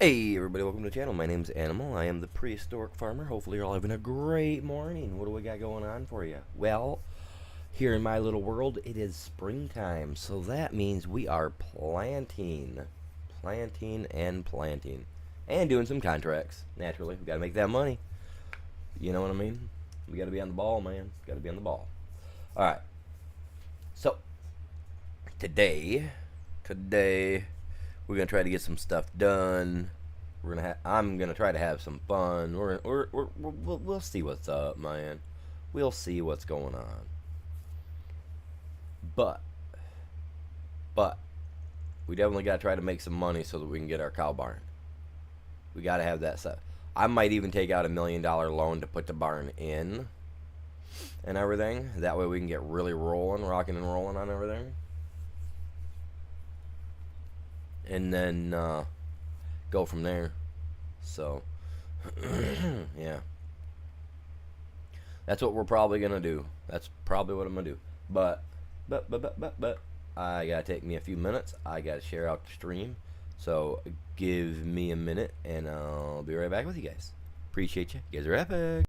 Hey everybody, welcome to the channel. My name's Animal. I am the prehistoric farmer. Hopefully you're all having a great morning. What do we got going on for you? Well, here in my little world, it is springtime. So that means we are planting. Planting and planting. And doing some contracts. Naturally, we got to make that money. You know what I mean? We got to be on the ball, man. Got to be on the ball. Alright. So, today, we're gonna try to get some stuff done. I'm gonna try to have some fun. We'll see what's up, man. We'll see what's going on. But, but, we definitely gotta try to make some money so that we can get our cow barn. We gotta have that set. I might even take out $1 million loan to put the barn in and everything. That way we can get really rolling, rocking and rolling on everything. And then go from there. So, yeah. That's what we're probably going to do. That's probably what I'm going to do. But, I got to take me a few minutes. I got to share out the stream. So, give me a minute, and I'll be right back with you guys. Appreciate you. You guys are epic.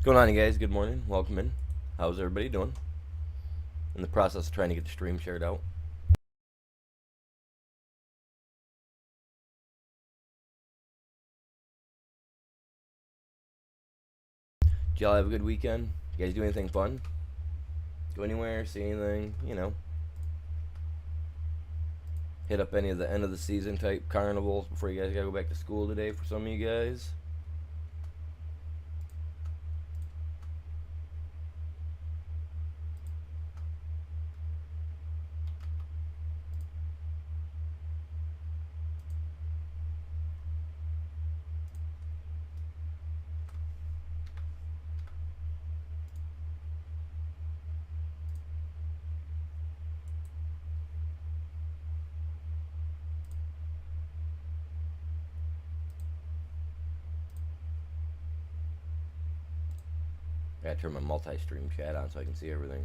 What's going on, you guys? Good morning. Welcome in. How's everybody doing? In the process of trying to get the stream shared out. Did y'all have a good weekend? You guys do anything fun? Go anywhere? See anything? You know, hit up any of the end of the season type carnivals before you guys gotta go back to school today for some of you guys? Gotta turn my multi-stream chat on so I can see everything.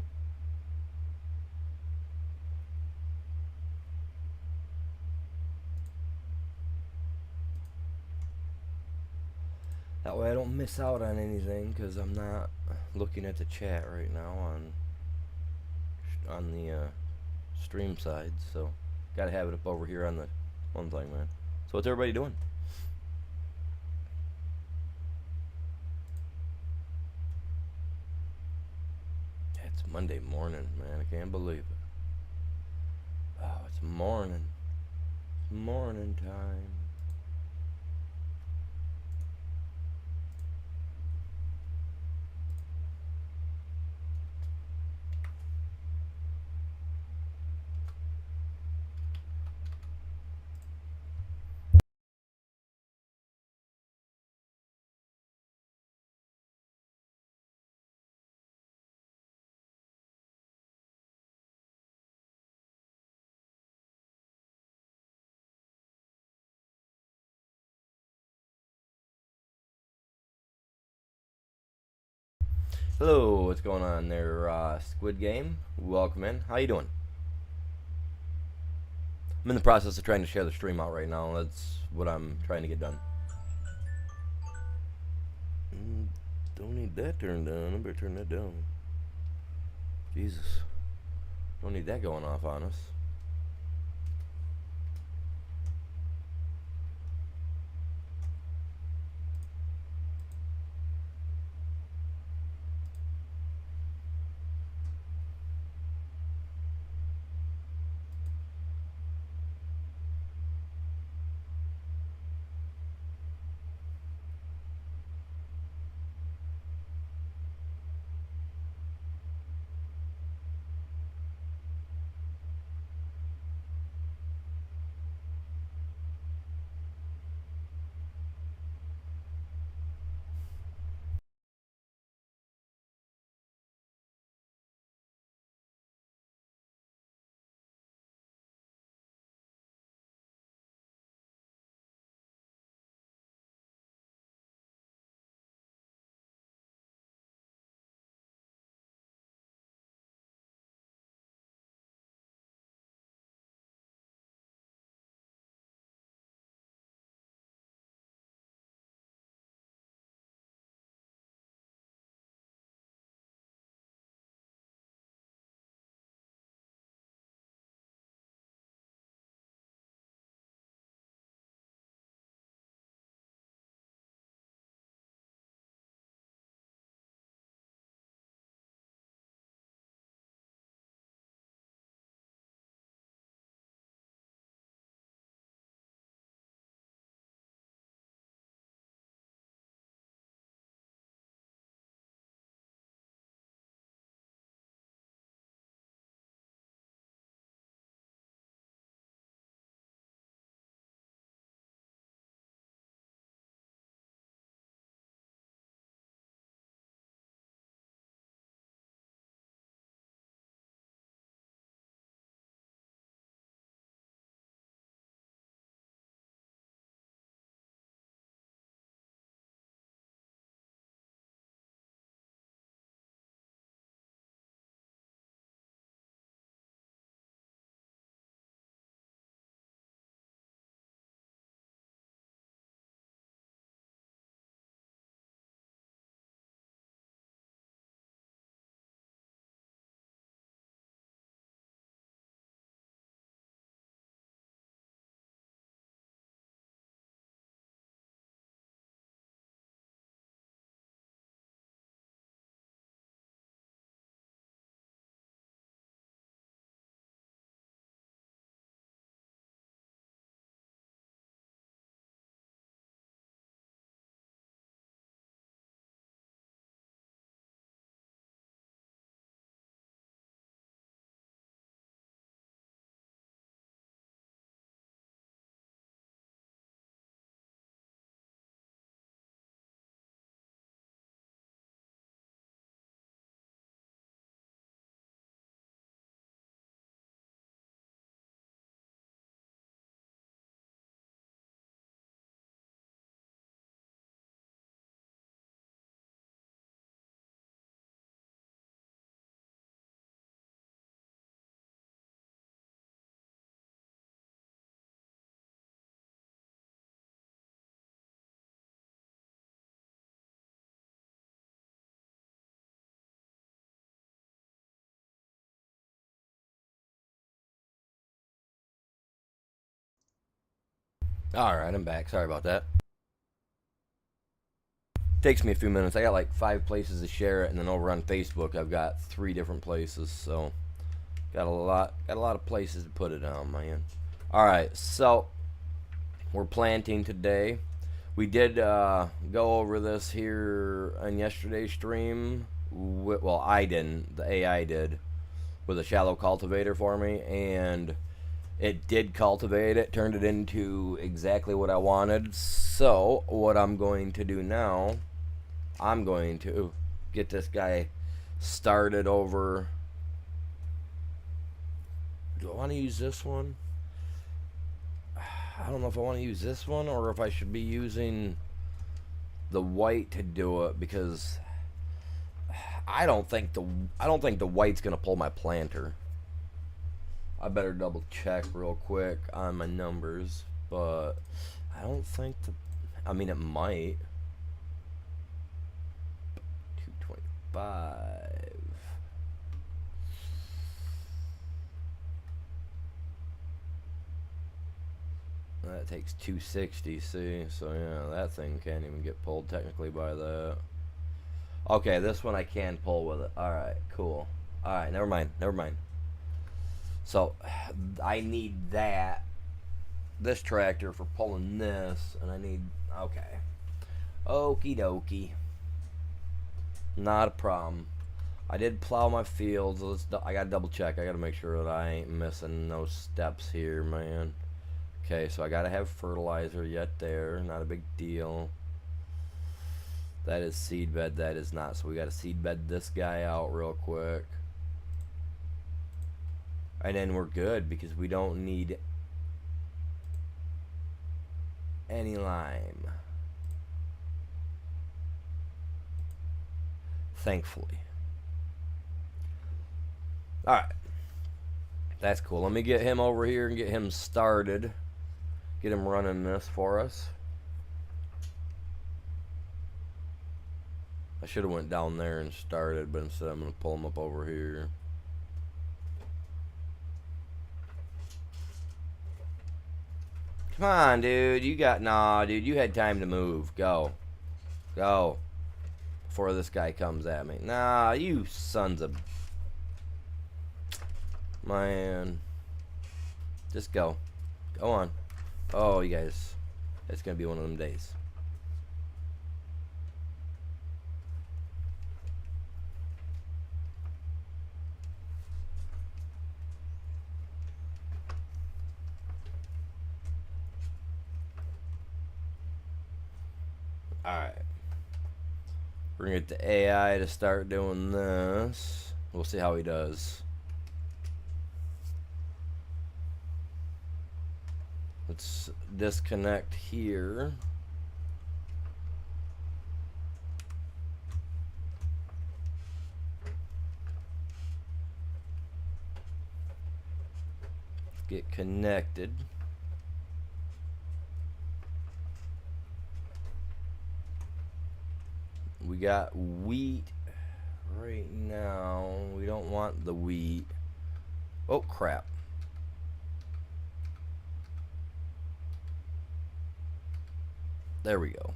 That way I don't miss out on anything, because I'm not looking at the chat right now on the stream side. So gotta have it up over here on the one thing, man. So what's everybody doing? It's Monday morning, man. I can't believe it. Oh, it's morning. It's morning time. Hello, what's going on there, Squid Game? Welcome in. How you doing? I'm in the process of trying to share the stream out right now. That's what I'm trying to get done. Don't need that turned down. I better turn that down. Jesus. Don't need that going off on us. Alright, I'm back. Sorry about that. Takes me a few minutes. I got like 5 places to share it, and then over on Facebook I've got 3 different places, so got a lot of places to put it on, man. Alright, so we're planting today. We did go over this here on yesterday's stream. Well, I didn't. The AI did with a shallow cultivator for me, and it did cultivate it, turned it into exactly what I wanted. So what I'm going to do now, I'm going to get this guy started over. Do I want to use this one? I don't know if I want to use this one or if I should be using the white to do it, because I don't think the white's gonna pull my planter. I better double check real quick on my numbers, but I don't think I mean, it might. 225. That takes 260, see? So yeah, that thing can't even get pulled technically by that. Okay, this one I can pull with it. Alright, cool. Alright, never mind. So, I need this tractor for pulling this, and I need, okay. Okie dokie. Not a problem. I did plow my fields. I gotta double check. I gotta make sure that I ain't missing no steps here, man. Okay, so I gotta have fertilizer yet there. Not a big deal. That is seed bed. That is not. So we gotta seed bed this guy out real quick. And then we're good because we don't need any lime. Thankfully. Alright. That's cool. Let me get him over here and get him started. Get him running this for us. I should have went down there and started, but instead I'm going to pull him up over here. Come on, dude. Nah, dude. You had time to move. Go. Go. Before this guy comes at me. Nah, you sons of... Man. Just go. Go on. Oh, you guys. It's going to be one of them days. Alright. We're going to get the AI to start doing this. We'll see how he does. Let's disconnect here. Get connected. We got wheat right now. We don't want the wheat. Oh, crap. There we go.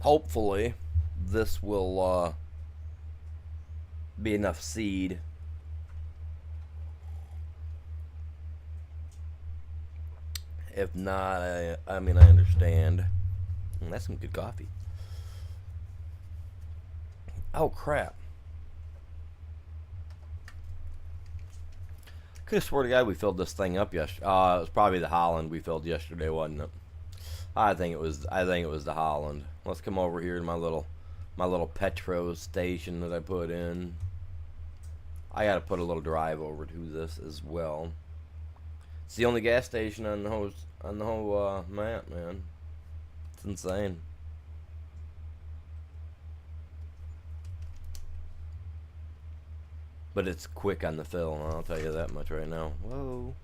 Hopefully this will be enough seed. If not, I mean, I understand. That's some good coffee. Oh, crap. Could have swore to God we filled this thing up yesterday. It was probably the Holland we filled yesterday, wasn't it? I think it was the Holland. Let's come over here to my little Petro station that I put in. I got to put a little drive over to this as well. It's the only gas station on the whole map, man. It's insane. But it's quick on the fill, I'll tell you that much right now. Whoa.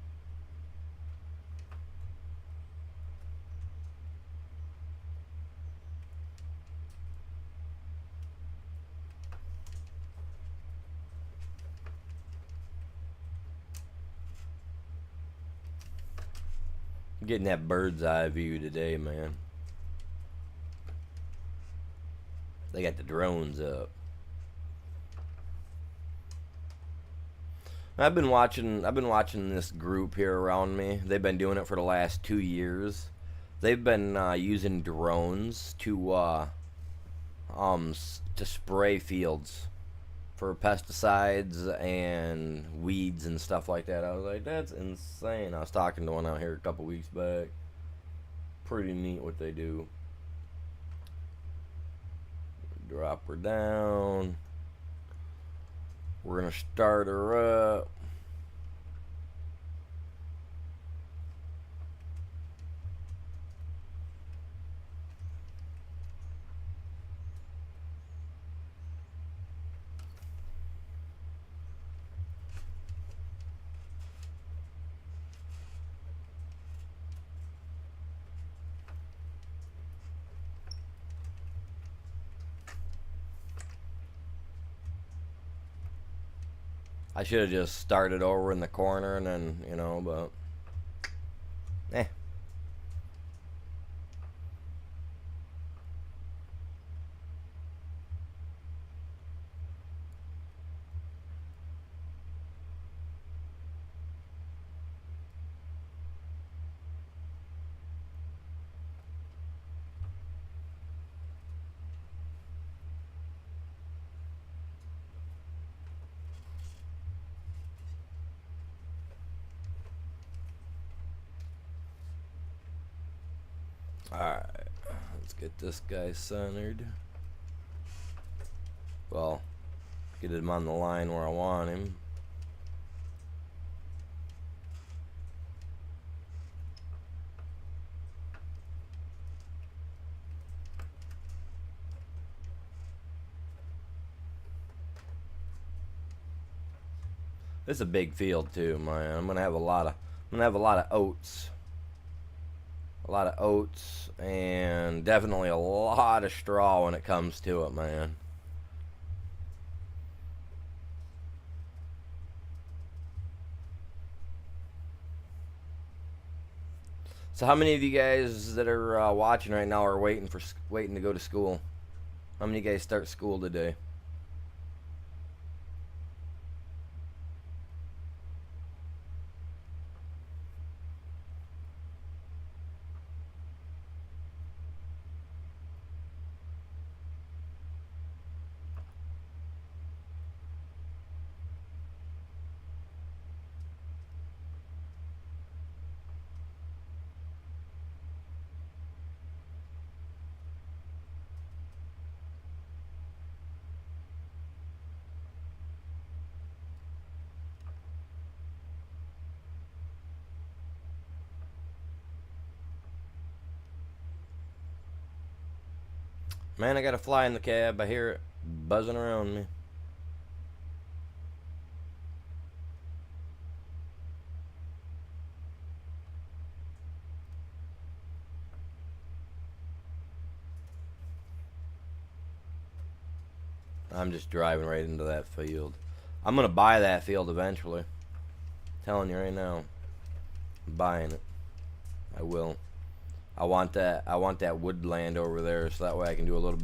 I'm getting that bird's eye view today, man. They got the drones up. I've been watching this group here around me. They've been doing it for the last 2 years. They've been using drones to spray fields for pesticides and weeds and stuff like that. I was like, that's insane. I was talking to one out here a couple weeks back. Pretty neat what they do. Drop her down. We're gonna start her up. I should have just started over in the corner and then, you know, but eh. Alright, let's get this guy centered. Well, get him on the line where I want him. This is a big field too, man. I'm gonna have a lot of oats. A lot of oats and definitely a lot of straw when it comes to it, man. So how many of you guys that are watching right now are waiting to go to school? How many of you guys start school today? Man, I got a fly in the cab. I hear it buzzing around me. I'm just driving right into that field. I'm gonna buy that field eventually. I'm telling you right now. I'm buying it. I will. I want that woodland over there so that way I can do a little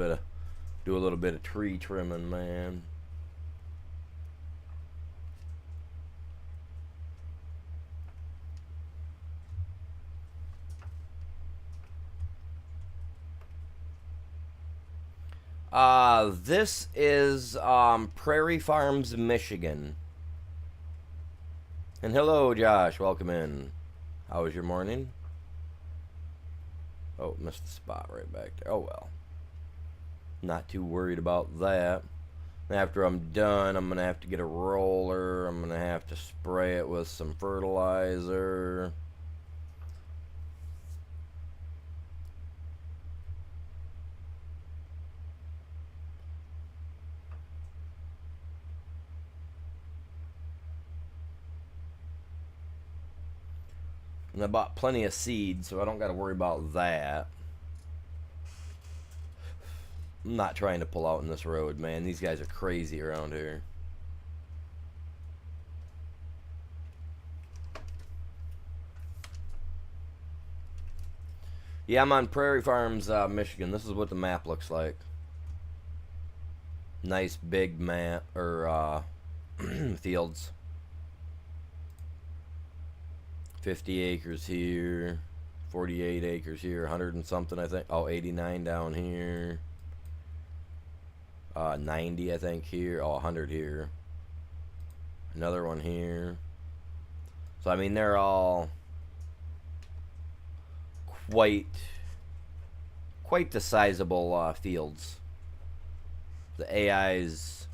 bit of tree trimming, man. This is Prairie Farms, Michigan. And hello, Josh. Welcome in. How was your morning? Oh, missed the spot right back there. Oh, well. Not too worried about that. After I'm done, I'm going to have to get a roller. I'm going to have to spray it with some fertilizer. And I bought plenty of seeds, so I don't got to worry about that. I'm not trying to pull out in this road, man. These guys are crazy around here. Yeah, I'm on Prairie Farms, Michigan. This is what the map looks like. Nice big map, or fields. 50 acres here, 48 acres here, 100 and something, I think. Oh, 89 down here. 90, I think, here. Oh, 100 here. Another one here. So, I mean, they're all quite the sizable fields. The AIs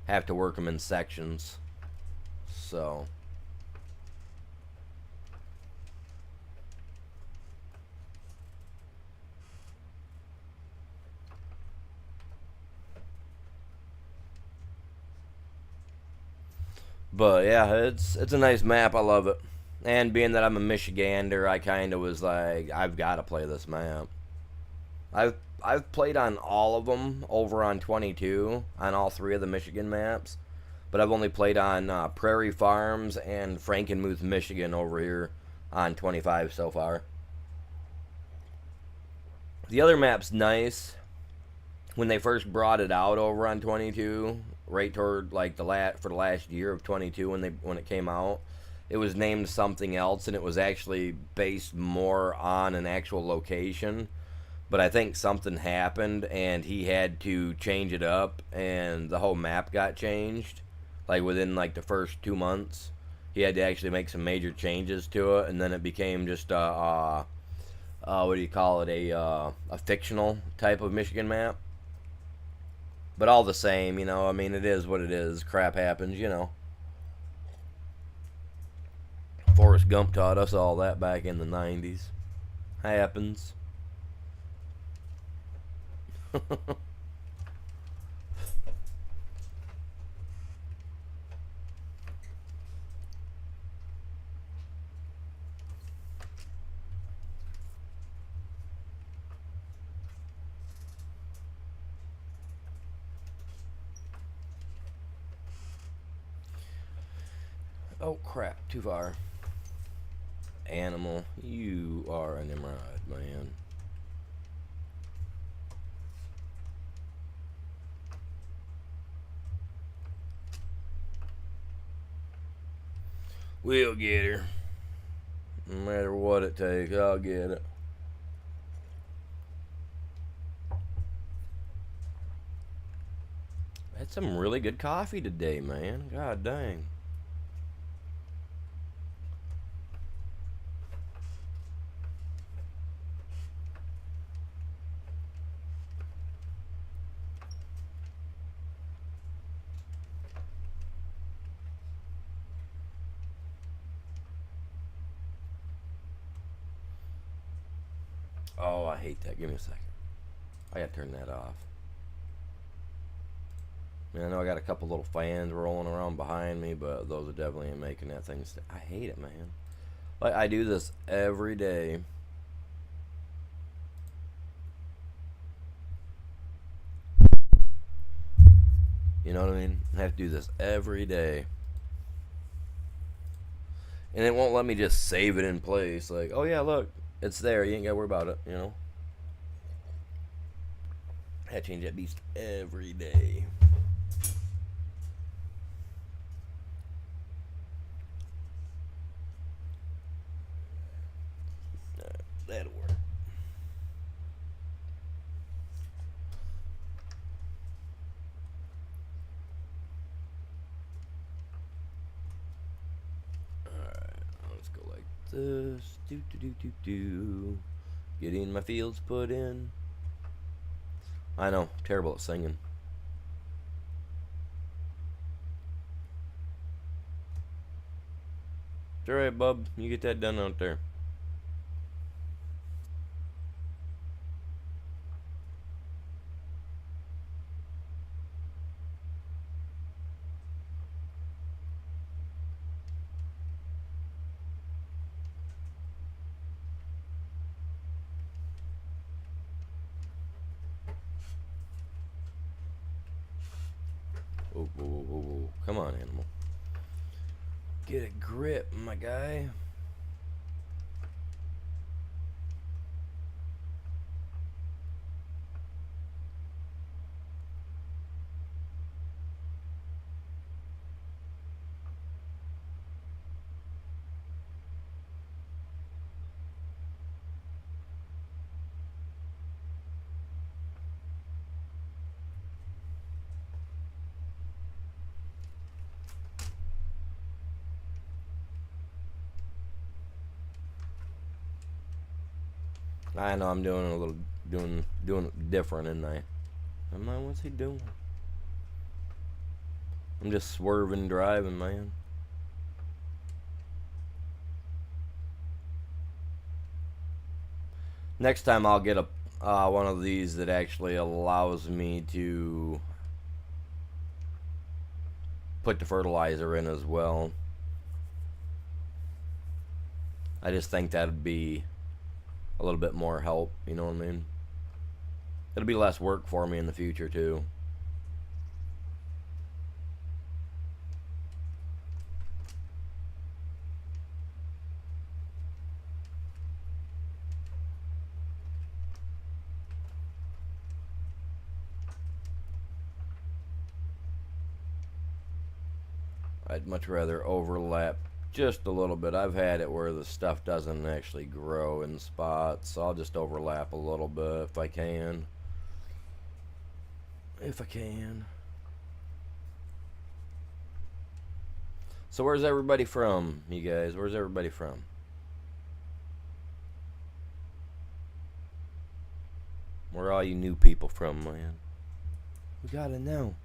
have to work them in sections. So... But yeah, it's a nice map. I love it. And being that I'm a Michigander, I kind of was like, I've got to play this map. I've played on all of them over on 22 on all three of the Michigan maps, but I've only played on Prairie Farms and Frankenmuth, Michigan over here on 25 so far. The other map's nice. When they first brought it out over on 22, right toward like the last year of 22 when it came out, it was named something else, and it was actually based more on an actual location. But I think something happened and he had to change it up, and the whole map got changed like within like the first 2 months. He had to actually make some major changes to it, and then it became just what do you call it, a fictional type of Michigan map. But all the same, you know, I mean, it is what it is. Crap happens, you know. Forrest Gump taught us all that back in the 90s. Happens. Oh, crap. Too far. Animal, you are a Nimrod, man. We'll get her. No matter what it takes, I'll get it. Had some really good coffee today, man. God dang. Oh, I hate that. Give me a second. I gotta turn that off. I mean, I know I got a couple little fans rolling around behind me, but those are definitely ain't making that thing I hate it, man. Like, I do this every day. You know what I mean? I have to do this every day. And it won't let me just save it in place. Like, oh yeah, look, it's there. You ain't gotta worry about it, you know? I have to change that beast every day. That'll work. Alright, let's go like this. Do. Getting my fields put in. I know, terrible at singing. It's alright, bub. You get that done out there. Whoa, whoa, whoa, whoa, whoa. Come on, animal. Get a grip, my guy. I know I'm doing a little, doing it different, isn't I? Am I? What's he doing? I'm just swerving, driving, man. Next time I'll get a one of these that actually allows me to put the fertilizer in as well. I just think that'd be a little bit more help, you know what I mean? It'll be less work for me in the future too. I'd much rather overlap just a little bit. I've had it where the stuff doesn't actually grow in spots, so I'll just overlap a little bit if I can. If I can. So where's everybody from, you guys? Where's everybody from? Where are all you new people from, man? We gotta know.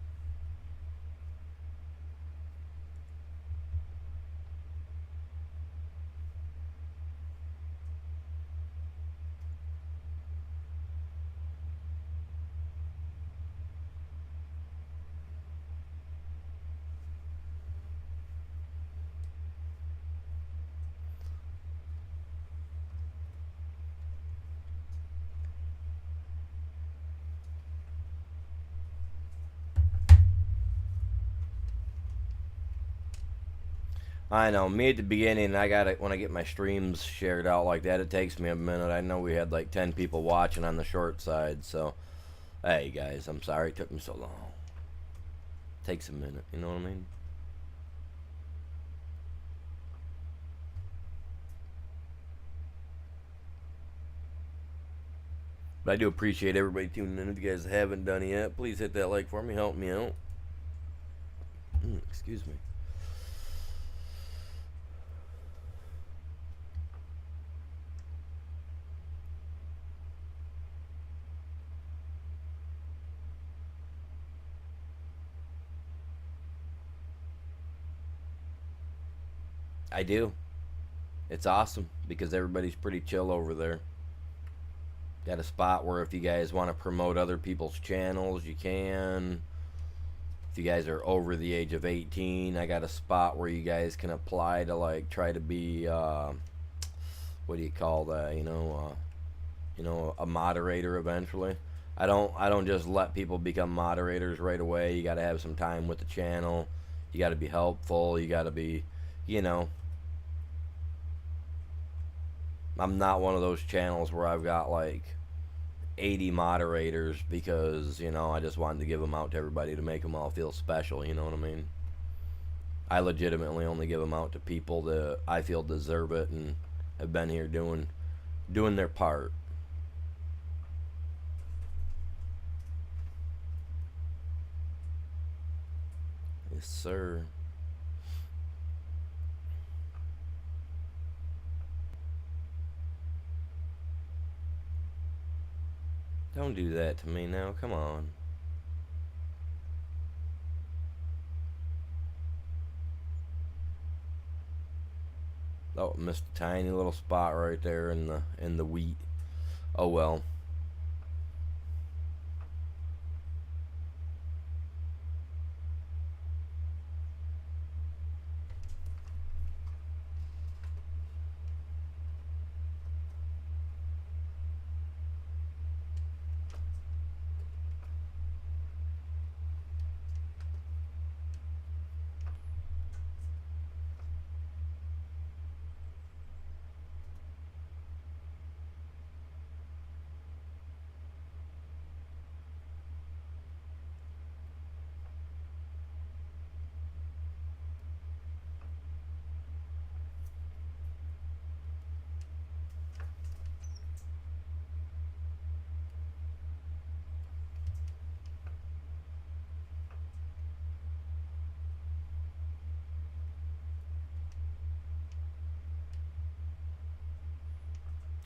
I know. Me at the beginning, I got it when I get my streams shared out like that. It takes me a minute. I know we had like 10 people watching on the short side, so hey guys, I'm sorry it took me so long. Takes a minute, you know what I mean? But I do appreciate everybody tuning in. If you guys haven't done it yet, please hit that like for me. Help me out. Excuse me. I do. It's awesome because everybody's pretty chill over there. Got a spot where if you guys want to promote other people's channels, you can. If you guys are over the age of 18, I got a spot where you guys can apply to like try to be what do you call that? A moderator eventually. I don't just let people become moderators right away. You got to have some time with the channel. You got to be helpful. You got to be, you know. I'm not one of those channels where I've got like 80 moderators because, I just wanted to give them out to everybody to make them all feel special, you know what I mean? I legitimately only give them out to people that I feel deserve it and have been here doing their part. Yes, sir. Don't do that to me now. Come on. Oh, missed a tiny little spot right there in the wheat. Oh well.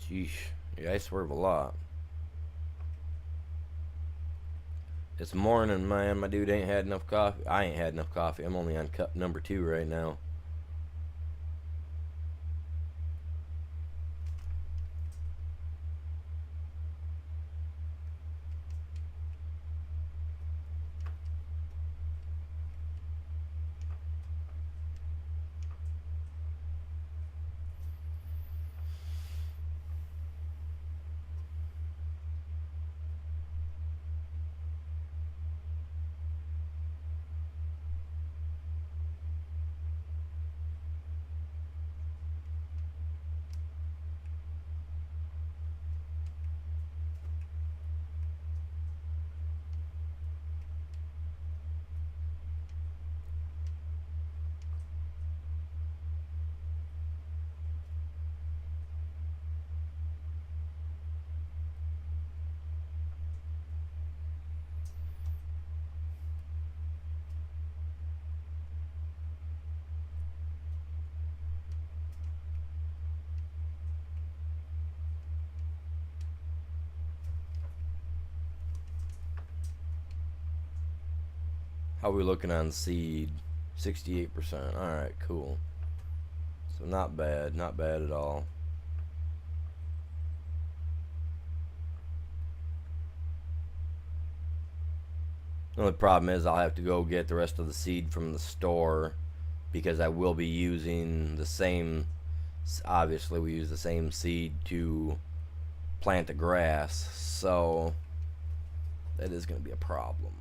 Sheesh. Yeah, I swerve a lot. It's morning, man. My dude ain't had enough coffee. I ain't had enough coffee. I'm only on cup number 2 right now. How are we looking on seed? 68%. Alright, cool. So not bad. Not bad at all. The only problem is I'll have to go get the rest of the seed from the store because I will be using the same, obviously we use the same seed to plant the grass, so that is going to be a problem.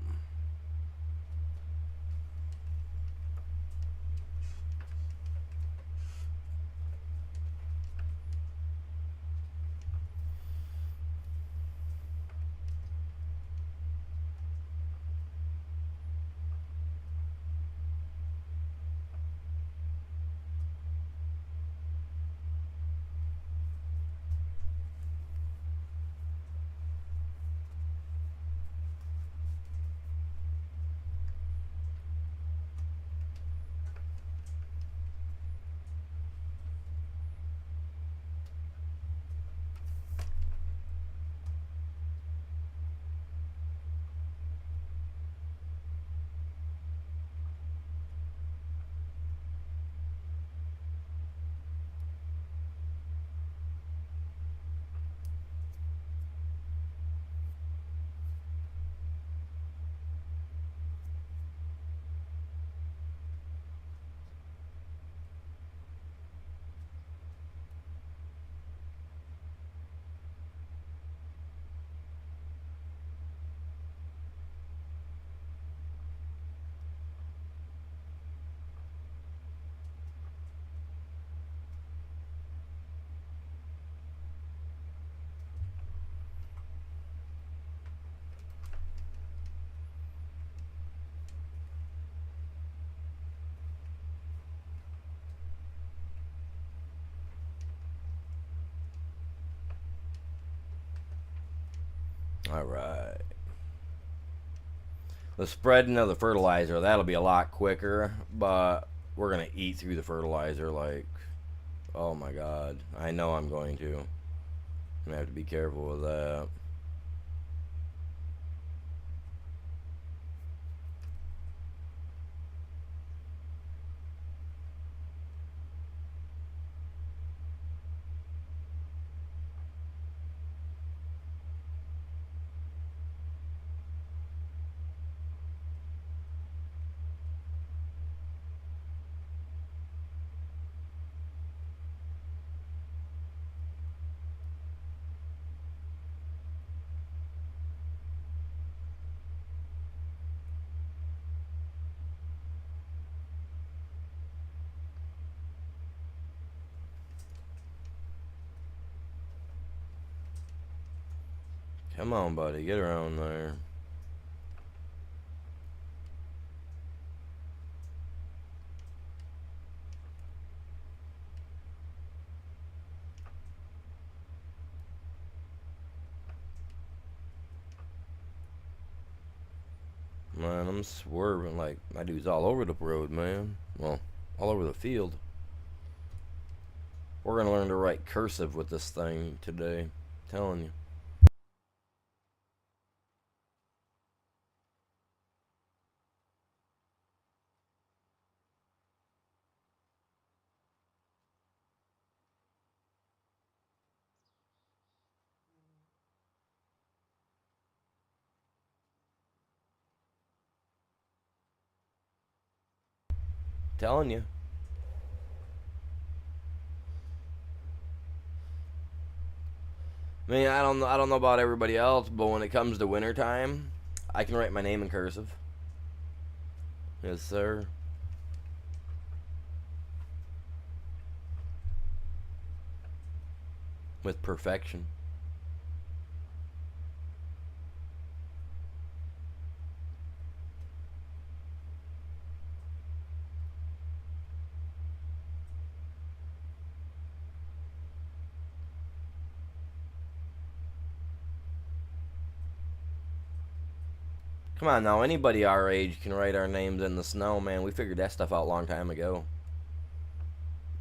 Alright. The spreading of the fertilizer, that'll be a lot quicker, but we're going to eat through the fertilizer like, oh my god. I know I'm going to. I'm going to have to be careful with that. Come on, buddy. Get around there. Man, I'm swerving like my dude's all over the road, man. Well, all over the field. We're gonna learn to write cursive with this thing today. I'm telling you. Telling you. I mean, I don't know about everybody else, but when it comes to wintertime, I can write my name in cursive. Yes, sir. With perfection. Come on now, anybody our age can write our names in the snow, man. We figured that stuff out a long time ago.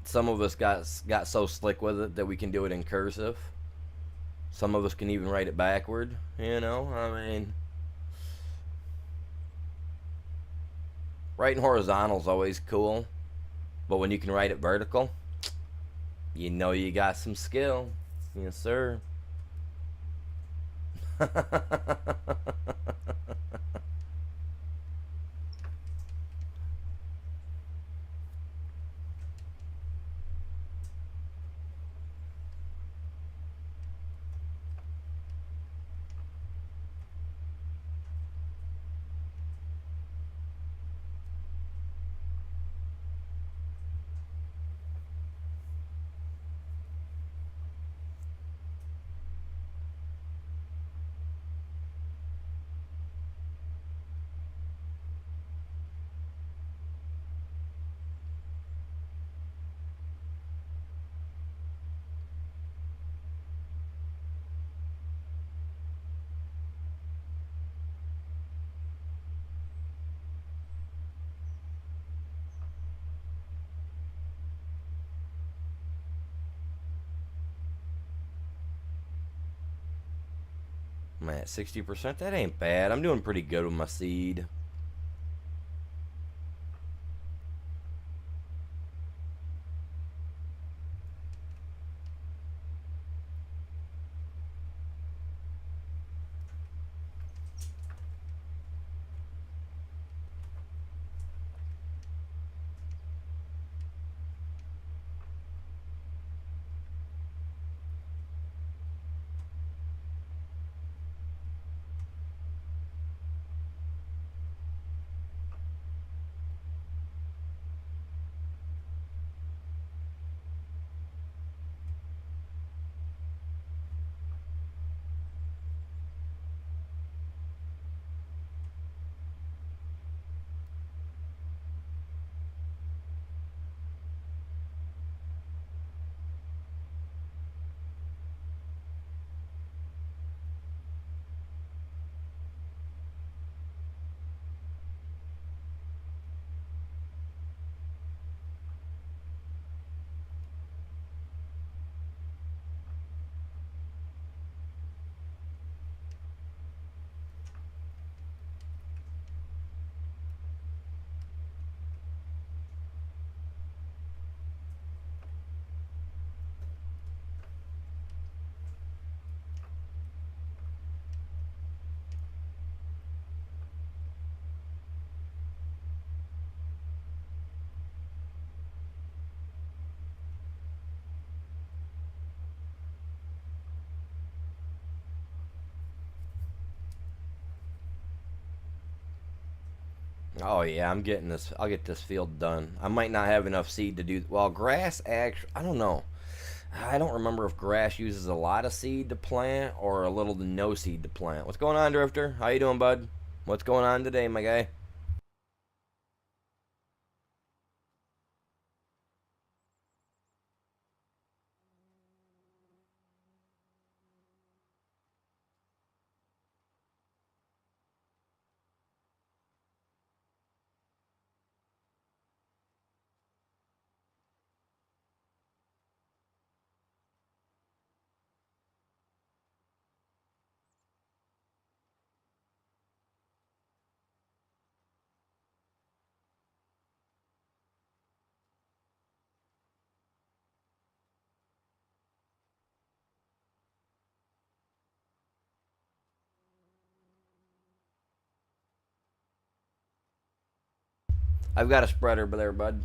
Some of us got so slick with it that we can do it in cursive. Some of us can even write it backward, you know? I mean, writing horizontal is always cool, but when you can write it vertical, you know you got some skill. Yes, sir. I'm at 60%. That ain't bad. I'm doing pretty good with my seed. Oh yeah, I'm getting this. I'll get this field done. I might not have enough seed to do. Well, grass actually, I don't know. I don't remember if grass uses a lot of seed to plant or a little to no seed to plant. What's going on, Drifter? How you doing, bud? What's going on today, my guy? I've got a spreader there, bud.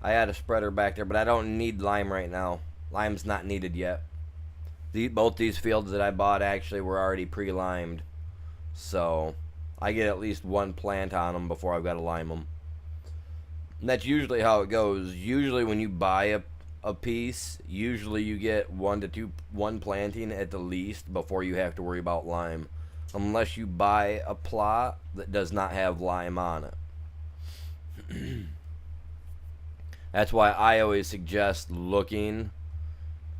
I had a spreader back there, but I don't need lime right now. Lime's not needed yet. Both these fields that I bought actually were already pre-limed. So, I get at least one plant on them before I've got to lime them. And that's usually how it goes. Usually when you buy a piece, usually you get one planting at the least before you have to worry about lime. Unless you buy a plot that does not have lime on it. That's why I always suggest looking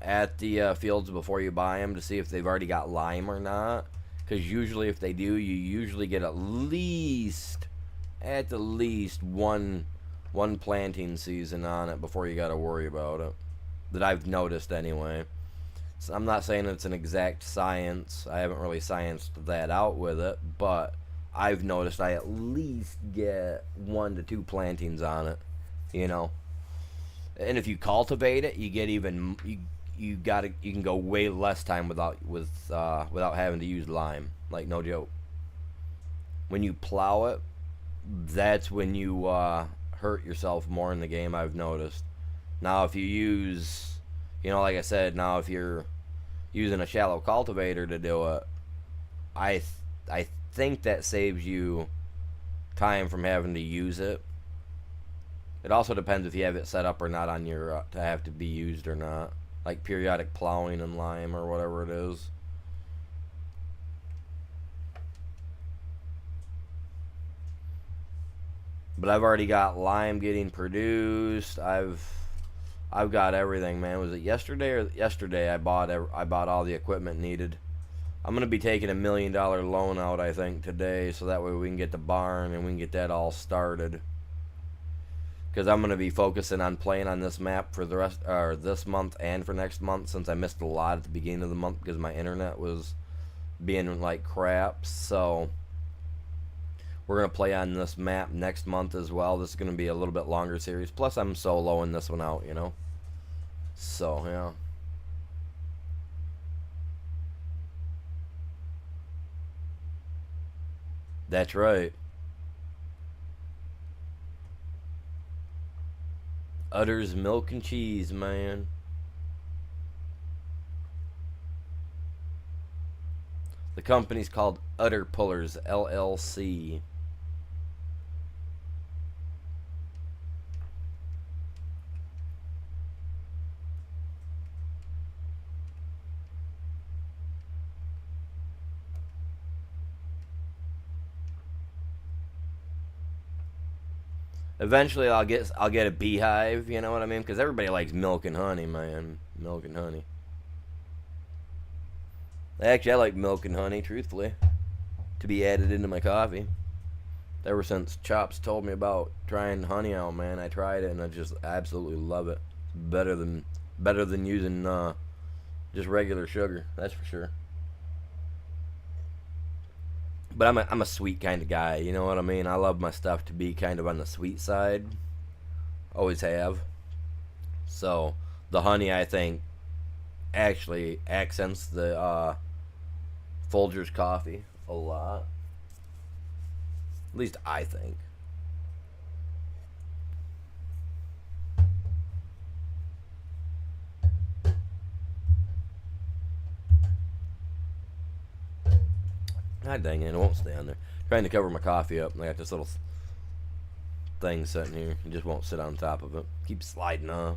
at the fields before you buy them to see if they've already got lime or not. Because usually if they do, you usually get at the least one planting season on it before you got to worry about it. That I've noticed anyway. So I'm not saying it's an exact science. I haven't really scienced that out with it, but I've noticed I at least get 1 to 2 plantings on it, you know. And if you cultivate it, you get even you can go way less time without having to use lime. Like, no joke. When you plow it, that's when you hurt yourself more in the game, I've noticed. Now, if you use, like I said, now if you're using a shallow cultivator to do it, I think that saves you time from having to use it. It also depends if you have it set up or not on your to have to be used or not, like periodic plowing and lime or whatever it is. But I've already got lime getting produced. I've got everything, man. Was it yesterday or yesterday? I bought all the equipment needed. I'm gonna be taking $1 million loan out, I think, today, so that way we can get the barn and we can get that all started. Because I'm gonna be focusing on playing on this map for the rest, or this month and for next month, since I missed a lot at the beginning of the month because my internet was being like crap. So we're gonna play on this map next month as well. This is gonna be a little bit longer series. Plus, I'm soloing this one out, So yeah. That's right. Utter's milk and cheese, man. The company's called Utter Pullers, LLC. Eventually, I'll get a beehive. You know what I mean? Because everybody likes milk and honey, man. Milk and honey. Actually, I like milk and honey, truthfully, to be added into my coffee. Ever since Chops told me about trying honey out, man, I tried it and I just absolutely love it. Better than using just regular sugar. That's for sure. But I'm a sweet kind of guy, you know what I mean? I love my stuff to be kind of on the sweet side. Always have. So, the honey, I think, actually accents the Folgers coffee a lot. At least I think. God dang it, it won't stay on there. Trying to cover my coffee up, and I got this little thing sitting here. It just won't sit on top of it. Keeps sliding off.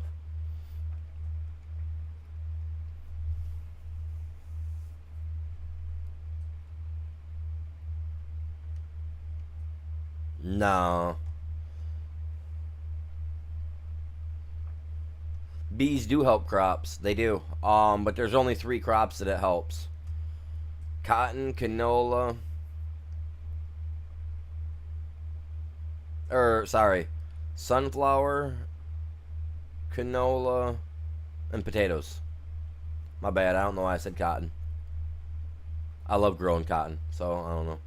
No. Bees do help crops. They do. But there's only 3 crops that it helps. Cotton, canola, sunflower, canola, and potatoes. My bad, I don't know why I said cotton. I love growing cotton, so I don't know.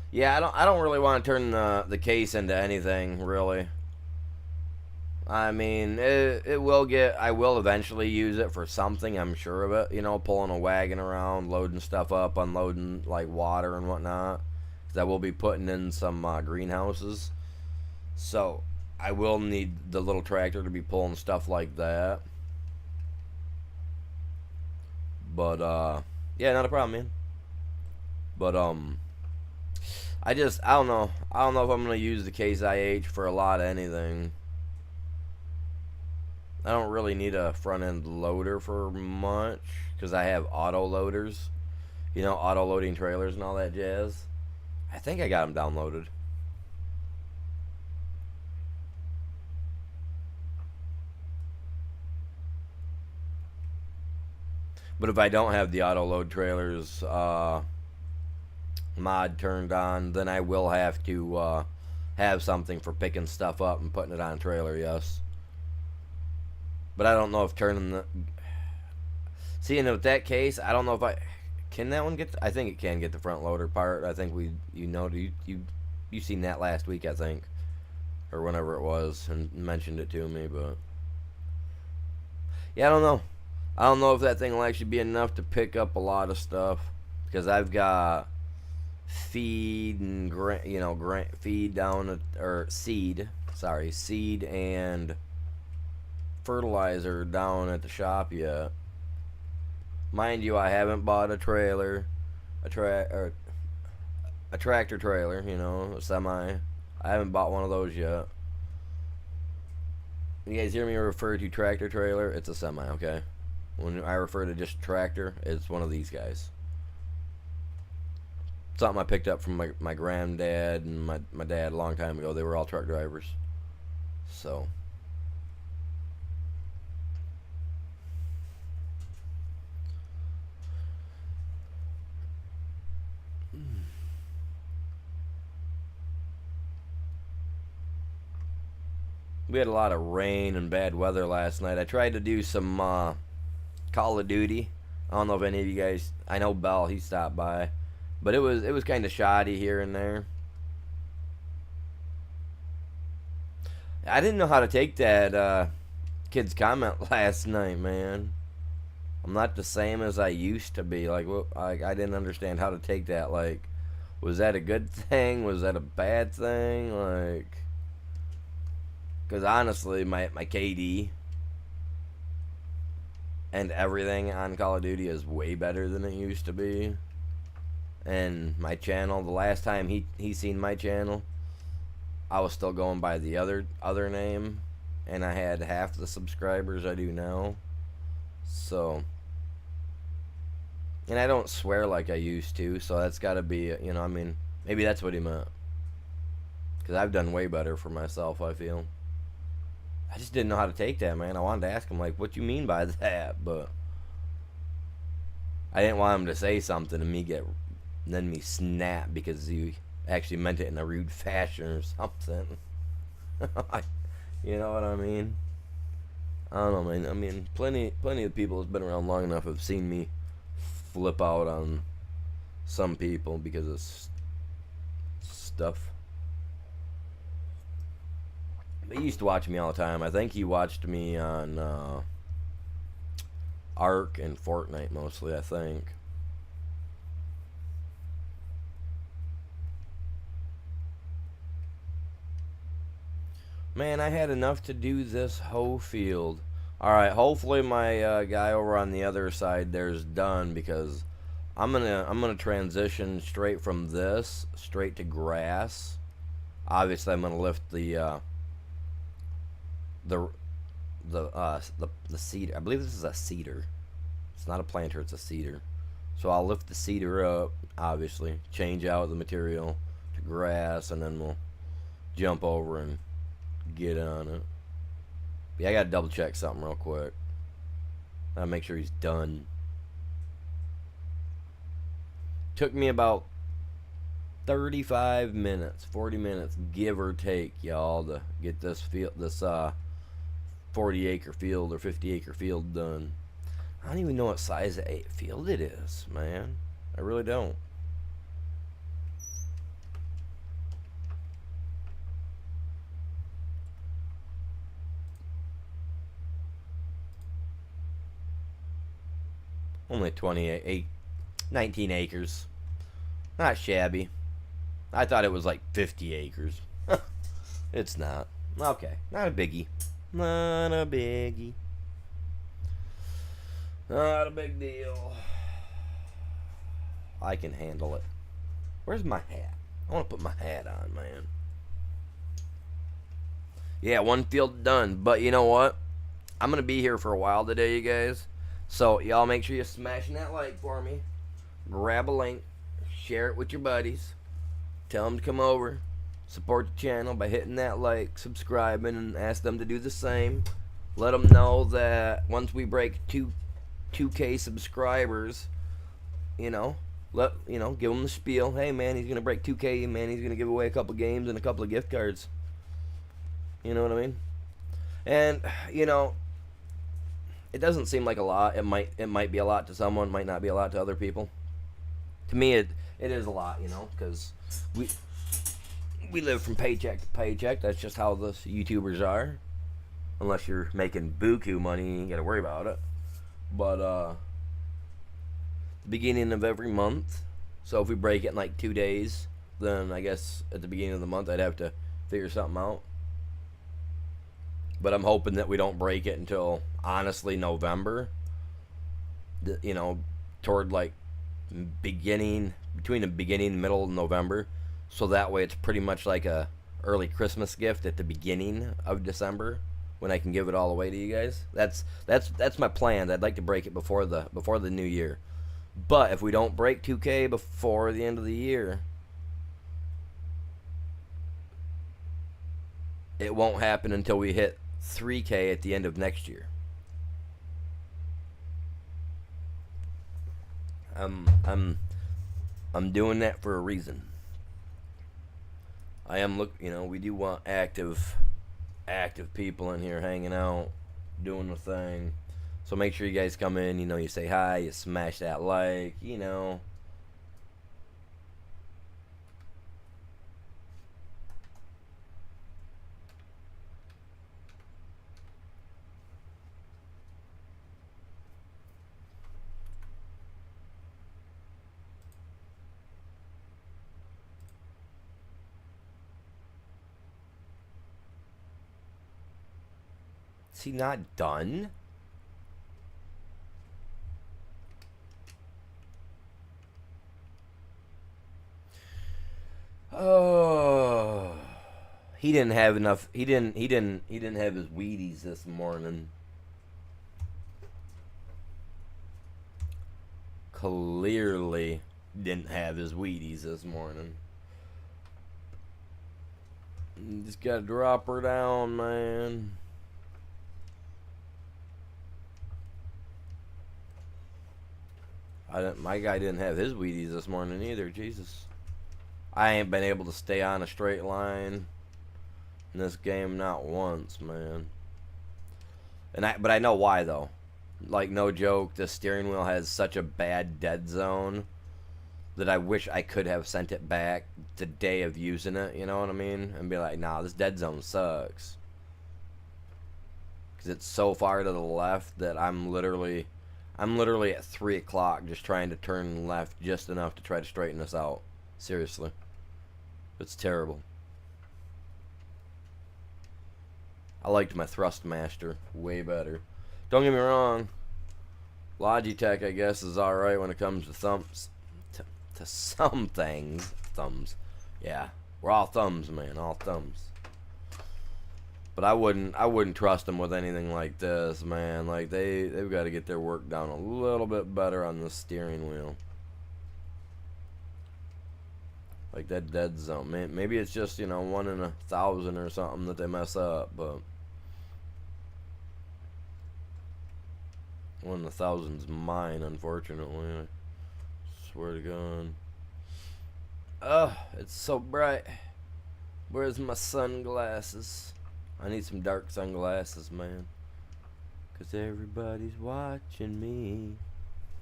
Yeah, I don't really want to turn the case into anything, really. I mean, I will eventually use it for something, I'm sure of it. Pulling a wagon around, loading stuff up, unloading, like, water and whatnot. Because I will be putting in some greenhouses. So I will need the little tractor to be pulling stuff like that. But yeah, not a problem, man. But I don't know. I don't know if I'm gonna use the Case IH for a lot of anything. I don't really need a front end loader for much because I have auto loaders, auto loading trailers and all that jazz. I think I got them downloaded. But if I don't have the auto load trailers mod turned on, then I will have to have something for picking stuff up and putting it on a trailer, yes. But I don't know if turning the... See, and with that case, I don't know if I... Can that one get... I think it can get the front loader part. I think you seen that last week, I think. Or whenever it was, and mentioned it to me, but... Yeah, I don't know. I don't know if that thing will actually be enough to pick up a lot of stuff. Because I've got feed and, feed down... Or seed. Sorry, seed and fertilizer down at the shop yet. Mind you, I haven't bought a trailer, a tractor trailer, a semi. I haven't bought one of those yet. You guys hear me refer to tractor trailer? It's a semi, okay? When I refer to just tractor, it's one of these guys. Something I picked up from my granddad and my dad a long time ago. They were all truck drivers. So... We had a lot of rain and bad weather last night. I tried to do some Call of Duty. I don't know if any of you guys... I know Bell, he stopped by. But it was kind of shoddy here and there. I didn't know how to take that kid's comment last night, man. I'm not the same as I used to be. Like, I didn't understand how to take that. Like, was that a good thing? Was that a bad thing? Like... Because honestly, my KD and everything on Call of Duty is way better than it used to be. And my channel, the last time he seen my channel, I was still going by the other name, and I had half the subscribers I do now. So, and I don't swear like I used to, so that's got to be, maybe that's what he meant. Because I've done way better for myself, I feel. I just didn't know how to take that, man. I wanted to ask him, like, what you mean by that? But I didn't want him to say something and then me snap because he actually meant it in a rude fashion or something. You know what I mean? I don't know, man. I mean, plenty of people that's been around long enough have seen me flip out on some people because of stuff. He used to watch me all the time. I think he watched me on Ark and Fortnite mostly, I think. Man, I had enough to do this whole field. Alright, hopefully my guy over on the other side there's done, because I'm gonna transition straight from this straight to grass. Obviously I'm gonna lift the cedar. I believe this is a cedar. It's not a planter, it's a cedar. So I'll lift the cedar up, obviously, change out the material to grass, and then we'll jump over and get on it. Yeah, I gotta double check something real quick. Gotta make sure he's done. Took me about 35 minutes, 40 minutes, give or take, y'all, to get this 40-acre field or 50-acre field done. I don't even know what size of field it is, man. I really don't. Only 19 acres. Not shabby. I thought it was like 50 acres. It's not. Okay, not a biggie. Not a biggie. Not a big deal. I can handle it. Where's my hat? I want to put my hat on, man. Yeah, one field done. But you know what? I'm going to be here for a while today, you guys. So, y'all make sure you're smashing that like for me. Grab a link. Share it with your buddies. Tell them to come over. Support the channel by hitting that like, subscribing, and ask them to do the same. Let them know that once we break 2K subscribers, give them the spiel. Hey, man, he's going to break 2K, man. He's going to give away a couple games and a couple of gift cards. You know what I mean? And, it doesn't seem like a lot. It might be a lot to someone, might not be a lot to other people. To me, it is a lot, because we live from paycheck to paycheck. That's just how the YouTubers are. Unless you're making buku money, you ain't got to worry about it. But, the beginning of every month, so if we break it in like 2 days, then I guess at the beginning of the month I'd have to figure something out. But I'm hoping that we don't break it until, honestly, November. Toward like between the beginning and middle of November. So that way it's pretty much like a early Christmas gift at the beginning of December when I can give it all away to you guys. That's my plan. I'd like to break it before the new year. But if we don't break 2K before the end of the year, it won't happen until we hit 3K at the end of next year. I'm doing that for a reason. We do want active people in here hanging out, doing the thing. So make sure you guys come in, you say hi, you smash that like, Is he not done? Oh, he didn't have enough. He didn't have his Wheaties this morning. Clearly didn't have his Wheaties this morning. Just gotta drop her down, man. My guy didn't have his Wheaties this morning either. Jesus. I ain't been able to stay on a straight line in this game not once, man. But I know why though. Like, no joke, the steering wheel has such a bad dead zone that I wish I could have sent it back the day of using it, you know what I mean? And be like, nah, this dead zone sucks. Because it's so far to the left that I'm literally at 3 o'clock just trying to turn left just enough to try to straighten this out. Seriously. It's terrible. I liked my Thrustmaster way better. Don't get me wrong. Logitech, I guess, is alright when it comes to thumbs. To some things. Thumbs. Yeah. We're all thumbs, man. All thumbs. But I wouldn't trust them with anything like this, man. Like, they've got to get their work done a little bit better on the steering wheel. Like that dead zone. Maybe it's just, 1 in 1,000 or something that they mess up, but 1 in 1,000's mine, unfortunately. I swear to God. Ugh, it's so bright. Where's my sunglasses? I need some dark sunglasses, man. 'Cause everybody's watching me.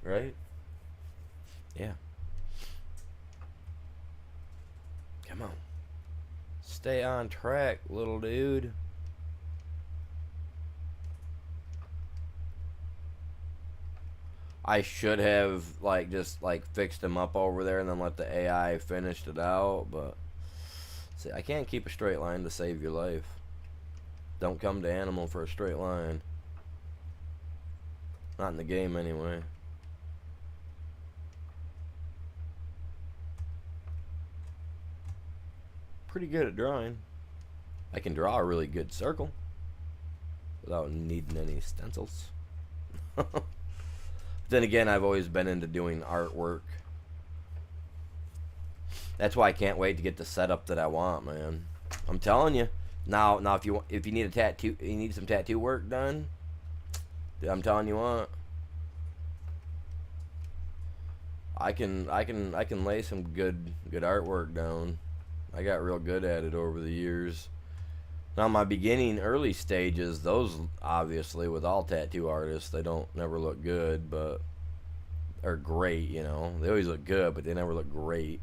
Right? Yeah. Come on. Stay on track, little dude. I should have, just fixed him up over there and then let the AI finish it out, but See, I can't keep a straight line to save your life. Don't come to animal for a straight line. Not in the game, anyway. Pretty good at drawing. I can draw a really good circle without needing any stencils. Then again, I've always been into doing artwork. That's why I can't wait to get the setup that I want, man. I'm telling you. Now, if you need a tattoo, you need some tattoo work done. I'm telling you what. I can lay some good artwork down. I got real good at it over the years. Now, my early stages, those obviously with all tattoo artists, they don't never look good, but are great. You know, they always look good, but they never look great.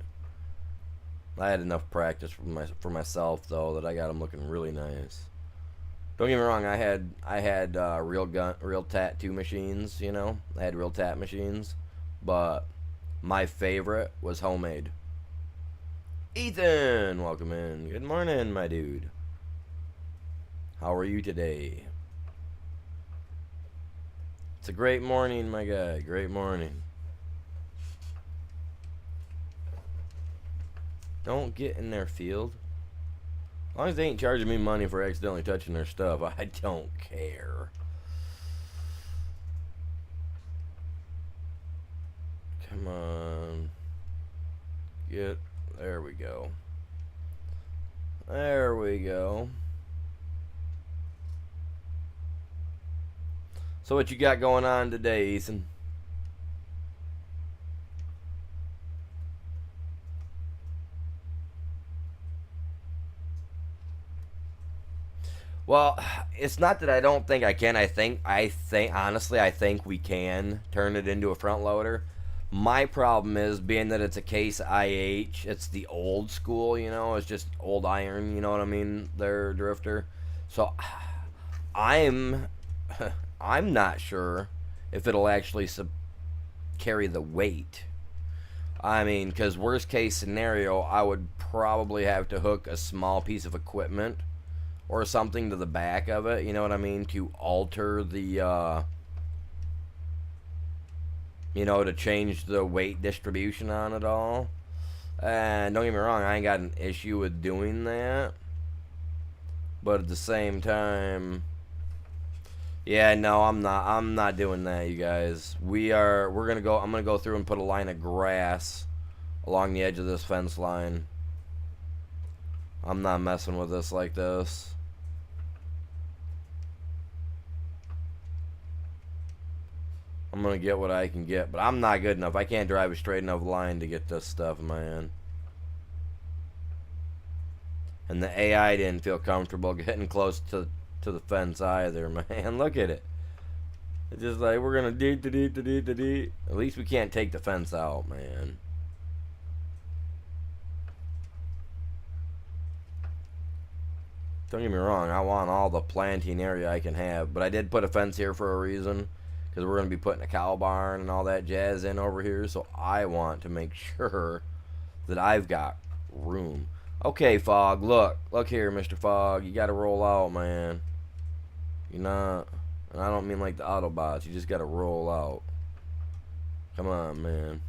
I had enough practice for myself though that I got them looking really nice. Don't get me wrong, I had real tattoo machines. You know, I had real tat machines, but my favorite was homemade. Ethan, welcome in. Good morning, my dude. How are you today? It's a great morning, my guy. Great morning. Don't get in their field. As long as they ain't charging me money for accidentally touching their stuff, I don't care. Come on. There we go. There we go. So what you got going on today, Ethan? Well, it's not that I don't think I can. I think honestly, I think we can turn it into a front loader. My problem is being that it's a Case IH. It's the old school, you know. It's just old iron, you know what I mean? Their drifter. So I'm not sure if it'll actually carry the weight. I mean, because worst case scenario, I would probably have to hook a small piece of equipment or something to the back of it, you know what I mean, to alter the, you know, to change the weight distribution on it all. And don't get me wrong, I ain't got an issue with doing that. But at the same time, yeah, no, I'm not doing that, you guys. I'm gonna go through and put a line of grass along the edge of this fence line. I'm not messing with this like this. I'm going to get what I can get, but I'm not good enough. I can't drive a straight enough line to get this stuff, man. And the AI didn't feel comfortable getting close to the fence either, man. Look at it. It's just like, we're going to At least we can't take the fence out, man. Don't get me wrong, I want all the planting area I can have, but I did put a fence here for a reason. Because we're going to be putting a cow barn and all that jazz in over here. So I want to make sure that I've got room. Okay, Fog, look. Look here, Mr. Fog. You got to roll out, man. You're not... And I don't mean like the Autobots. You just got to roll out. Come on, man.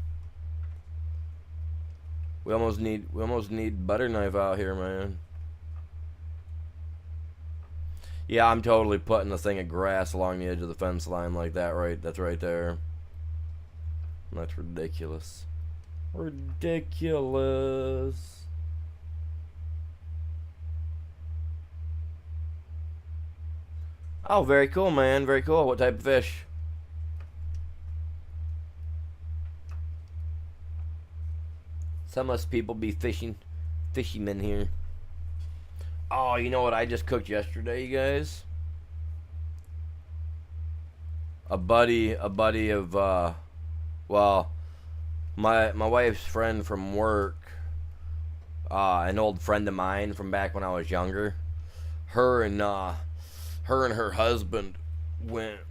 We almost need butter knife out here, man. Yeah, I'm totally putting a thing of grass along the edge of the fence line like that, right? That's right there. That's ridiculous. Ridiculous. Oh, very cool, man. Very cool. What type of fish? Some of us people be fishermen here. Oh, you know what I just cooked yesterday, you guys? A buddy of, well, my wife's friend from work, an old friend of mine from back when I was younger. Her and her husband went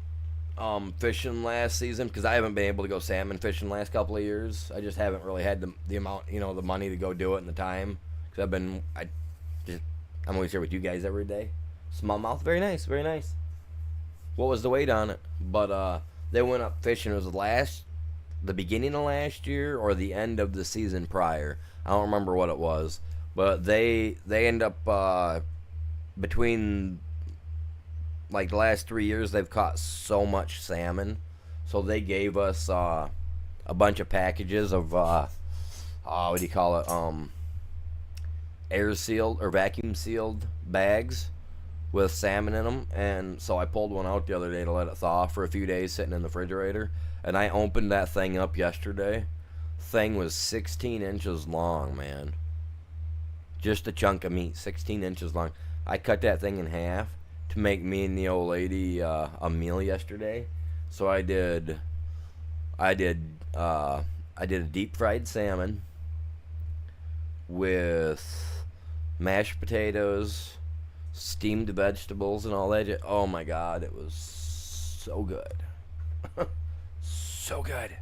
fishing last season because I haven't been able to go salmon fishing last couple of years. I just haven't really had the amount, you know, the money to go do it and the time because I'm always here with you guys every day. Smallmouth, very nice, very nice. What was the weight on it? But they went up fishing. It was the beginning of last year or the end of the season prior. I don't remember what it was, but they end up between like the last 3 years they've caught so much salmon, so they gave us a bunch of packages of what do you call it, air sealed or vacuum sealed bags with salmon in them. And so I pulled one out the other day to let it thaw for a few days, sitting in the refrigerator. And I opened that thing up yesterday. Thing was 16 inches long, man. Just a chunk of meat, 16 inches long. I cut that thing in half to make me and the old lady a meal yesterday. So I did a deep fried salmon with mashed potatoes, steamed vegetables, and all that. Oh my god, it was so good. So good.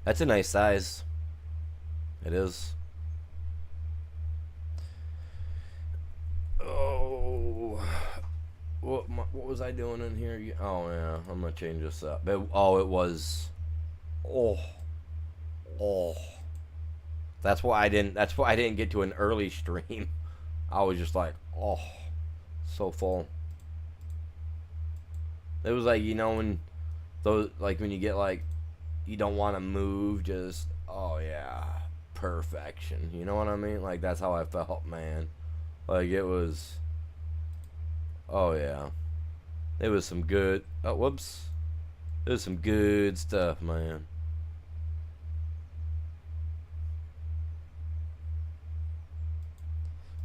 That's a nice size. It is. Oh, what was I doing in here? Oh yeah, I'm gonna change this up. Oh, it was. Oh, oh. That's why I didn't get to an early stream. I was just like, oh, so full. It was like, when those, like when you get like, you don't want to move, just, oh yeah, perfection. You know what I mean? Like, that's how I felt, man. Like, it was, oh yeah, it was some good. Oh, whoops, it was some good stuff, man.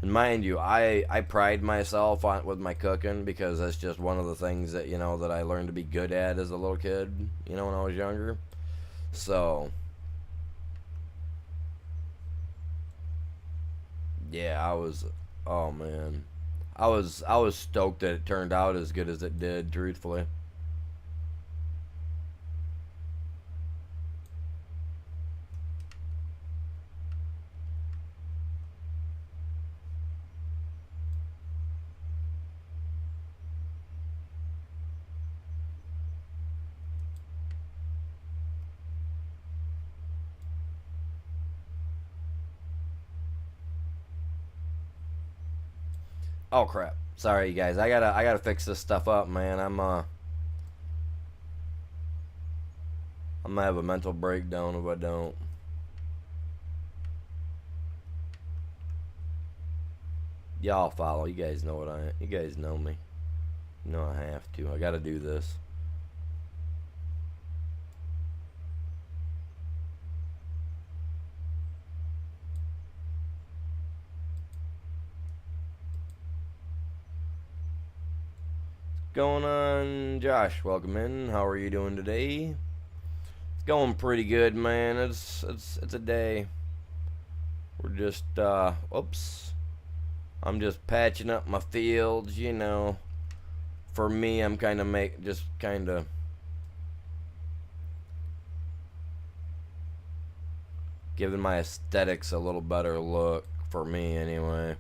And mind you, I pride myself on with my cooking, because that's just one of the things that that I learned to be good at as a little kid. When I was younger. So yeah, I was. Oh man, I was stoked that it turned out as good as it did. Truthfully. Oh crap! Sorry, you guys. I gotta fix this stuff up, man. I'm gonna have a mental breakdown if I don't. Y'all follow. You guys know what I. You guys know me. You know I have to. I gotta do this. Going on, Josh? Welcome in. How are you doing today? It's going pretty good, man. It's a day. We're just oops. I'm just patching up my fields. For me, I'm just kind of giving my aesthetics a little better look, for me anyway.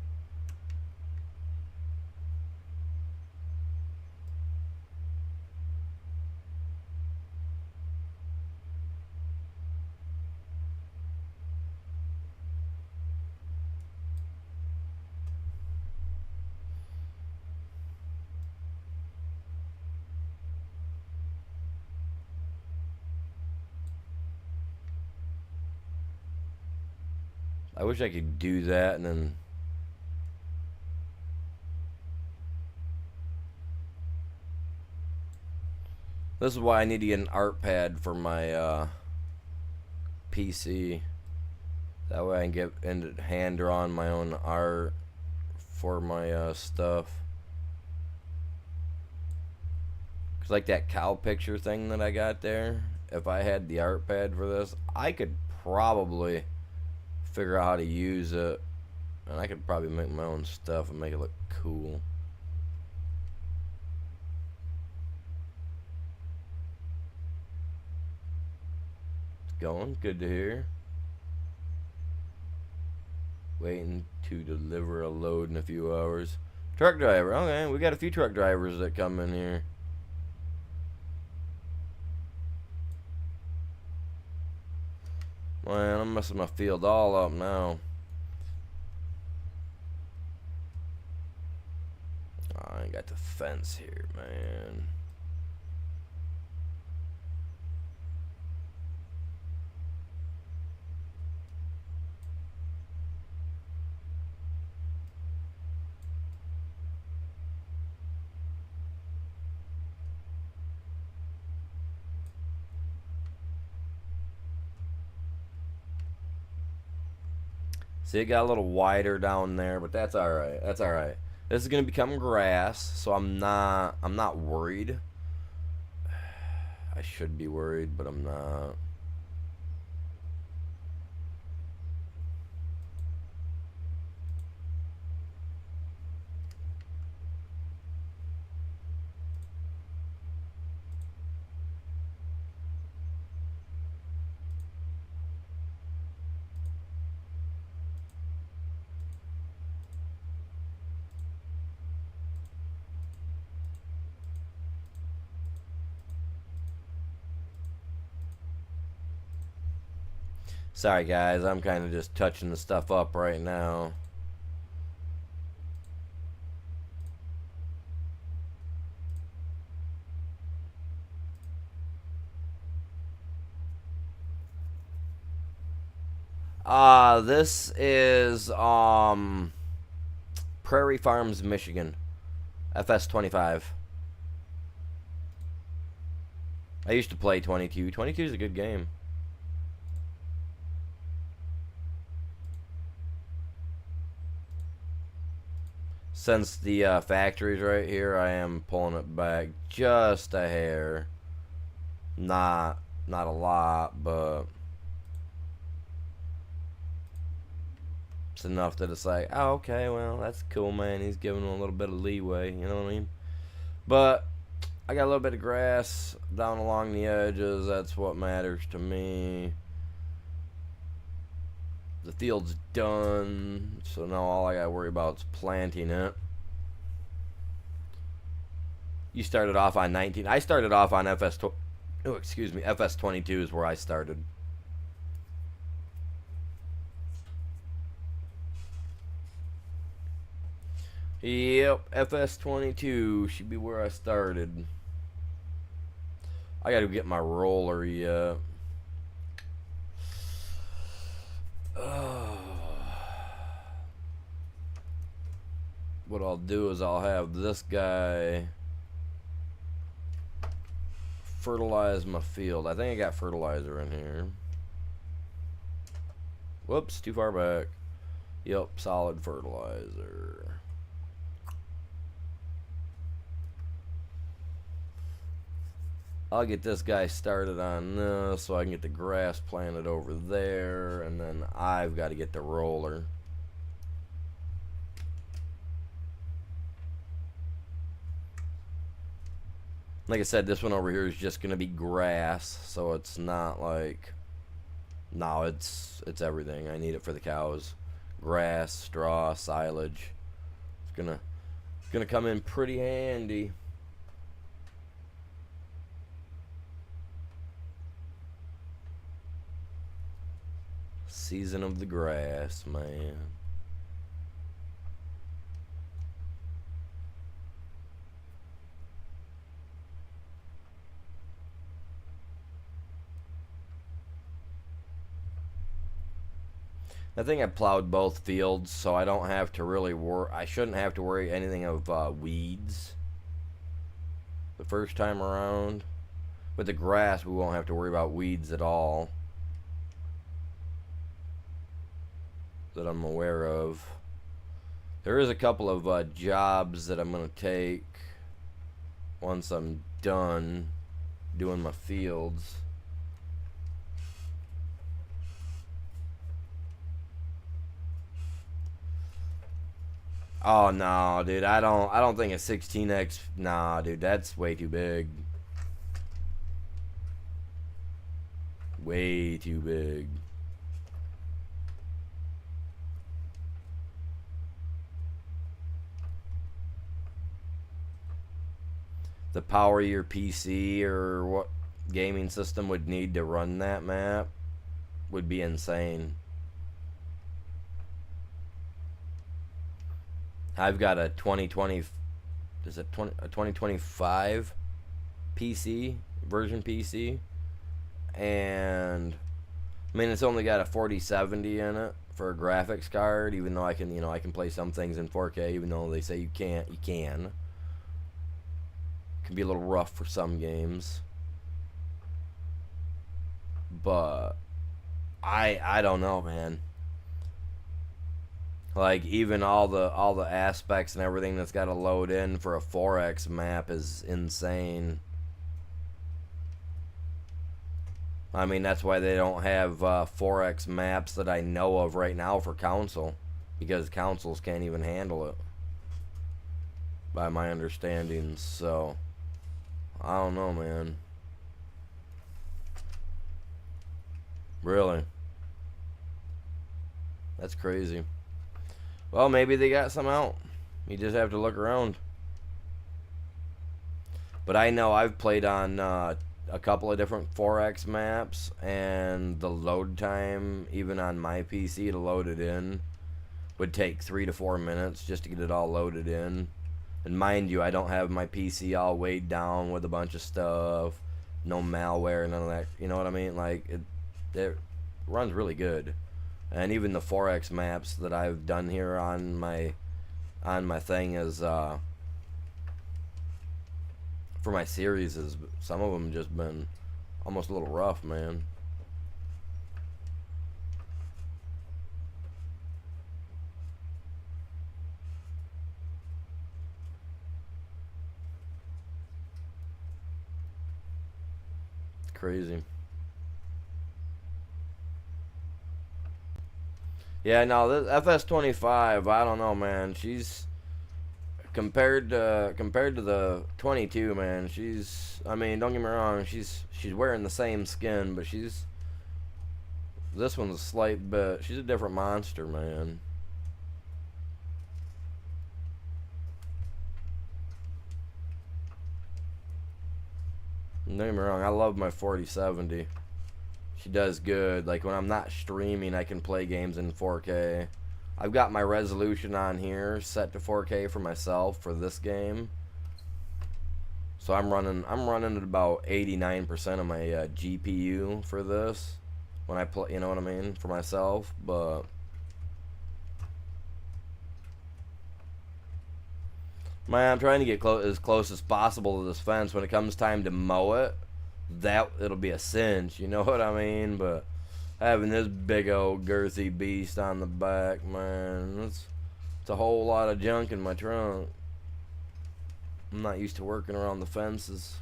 I wish I could do that and then. This is why I need to get an art pad for my PC. That way I can get into hand drawing my own art for my stuff. Cause like that cow picture thing that I got there, if I had the art pad for this, I could probably figure out how to use it, and I could probably make my own stuff and make it look cool. going. Good to hear. Waiting to deliver a load in a few hours. Truck driver. Okay, we got a few truck drivers that come in here. Man, I'm messing my field all up now. Oh, I ain't got the fence here, man. See, it got a little wider down there, but that's all right. That's all right. This is gonna become grass, so I'm not worried. I should be worried, but I'm not. Sorry guys, I'm kind of just touching the stuff up right now. This is Prairie Farms Michigan, FS25. I used to play 22. 22 is a good game. Since the factory's right here, I am pulling it back just a hair. Not a lot, but it's enough that it's like, oh, okay, well, that's cool, man. He's giving him a little bit of leeway, you know what I mean? But I got a little bit of grass down along the edges. That's what matters to me. The field's done, so now all I gotta worry about is planting it. You started off on 19. I started off on FS22 is where I started. Yep, FS22 should be where I started. I gotta get my roller yet. What I'll do is I'll have this guy fertilize my field. I think I got fertilizer in here. Whoops, too far back. Yep, solid fertilizer. I'll get this guy started on this so I can get the grass planted over there, and then I've got to get the roller. Like I said, this one over here is just going to be grass, so it's not like, no, it's everything. I need it for the cows. Grass, straw, silage. It's gonna come in pretty handy. Season of the grass, man. I think I plowed both fields, so I don't have to really worry. I shouldn't have to worry anything of weeds the first time around. With the grass, we won't have to worry about weeds at all that I'm aware of. There is a couple of jobs that I'm going to take once I'm done doing my fields. Oh no, dude, I don't think a 16x. Nah, dude, that's way too big. Way too big. The power of your PC or what gaming system would need to run that map would be insane. I've got a 2020, is it 2025 PC, version PC, and I mean it's only got a 4070 in it for a graphics card, even though I can, I can play some things in 4K, even though they say you can't, you can. It can be a little rough for some games. But I don't know, man. Like even all the aspects and everything that's got to load in for a 4X map is insane. I mean that's why they don't have 4X maps that I know of right now for console, because consoles can't even handle it, by my understanding. So I don't know, man. Really, that's crazy. Well, maybe they got some out. You just have to look around. But I know I've played on a couple of different 4X maps, and the load time, even on my PC to load it in, would take 3 to 4 minutes just to get it all loaded in. And mind you, I don't have my PC all weighed down with a bunch of stuff, no malware, none of that. You know what I mean? Like it runs really good. And even the 4X maps that I've done here on my thing is for my series, is some of them just been almost a little rough, man. It's crazy. Yeah, no, this FS25, I don't know, man. She's compared to the 22, man. She's, I mean, don't get me wrong, she's wearing the same skin, but this one's a slight bit. She's a different monster, man. Don't get me wrong, I love my 4070. She does good. Like when I'm not streaming, I can play games in 4K. I've got my resolution on here set to 4K for myself for this game. So I'm running at about 89% of my GPU for this when I play, you know what I mean, for myself. But man, I'm trying to get as close as possible to this fence. When it comes time to mow it, it'll be a cinch, you know what I mean? But having this big old girthy beast on the back, man, it's a whole lot of junk in my trunk. I'm not used to working around the fences.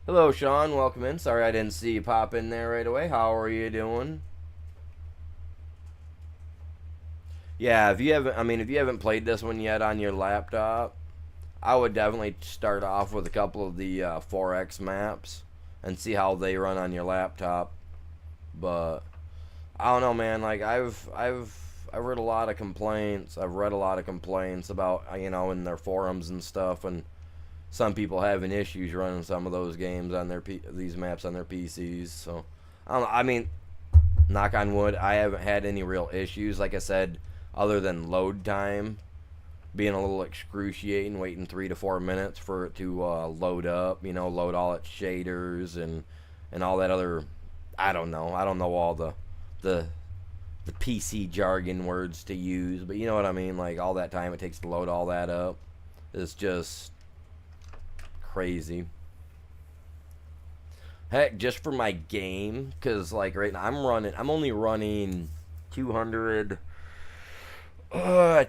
Hello, Sean. Welcome in. Sorry I didn't see you pop in there right away. How are you doing? Yeah, if you haven't played this one yet on your laptop, I would definitely start off with a couple of the 4X maps and see how they run on your laptop. But I don't know, man. Like I've read a lot of complaints. I've read a lot of complaints about, in their forums and stuff, and some people having issues running some of those games on these maps on their PCs. So I don't know. I mean, knock on wood, I haven't had any real issues. Like I said, other than load time being a little excruciating, waiting 3 to 4 minutes for it to load up, load all its shaders and all that other, I don't know all the PC jargon words to use, but you know what I mean, like all that time it takes to load all that up is just crazy. Heck, just for my game, because like right now I'm only running 200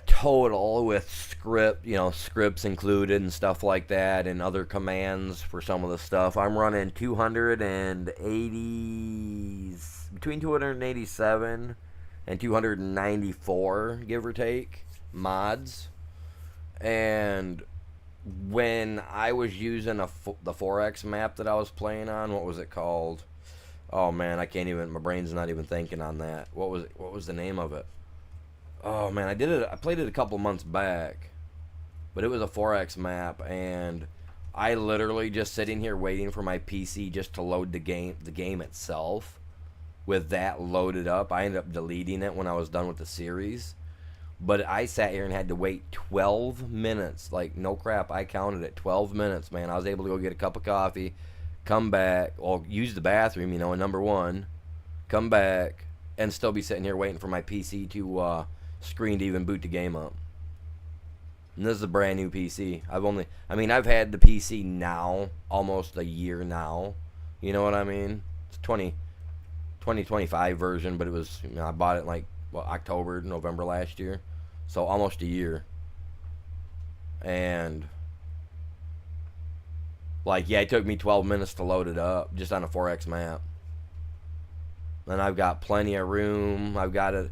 total with scripts included and stuff like that, and other commands for some of the stuff. I'm running 280, between 287 and 294, give or take, mods. And when I was using the 4X map that I was playing on, what was it called? Oh man, I can't even. My brain's not even thinking on that. What was the name of it? Oh man, I did it. I played it a couple months back, but it was a 4X map, and I literally just sitting here waiting for my PC just to load the game itself. With that loaded up, I ended up deleting it when I was done with the series. But I sat here and had to wait 12 minutes. Like, no crap, I counted it. 12 minutes, man. I was able to go get a cup of coffee, come back, or use the bathroom, in number one, come back, and still be sitting here waiting for my PC to screen to even boot the game up. And this is a brand new PC. I've had the PC now almost a year now. You know what I mean? It's 2025 version, but it was, I bought it like, October, November last year. So almost a year. And, it took me 12 minutes to load it up just on a 4X map. And I've got plenty of room. I've got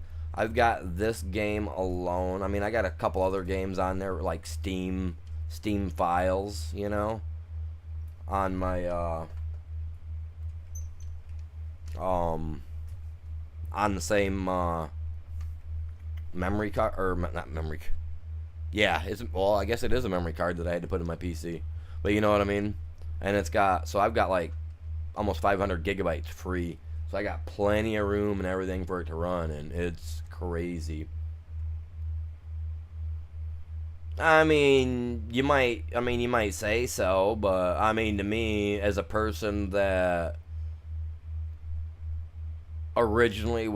this game alone. I got a couple other games on there, like Steam files, on my, on the same, memory card, or not memory. Yeah, I guess it is a memory card that I had to put in my PC. But you know what I mean? And I've got like almost 500 gigabytes free. So I got plenty of room and everything for it to run, and it's crazy. You might say so, but to me, as a person that originally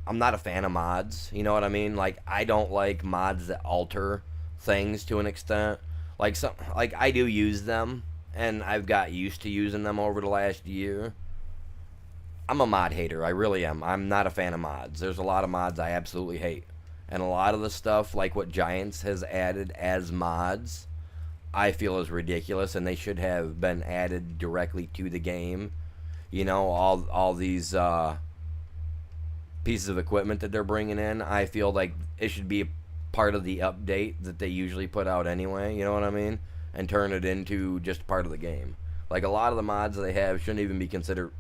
I'm not a fan of mods, you know what I mean? Like, I don't like mods that alter things to an extent. I do use them, and I've got used to using them over the last year. I'm a mod hater, I really am. I'm not a fan of mods. There's a lot of mods I absolutely hate. And a lot of the stuff, like what Giants has added as mods, I feel is ridiculous, and they should have been added directly to the game. All these pieces of equipment that they're bringing in, I feel like it should be part of the update that they usually put out anyway, you know what I mean? And turn it into just part of the game. Like, a lot of the mods they have shouldn't even be considered,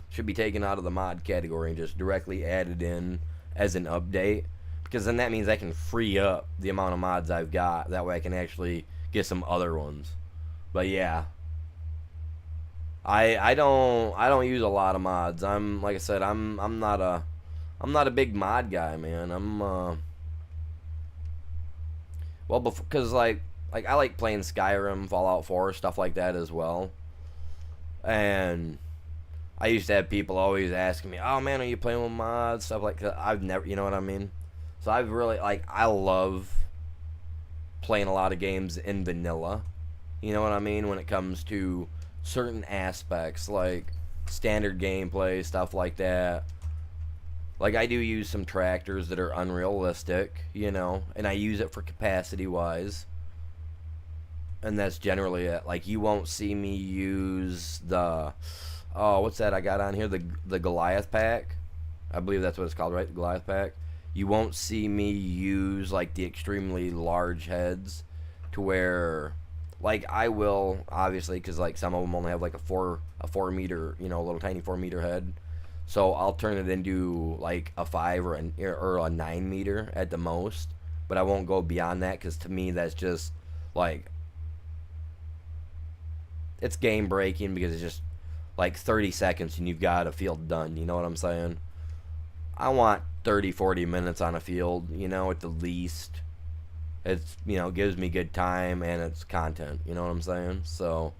should be taken out of the mod category and just directly added in as an update. Because then that means I can free up the amount of mods I've got. That way I can actually get some other ones. But yeah. I don't use a lot of mods. Like I said, I'm not a big mod guy, man. Because I like playing Skyrim, Fallout 4, stuff like that as well. And I used to have people always asking me, "Oh man, are you playing with mods?" Stuff like that. I've never, you know what I mean? So I've really, I love playing a lot of games in vanilla. You know what I mean? When it comes to certain aspects, like standard gameplay, stuff like that. I do use some tractors that are unrealistic, and I use it for capacity wise. And that's generally it. You won't see me use the, what's that I got on here? The Goliath pack. I believe that's what it's called, right? The Goliath pack. You won't see me use, the extremely large heads to where, I will, obviously, because, some of them only have, a 4 meter, a little tiny 4 meter head. So I'll turn it into, a 5 or a 9 meter at the most. But I won't go beyond that, because to me that's just, it's game breaking, because it's just, 30 seconds and you've got a field done. You know what I'm saying? I want 30, 40 minutes on a field, at the least. It's, gives me good time, and it's content, you know what I'm saying? So,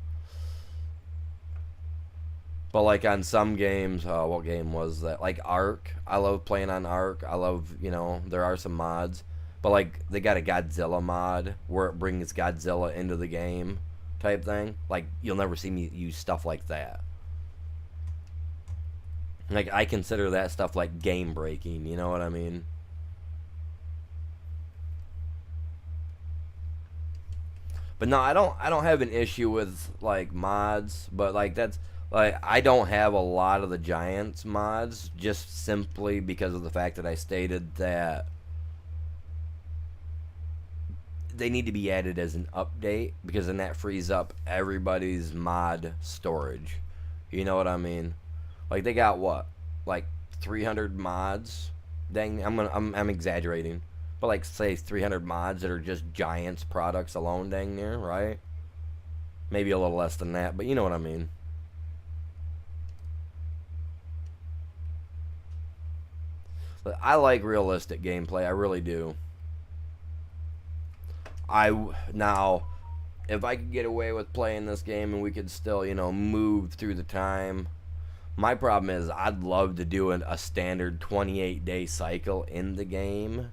but on some games, what game was that? Ark, I love playing on Ark. I love, there are some mods. But, they got a Godzilla mod where it brings Godzilla into the game type thing. You'll never see me use stuff like that. I consider that stuff game breaking, you know what I mean? But no, I don't have an issue with mods, but that's I don't have a lot of the Giants mods, just simply because of the fact that I stated that they need to be added as an update, because then that frees up everybody's mod storage. You know what I mean? Like they got what, like 300 mods. Dang, I'm exaggerating, but like say 300 mods that are just Giants products alone. Dang near, right? Maybe a little less than that, but you know what I mean. But I like realistic gameplay. I really do. Now, if I could get away with playing this game and we could still, move through the time. My problem is I'd love to do a standard 28-day cycle in the game.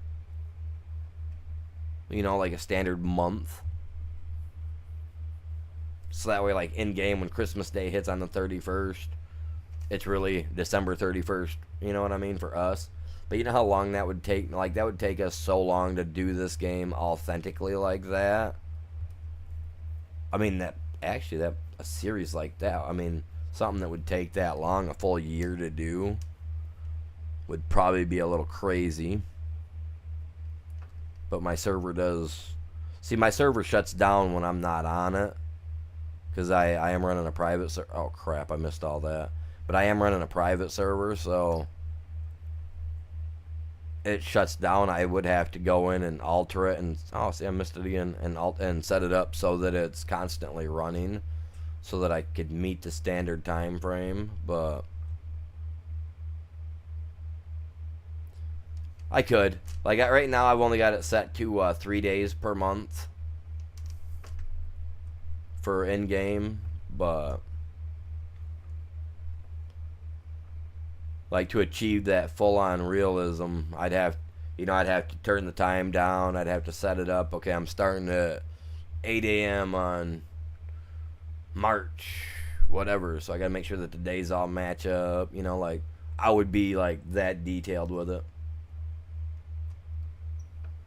Like a standard month. So that way, like, in game, when Christmas Day hits on the 31st, it's really December 31st. You know what I mean? For us. But you know how long that would take? Like, that would take us so long to do this game authentically like that. I mean, that a series like that, I mean, something that would take that long, a full year to do, would probably be a little crazy. But my server does. See, my server shuts down when I'm not on it. Because I am running a private server. Oh, crap, I missed all that. But I am running a private server, so it shuts down. I would have to go in and alter it. And, oh, see, I missed it again. And set it up so that it's constantly running, so that I could meet the standard time frame. But I could. Like, right now, I've only got it set to 3 days per month for in-game, but like to achieve that full-on realism, I'd have to turn the time down. I'd have to set it up. Okay, I'm starting at 8 a.m. on March, whatever. So I gotta make sure that the days all match up. Like I would be like that detailed with it.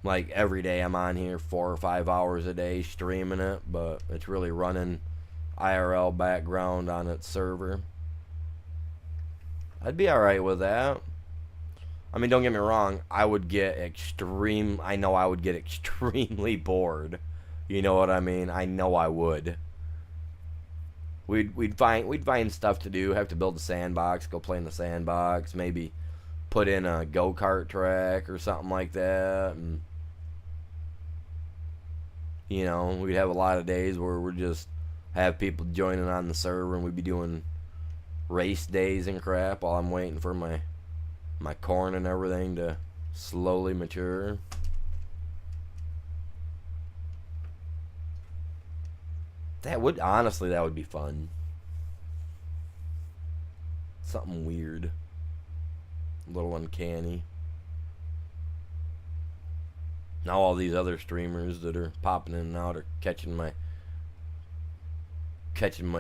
Like every day I'm on here 4 or 5 hours a day streaming it, but it's really running IRL background on its server. I'd be alright with that. I mean, don't get me wrong, I know I would get extremely bored. You know what I mean? I know I would. We'd find stuff to do, have to build a sandbox, go play in the sandbox, maybe put in a go-kart track or something like that, and we'd have a lot of days where we'd just have people joining on the server, and we'd be doing race days and crap while I'm waiting for my corn and everything to slowly mature. That would be fun. Something weird. A little uncanny. Now all these other streamers that are popping in and out are catching my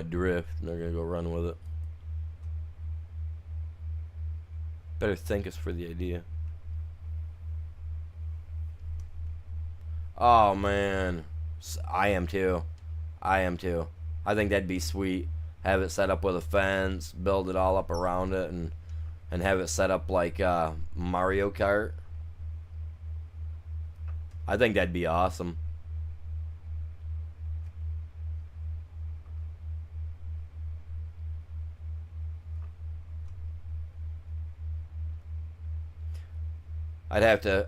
drift, and they're gonna go run with it. Better thank us for the idea. Oh man, I am too. I think that'd be sweet. Have it set up with a fence, build it all up around it, and have it set up like Mario Kart. I think that'd be awesome. I'd have to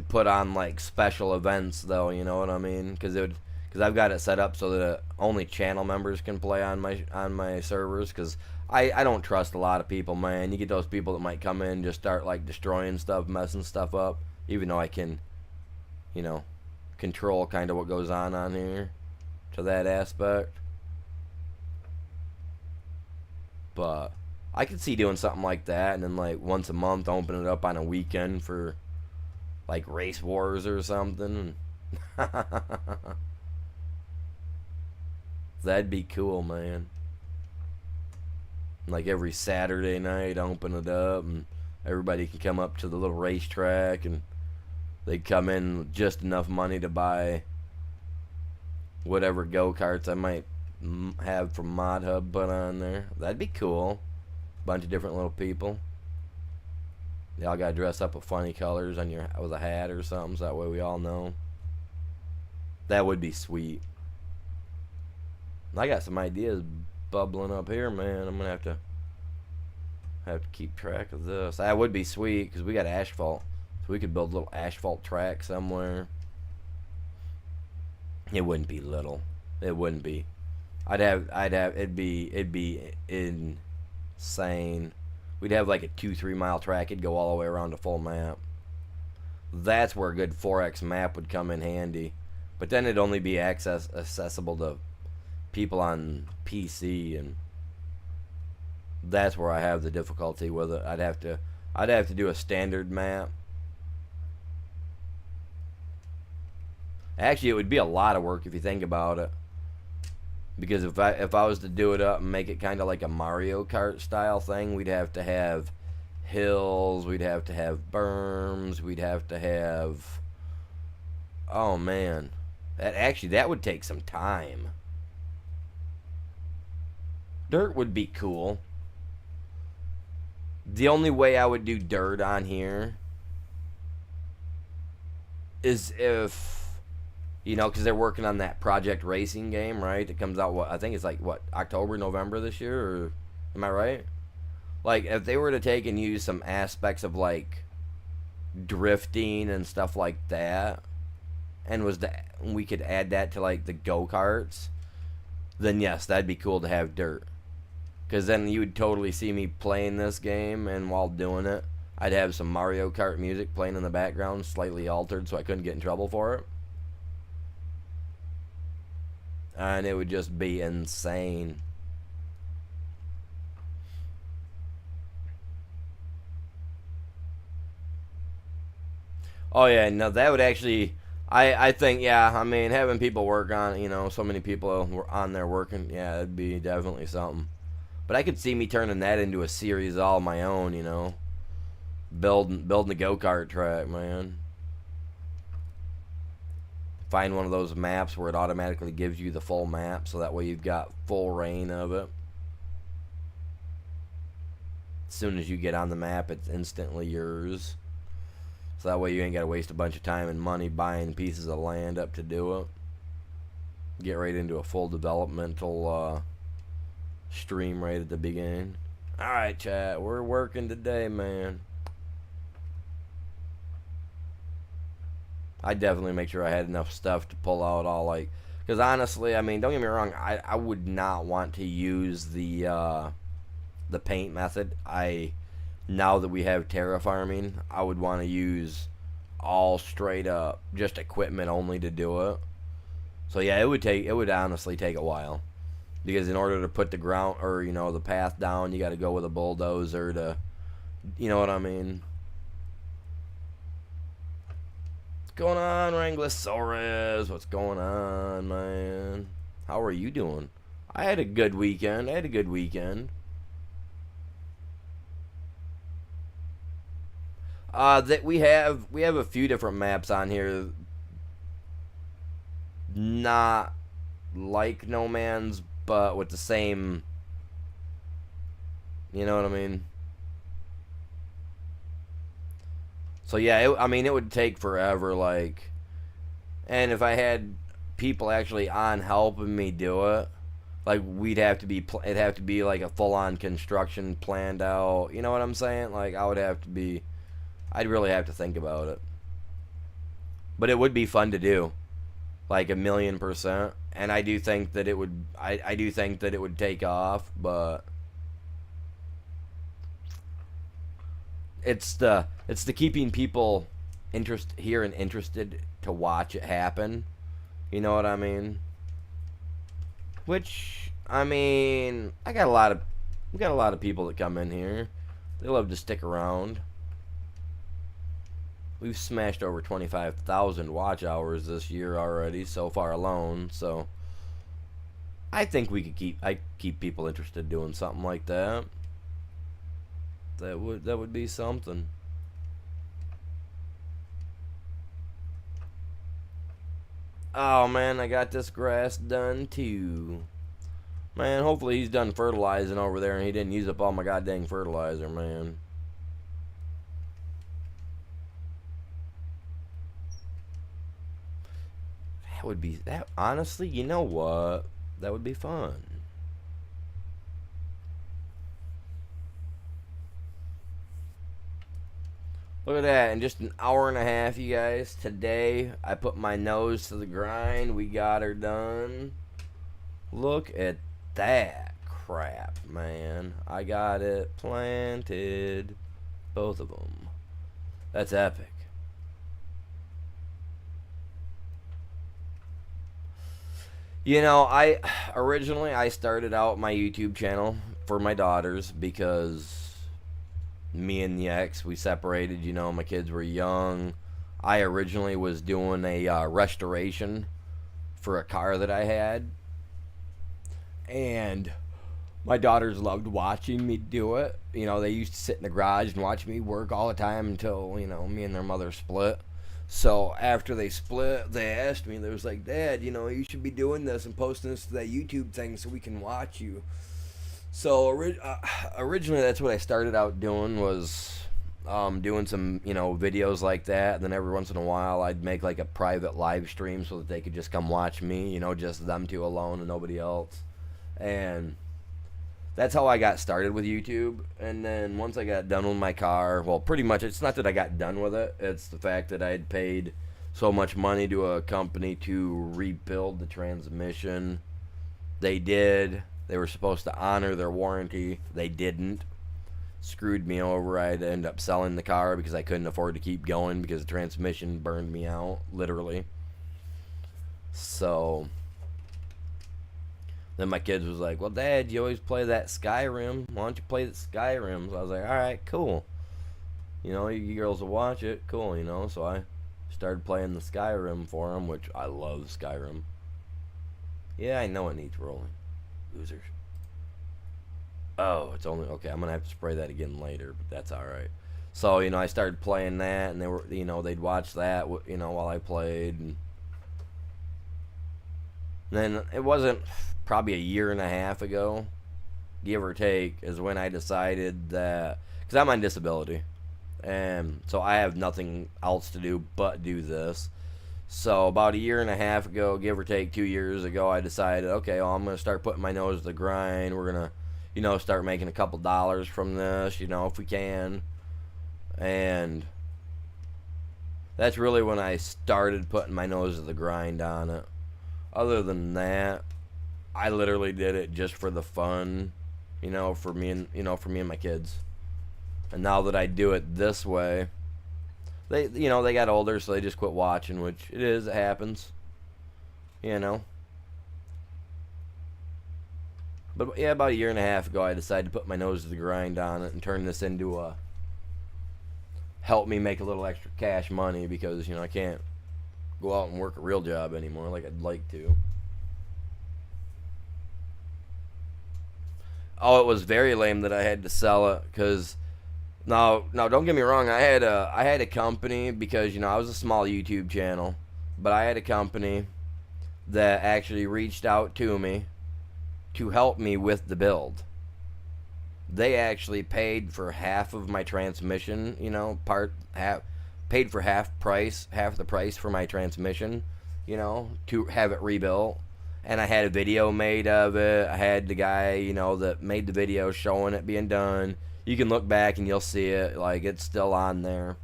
put on like special events though, you know what I mean? Because I've got it set up so that only channel members can play on my servers. Because I don't trust a lot of people, man. You get those people that might come in and just start like destroying stuff, messing stuff up. Even though I can, control kind of what goes on here to that aspect. But I could see doing something like that, and then like once a month open it up on a weekend for like race wars or something. That'd be cool, man. Like every Saturday night open it up, and everybody can come up to the little racetrack, and they come in with just enough money to buy whatever go-karts I might have from Mod Hub put on there. That'd be cool. Bunch of different little people. Y'all gotta dress up with funny colors on your with a hat or something, so that way we all know. That would be sweet. I got some ideas bubbling up here, man. I'm gonna have to keep track of this. That would be sweet because we got asphalt, so we could build a little asphalt track somewhere. It wouldn't be little. It wouldn't be. It'd be insane. We'd have like a 2-3 mile track. It'd go all the way around the full map. That's where a good 4x map would come in handy. But then it'd only be accessible to people on PC, and that's where I have the difficulty with it. I'd have to do a standard map. Actually, it would be a lot of work if you think about it. Because if I was to do it up and make it kind of like a Mario Kart style thing, we'd have to have hills, we'd have to have berms, we'd have to have... Oh, man. That would take some time. Dirt would be cool. The only way I would do dirt on here is if... You know, because they're working on that Project Racing game, right? It comes out, I think it's like, October, November this year? Or am I right? Like, if they were to take and use some aspects of, like, drifting and stuff like that, and we could add that to, like, the go-karts, then yes, that'd be cool to have dirt. Because then you would totally see me playing this game, and while doing it, I'd have some Mario Kart music playing in the background, slightly altered so I couldn't get in trouble for it. And it would just be insane. Oh yeah, no, that would actually... I think, yeah, I mean, having people work on, you know, so many people were on there working, yeah, it'd be definitely something. But I could see me turning that into a series all my own, you know. Building the go-kart track, man. Find one of those maps where it automatically gives you the full map, so that way you've got full reign of it. As soon as you get on the map, it's instantly yours. So that way you ain't got to waste a bunch of time and money buying pieces of land up to do it. Get right into a full developmental stream right at the beginning. Alright, chat, we're working today, man. I'd definitely make sure I had enough stuff to pull out all, like... Because honestly, I mean, don't get me wrong, I would not want to use the paint method. Now that we have terraforming, I would want to use all straight up, just equipment only to do it. So yeah, it would honestly take a while. Because in order to put the ground, or, you know, the path down, you got to go with a bulldozer to... You know what I mean? What's going on, Wranglosaurus? What's going on, man? How are you doing? I had a good weekend. That we have a few different maps on here. Not like No Man's, but with the same... You know what I mean? So yeah, I mean, it would take forever, like... And if I had people actually on helping me do it, like, it'd have to be like a full-on construction planned out. You know what I'm saying? Like, I'd really have to think about it. But it would be fun to do. Like, 1,000,000%. And I do think that it would, I do think that it would take off, but... It's the keeping people interested to watch it happen. You know what I mean? Which, I mean, we got a lot of people that come in here. They love to stick around. We've smashed over 25,000 watch hours this year already, so far alone. So I think we could keep people interested doing something like that. That would be something. Oh man, I got this grass done too. Man, hopefully he's done fertilizing over there and he didn't use up all my goddamn fertilizer, man. would be that. Honestly, you know what? That would be fun. Look at that. In just an hour and a half, you guys. Today, I put my nose to the grind. We got her done. Look at that crap, man. I got it planted. Both of them. That's epic. You know, I originally I started out my YouTube channel for my daughters because me and the ex, we separated. You know, my kids were young. I originally was doing a restoration for a car that I had, and my daughters loved watching me do it. You know, they used to sit in the garage and watch me work all the time until, you know, me and their mother split. So after they split, they asked me, they was like, Dad, you know, you should be doing this and posting this to that YouTube thing so we can watch you. So originally, that's what I started out doing, was doing some, you know, videos like that. And then every once in a while, I'd make like a private live stream so that they could just come watch me, you know, just them two alone and nobody else. And that's how I got started with YouTube. And then once I got done with my car, well, pretty much it's not that I got done with it. It's the fact that I'd paid so much money to a company to rebuild the transmission. They did. They were supposed to honor their warranty. They didn't. Screwed me over. I had to end up selling the car because I couldn't afford to keep going because the transmission burned me out, literally. So then my kids was like, well, Dad, you always play that Skyrim. Why don't you play the Skyrim? So I was like, all right, cool. You know, you girls will watch it. Cool, you know. So I started playing the Skyrim for them, which I love Skyrim. Yeah, I know it needs rolling. Losers. Oh, it's only... Okay, I'm going to have to spray that again later, but that's all right. So, you know, I started playing that, and they were, you know, they'd watch that, you know, while I played. And then it wasn't probably a year and a half ago, give or take, is when I decided that, because I'm on disability, and so I have nothing else to do but do this. So about a year and a half ago, give or take 2 years ago, I decided, okay, well, I'm going to start putting my nose to the grind. We're going to, you know, start making a couple dollars from this, you know, if we can. And that's really when I started putting my nose to the grind on it. Other than that, I literally did it just for the fun, you know, for me and my kids. And now that I do it this way, they got older, so they just quit watching, which it happens, you know. But yeah, about a year and a half ago, I decided to put my nose to the grind on it and turn this into a help me make a little extra cash money, because, you know, I can't go out and work a real job anymore like I'd like to. Oh, it was very lame that I had to sell it, because now don't get me wrong, I had a company, because, you know, I was a small YouTube channel, but I had a company that actually reached out to me to help me with the build. They actually paid for half of my transmission, you know, paid for half the price for my transmission, you know, to have it rebuilt. And I had a video made of it. I had the guy, you know, that made the video showing it being done. You can look back and you'll see it, like, it's still on there.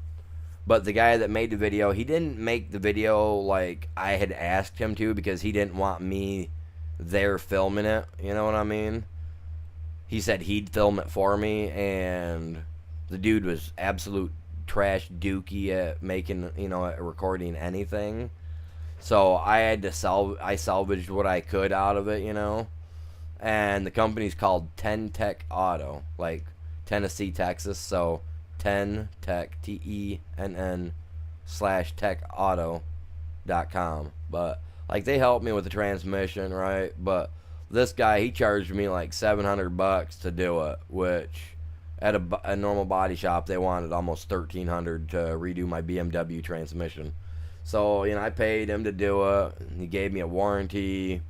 But the guy that made the video, he didn't make the video like I had asked him to, because he didn't want me there filming it, you know what I mean? He said he'd film it for me, and the dude was absolute trash dookie at making, you know, at recording anything. So I had to I salvaged what I could out of it, you know. And the company's called 10 Tech Auto, like Tennessee, Texas. So 10 Tech, TENN /techauto.com. But like, they helped me with the transmission, right? But this guy, he charged me like $700 to do it, which at a normal body shop they wanted almost $1,300 to redo my BMW transmission. So, you know, I paid him to do it. He gave me a warranty.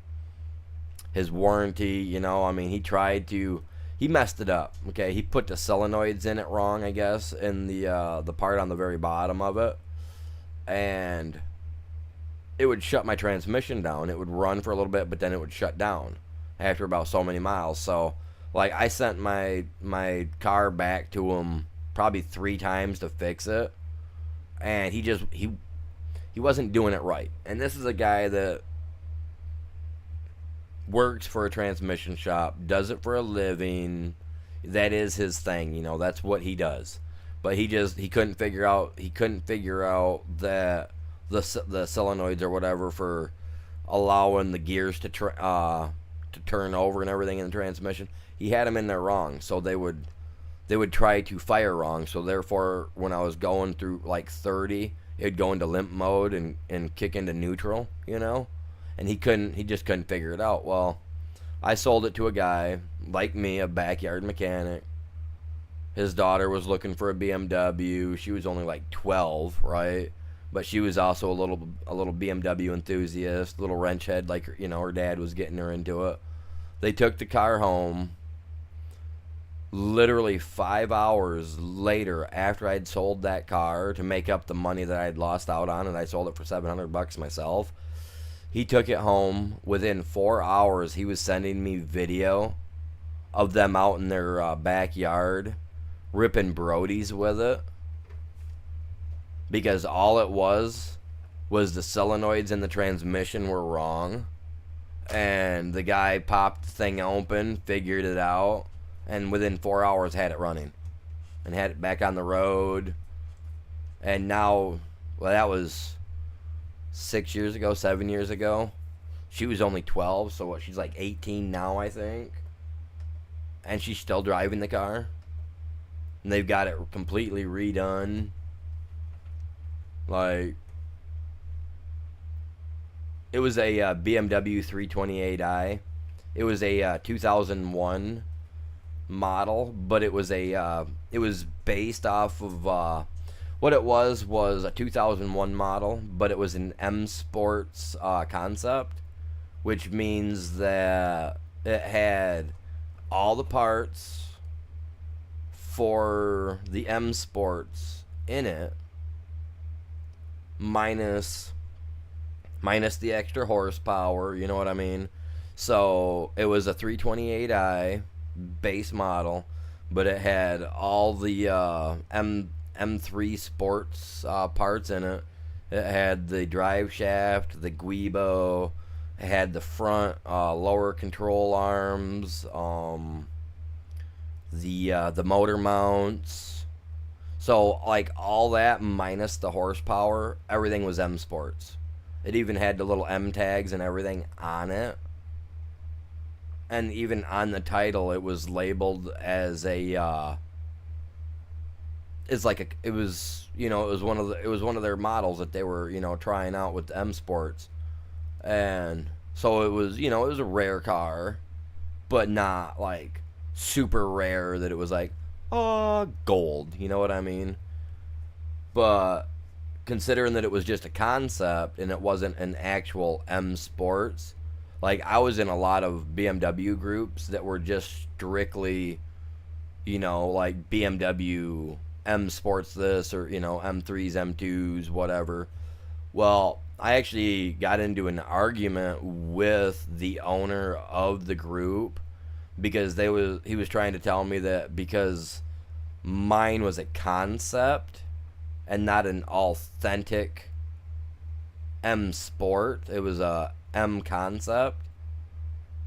His warranty, you know, I mean, he messed it up. Okay, he put the solenoids in it wrong, I guess, in the part on the very bottom of it. And it would shut my transmission down. It would run for a little bit, but then it would shut down after about so many miles. So, like, I sent my car back to him probably 3 times to fix it, and he wasn't doing it right. And this is a guy that works for a transmission shop, does it for a living. That is his thing, you know. That's what he does. But he couldn't figure out that the solenoids or whatever for allowing the gears to turn over and everything in the transmission. He had them in there wrong, so they would try to fire wrong. So therefore, when I was going through like 30, it'd go into limp mode and kick into neutral, you know. And he just couldn't figure it out. Well, I sold it to a guy like me, a backyard mechanic. His daughter was looking for a BMW. She was only like 12, right? But she was also a little BMW enthusiast, little wrench head, like, you know, her dad was getting her into it. They took the car home. Literally 5 hours later, after I'd sold that car to make up the money that I'd lost out on, and I sold it for $700 myself, he took it home. Within 4 hours, he was sending me video of them out in their backyard ripping Brodies with it, because all it was the solenoids in the transmission were wrong, and the guy popped the thing open, figured it out, and within 4 hours had it running and had it back on the road. And now, well, that was 6 years ago, 7 years ago. She was only 12, so what, she's like 18 now, I think. And she's still driving the car. And they've got it completely redone. Like, it was a BMW 328i. It was a 2001 model, but it was based off of what it was a 2001 model, but it was an M Sports concept, which means that it had all the parts for the M Sports in it, minus the extra horsepower, you know what I mean? So it was a 328i base model, but it had all the M3 Sports parts in it. It had the drive shaft, the guibo, it had the front lower control arms, the motor mounts. So, like, all that minus the horsepower, everything was M Sports. It even had the little M tags and everything on it. And even on the title, it was labeled as a it was one of their models that they were, you know, trying out with the M Sports. And so it was, you know, it was a rare car, but not like super rare that it was like, oh, gold, you know what I mean? But considering that it was just a concept and it wasn't an actual M Sports, like, I was in a lot of BMW groups that were just strictly, you know, like BMW M Sports this, or, you know, M3s, M2s, whatever. Well, I actually got into an argument with the owner of the group because he was trying to tell me that because mine was a concept and not an authentic M Sport, it was a M concept,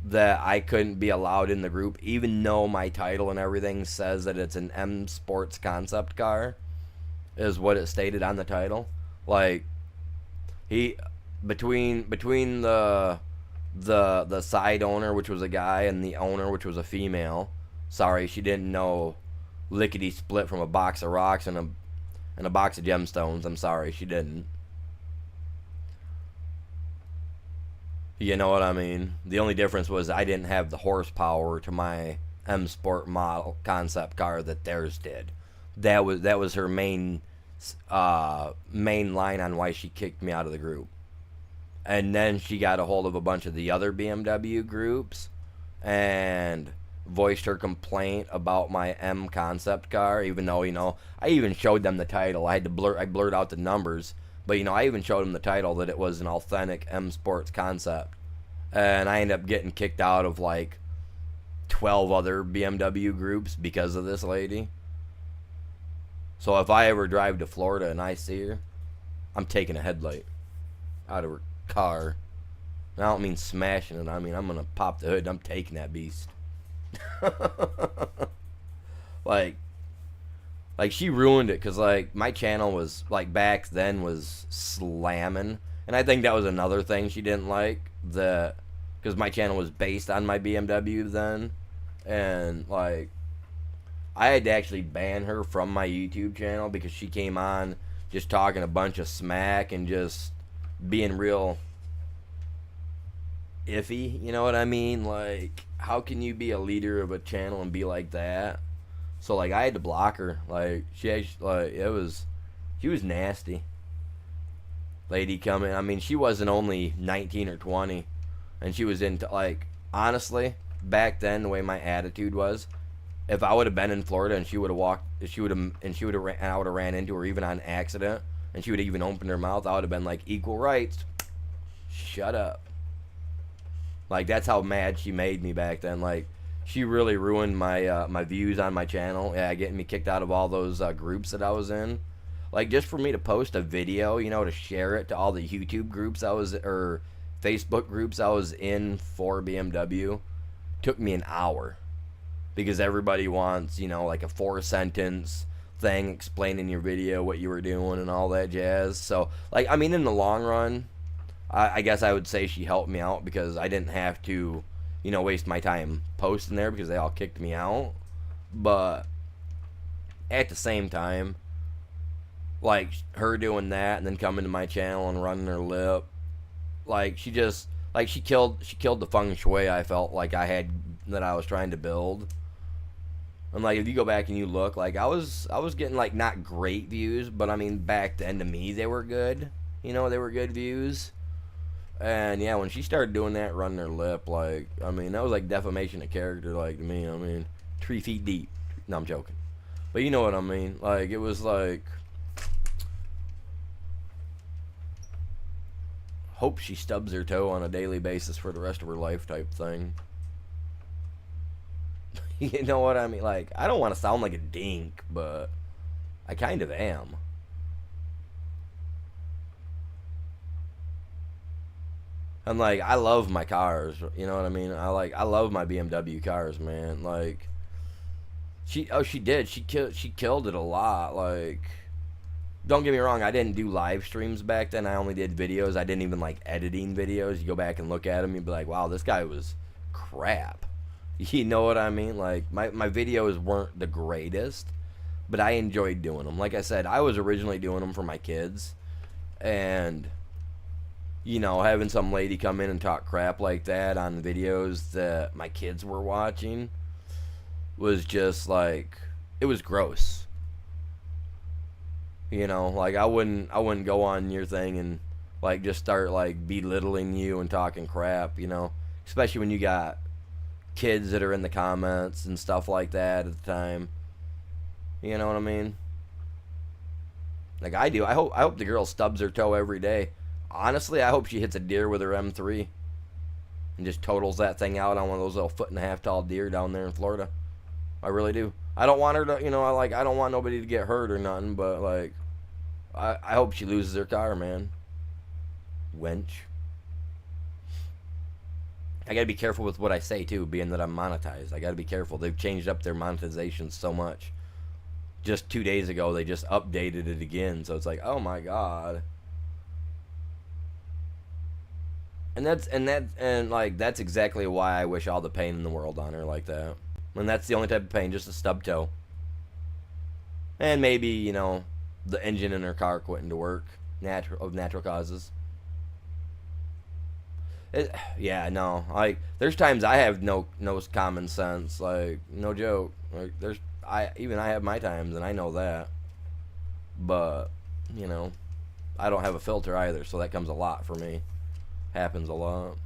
that I couldn't be allowed in the group, even though my title and everything says that it's an M Sports concept car, is what it stated on the title. Like, he between the side owner, which was a guy, and the owner, which was a female. Sorry, she didn't know lickety split from a box of rocks and a box of gemstones. I'm sorry, she didn't. You know what I mean? The only difference was I didn't have the horsepower to my M Sport model concept car that theirs did. That was her main line on why she kicked me out of the group. And then she got a hold of a bunch of the other BMW groups and voiced her complaint about my M concept car, even though, you know, I even showed them the title. I blurred out the numbers, But I even showed him the title that it was an authentic M Sports concept, and I ended up getting kicked out of like 12 other BMW groups because of this lady. So if I ever drive to Florida and I see her, I'm taking a headlight out of her car. And I don't mean smashing it. I mean, I'm going to pop the hood and I'm taking that beast. like, she ruined it because, like, my channel was, like, back then was slamming. And I think that was another thing she didn't like. Because my channel was based on my BMW then. And, like, I had to actually ban her from my YouTube channel because she came on just talking a bunch of smack and just being real iffy, you know what I mean? Like, how can you be a leader of a channel and be like that? So, like, I had to block her. Like, she was nasty. Lady coming, I mean, she wasn't only 19 or 20, and she was into, like, honestly, back then, the way my attitude was, if I would have been in Florida and she would have walked, and I would have ran into her even on accident, and she would have even opened her mouth, I would have been like, equal rights, shut up. Like, that's how mad she made me back then. Like, she really ruined my my views on my channel. Yeah, getting me kicked out of all those groups that I was in. Like, just for me to post a video, to share it to all the YouTube groups or Facebook groups I was in for BMW, took me an hour. Because everybody wants, like a 4-sentence thing explaining your video, what you were doing, and all that jazz. So, like, I mean, in the long run, I guess I would say she helped me out because I didn't have to, waste my time posting there because they all kicked me out. But at the same time, like, her doing that and then coming to my channel and running her lip, like, she killed the feng shui I felt like I had, that I was trying to build. And, like, if you go back and you look, like, I was getting, like, not great views, but, I mean, back then to me, they were good. They were good views. And, yeah, when she started doing that, running her lip, like, I mean, that was, like, defamation of character, like, to me. I mean, 3 feet deep. No, I'm joking. But you know what I mean. Like, it was, like, hope she stubs her toe on a daily basis for the rest of her life type thing. You know what I mean? Like, I don't want to sound like a dink, but I kind of am. And, like, I love my cars, you know what I mean? I love my BMW cars, man. Like, she did. She killed it a lot. Like, don't get me wrong, I didn't do live streams back then. I only did videos. I didn't even like editing videos. You go back and look at them, you'd be like, wow, this guy was crap. You know what I mean? Like, my videos weren't the greatest, but I enjoyed doing them. Like I said, I was originally doing them for my kids, and, having some lady come in and talk crap like that on videos that my kids were watching was just, like, it was gross. Like, I wouldn't go on your thing and, like, just start, like, belittling you and talking crap, especially when you got kids that are in the comments and stuff like that at the time. You know what I mean? Like I do. I hope the girl stubs her toe every day. Honestly, I hope she hits a deer with her M3 and just totals that thing out on one of those little 1.5 foot tall deer down there in Florida. I really do. I don't want her to, I don't want nobody to get hurt or nothing, but, like, I hope she loses her car, man. Wench. I gotta be careful with what I say, too, being that I'm monetized. I gotta be careful. They've changed up their monetization so much. Just 2 days ago, they just updated it again, so it's like, oh my god. And that's exactly why I wish all the pain in the world on her like that. And that's the only type of pain, just a stub toe. And maybe, the engine in her car quitting to work, natural causes. Yeah, no. Like, there's times I have no common sense. Like, no joke. Like, I have my times, and I know that. But, I don't have a filter either, so that comes a lot for me. Happens a lot.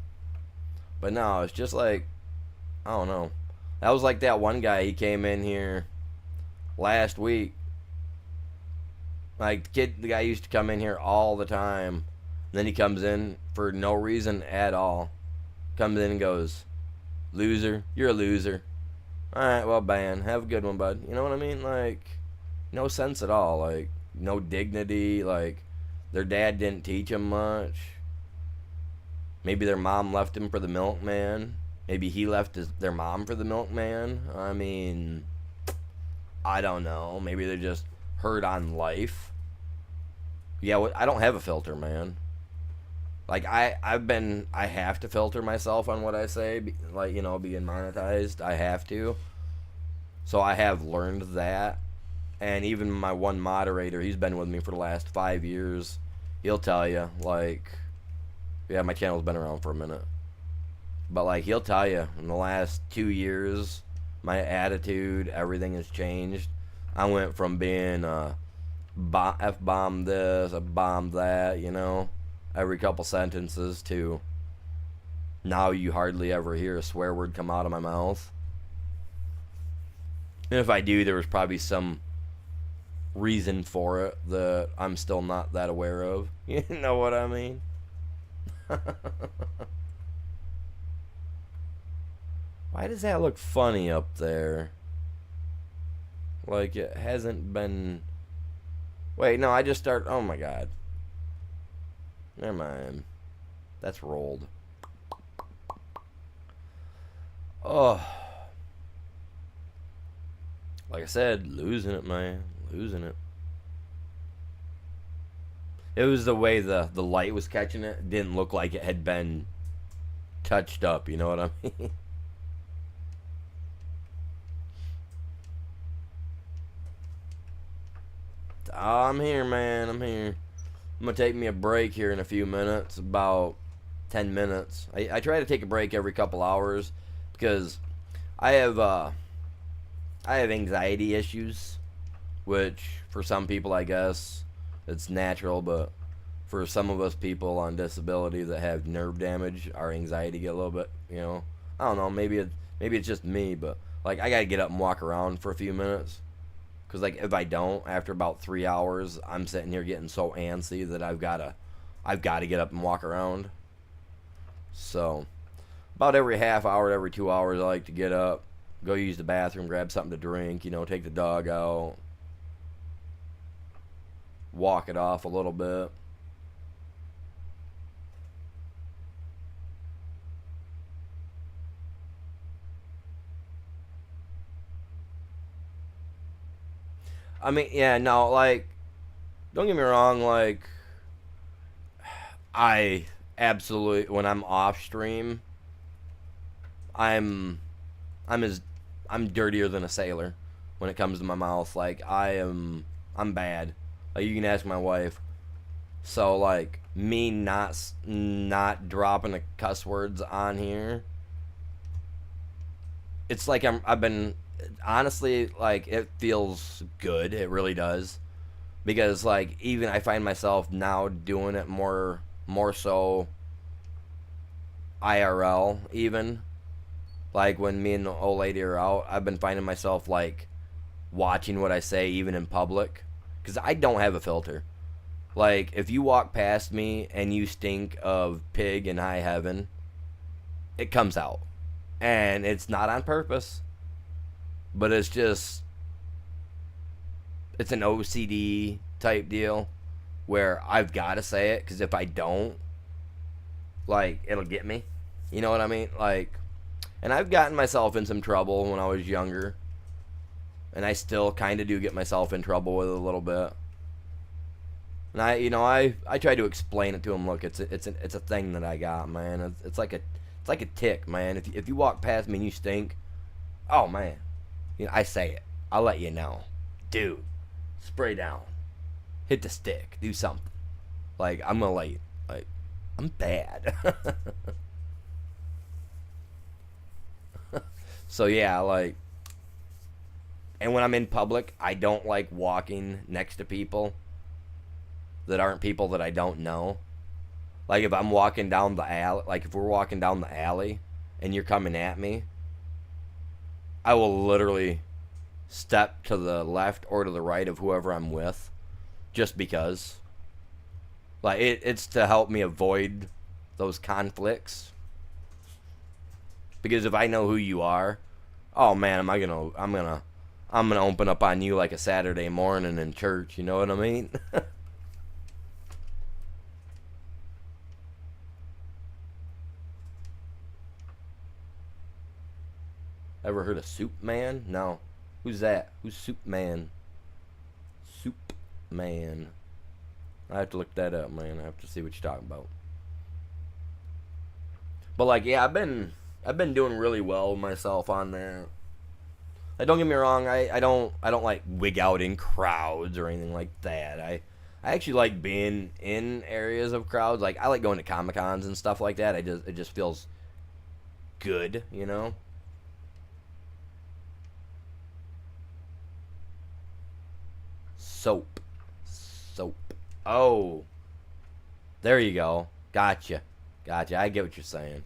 But no, it's just like, I don't know. That was like that one guy, he came in here last week, Like the guy used to come in here all the time. Then he comes in for no reason at all. Comes in and goes, "Loser, you're a loser." All right, well, ban. Have a good one, bud. You know what I mean? Like, no sense at all. Like, no dignity. Like, their dad didn't teach him much. Maybe their mom left him for the milkman. Maybe he left their mom for the milkman. I mean, I don't know. Maybe they're just hurt on life. Yeah, I don't have a filter, man. Like, I have to filter myself on what I say. Like, being monetized, I have to. So I have learned that. And even my one moderator, he's been with me for the last 5 years. He'll tell you, like, yeah, my channel's been around for a minute. But, like, he'll tell you, in the last 2 years, my attitude, everything has changed. I went from being F-bomb this, a bomb that, every couple sentences, to now you hardly ever hear a swear word come out of my mouth. And if I do, there was probably some reason for it that I'm still not that aware of. You know what I mean? Why does that look funny up there? Like it hasn't been... Wait, no, I just start... Oh my god. Never mind. That's rolled. Oh. Like I said, losing it, man. Losing it. It was the way the light was catching it. It didn't look like it had been touched up, you know what I mean? Oh, I'm here, man. I'm here. I'm going to take me a break here in a few minutes, about 10 minutes. I try to take a break every couple hours because I have anxiety issues, which for some people, I guess, it's natural, but for some of us people on disability that have nerve damage, our anxiety get a little bit, I don't know, maybe it's just me, but like I got to get up and walk around for a few minutes. Because, like, if I don't, after about 3 hours, I'm sitting here getting so antsy that I've got to get up and walk around. So, about every half hour, every 2 hours, I like to get up, go use the bathroom, grab something to drink, take the dog out, walk it off a little bit. I mean, yeah, no, like, don't get me wrong, like, I absolutely, when I'm off stream, I'm dirtier than a sailor when it comes to my mouth. Like, I'm bad. Like, you can ask my wife. So, like, me not dropping the cuss words on here, it's like I've been... Honestly, like, it feels good. It really does. Because, like, even I find myself now doing it more so IRL, even. Like, when me and the old lady are out, I've been finding myself, like, watching what I say even in public. Because I don't have a filter. Like, if you walk past me and you stink of pig in high heaven, it comes out. And it's not on purpose. But it's just, it's an OCD type deal where I've got to say it, because if I don't, like, it'll get me. You know what I mean? Like, and I've gotten myself in some trouble when I was younger, and I still kind of do get myself in trouble with it a little bit. And I try to explain it to him. Look, it's a thing that I got, man. It's like a tick, man. If you walk past me and you stink, oh man. I say it. I'll let you know. Dude, spray down. Hit the stick. Do something. Like, I'm gonna let you. Like, I'm bad. So, yeah, like... And when I'm in public, I don't like walking next to people that aren't people that I don't know. Like, if I'm walking down the alley... Like, if we're walking down the alley and you're coming at me... I will literally step to the left or to the right of whoever I'm with just because. Like it's to help me avoid those conflicts. Because if I know who you are, oh man, I'm gonna open up on you like a Saturday morning in church. You know what I mean? Ever heard of Soup Man? No. Who's that? Who's Soup Man? Soup Man. I have to look that up, man. I have to see what you're talking about. But like, yeah, I've been doing really well with myself on there. Like, don't get me wrong, I don't like wig out in crowds or anything like that. I actually like being in areas of crowds. Like I like going to Comic Cons and stuff like that. It just feels good, you know? Soap. Soap. Oh, there you go. Gotcha. Gotcha. I get what you're saying.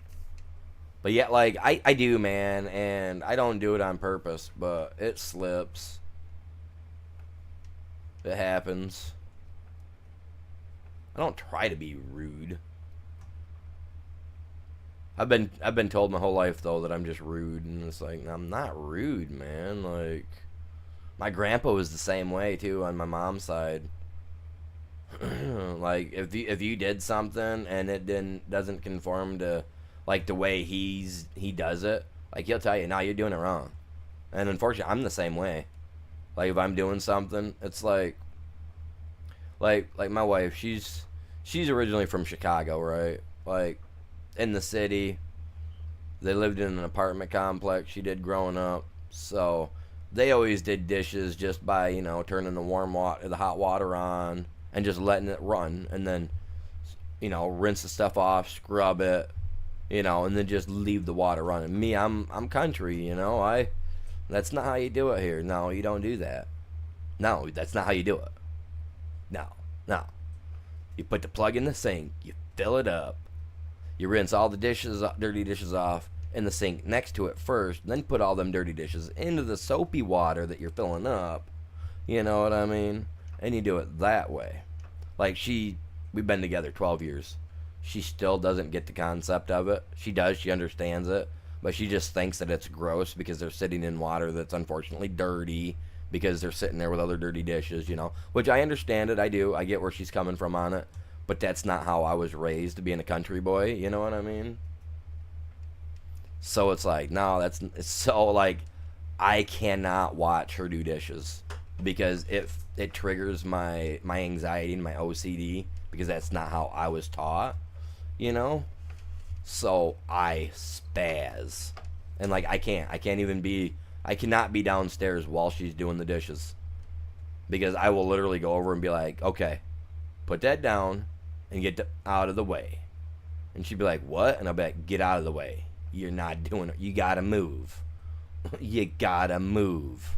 But yeah, like I do, man, and I don't do it on purpose, but it slips. It happens. I don't try to be rude. I've been told my whole life though that I'm just rude, and it's like I'm not rude, man. Like my grandpa was the same way too on my mom's side. Like if you did something and it doesn't conform to like the way he does it, like he'll tell you, "No, you're doing it wrong." And unfortunately, I'm the same way. Like if I'm doing something, it's like my wife, she's originally from Chicago, right? Like in the city. They lived in an apartment complex. She did growing up. So they always did dishes just by, turning the hot water on and just letting it run and then rinse the stuff off, scrub it, and then just leave the water running. Me, I'm country, I that's not how you do it here. No, you don't do that. No, that's not how you do it. No. No. You put the plug in the sink, you fill it up, you rinse all the dirty dishes off in the sink next to it first, then put all them dirty dishes into the soapy water that you're filling up. You know what I mean? And you do it that way. Like we've been together 12 years. She still doesn't get the concept of it. She does, she understands it, but she just thinks that it's gross because they're sitting in water that's unfortunately dirty because they're sitting there with other dirty dishes, Which I understand it, I do. I get where she's coming from on it. But that's not how I was raised, being a country boy, you know what I mean? So it's like, no, it's so like I cannot watch her do dishes because it triggers my anxiety and my OCD because that's not how I was taught, So I spaz. And like I cannot be downstairs while she's doing the dishes. Because I will literally go over and be like, "Okay, put that down and get out of the way." And she'd be like, "What?" And I'll be like, "Get out of the way. You're not doing it. You gotta move. You gotta move."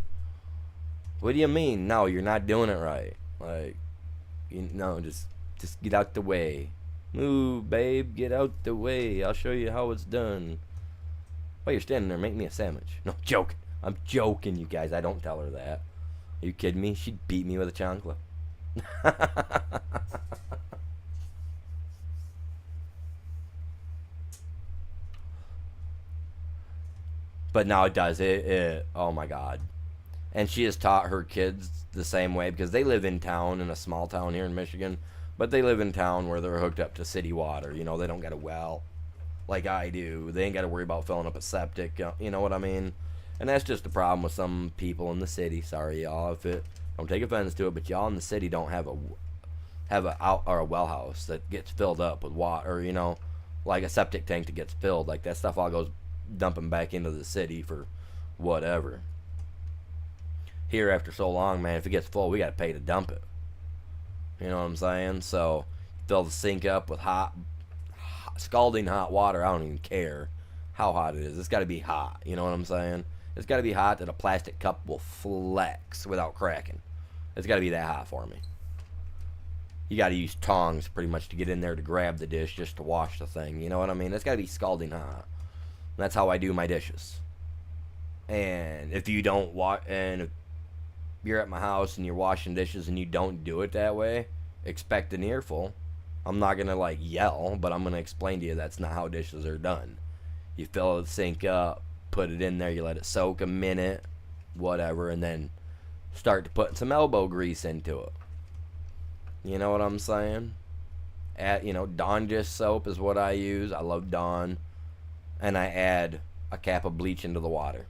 "What do you mean? No, you're not doing it right." Like, just get out the way. "Move, babe. Get out the way. I'll show you how it's done." "While you're standing there, make me a sandwich." No, joking. I'm joking, you guys. I don't tell her that. Are you kidding me? She'd beat me with a chancla. But now it does. Oh my God. And she has taught her kids the same way because they live in town, in a small town here in Michigan. But they live in town where they're hooked up to city water. They don't got a well like I do. They ain't got to worry about filling up a septic. You know what I mean? And that's just the problem with some people in the city. Sorry, y'all, if it don't take offense to it, but y'all in the city don't have a well house that gets filled up with water. Like a septic tank that gets filled. Like that stuff all goes dumping back into the city for whatever. Here, after so long, man, if it gets full, we got to pay to dump it. You know what I'm saying? So fill the sink up with scalding hot water. I don't even care how hot it is. It's got to be hot. You know what I'm saying? It's got to be hot that a plastic cup will flex without cracking. It's got to be that hot for me. You got to use tongs pretty much to get in there to grab the dish just to wash the thing. You know what I mean? It's got to be scalding hot. That's how I do my dishes. And if you don't you're at my house and you're washing dishes and you don't do it that way, expect an earful. I'm not gonna like yell, but I'm gonna explain to you that's not how dishes are done. You fill the sink up, put it in there, you let it soak a minute, whatever, and then start to put some elbow grease into it. You know what I'm saying? Dawn dish soap is what I use. I love Dawn. And I add a cap of bleach into the water.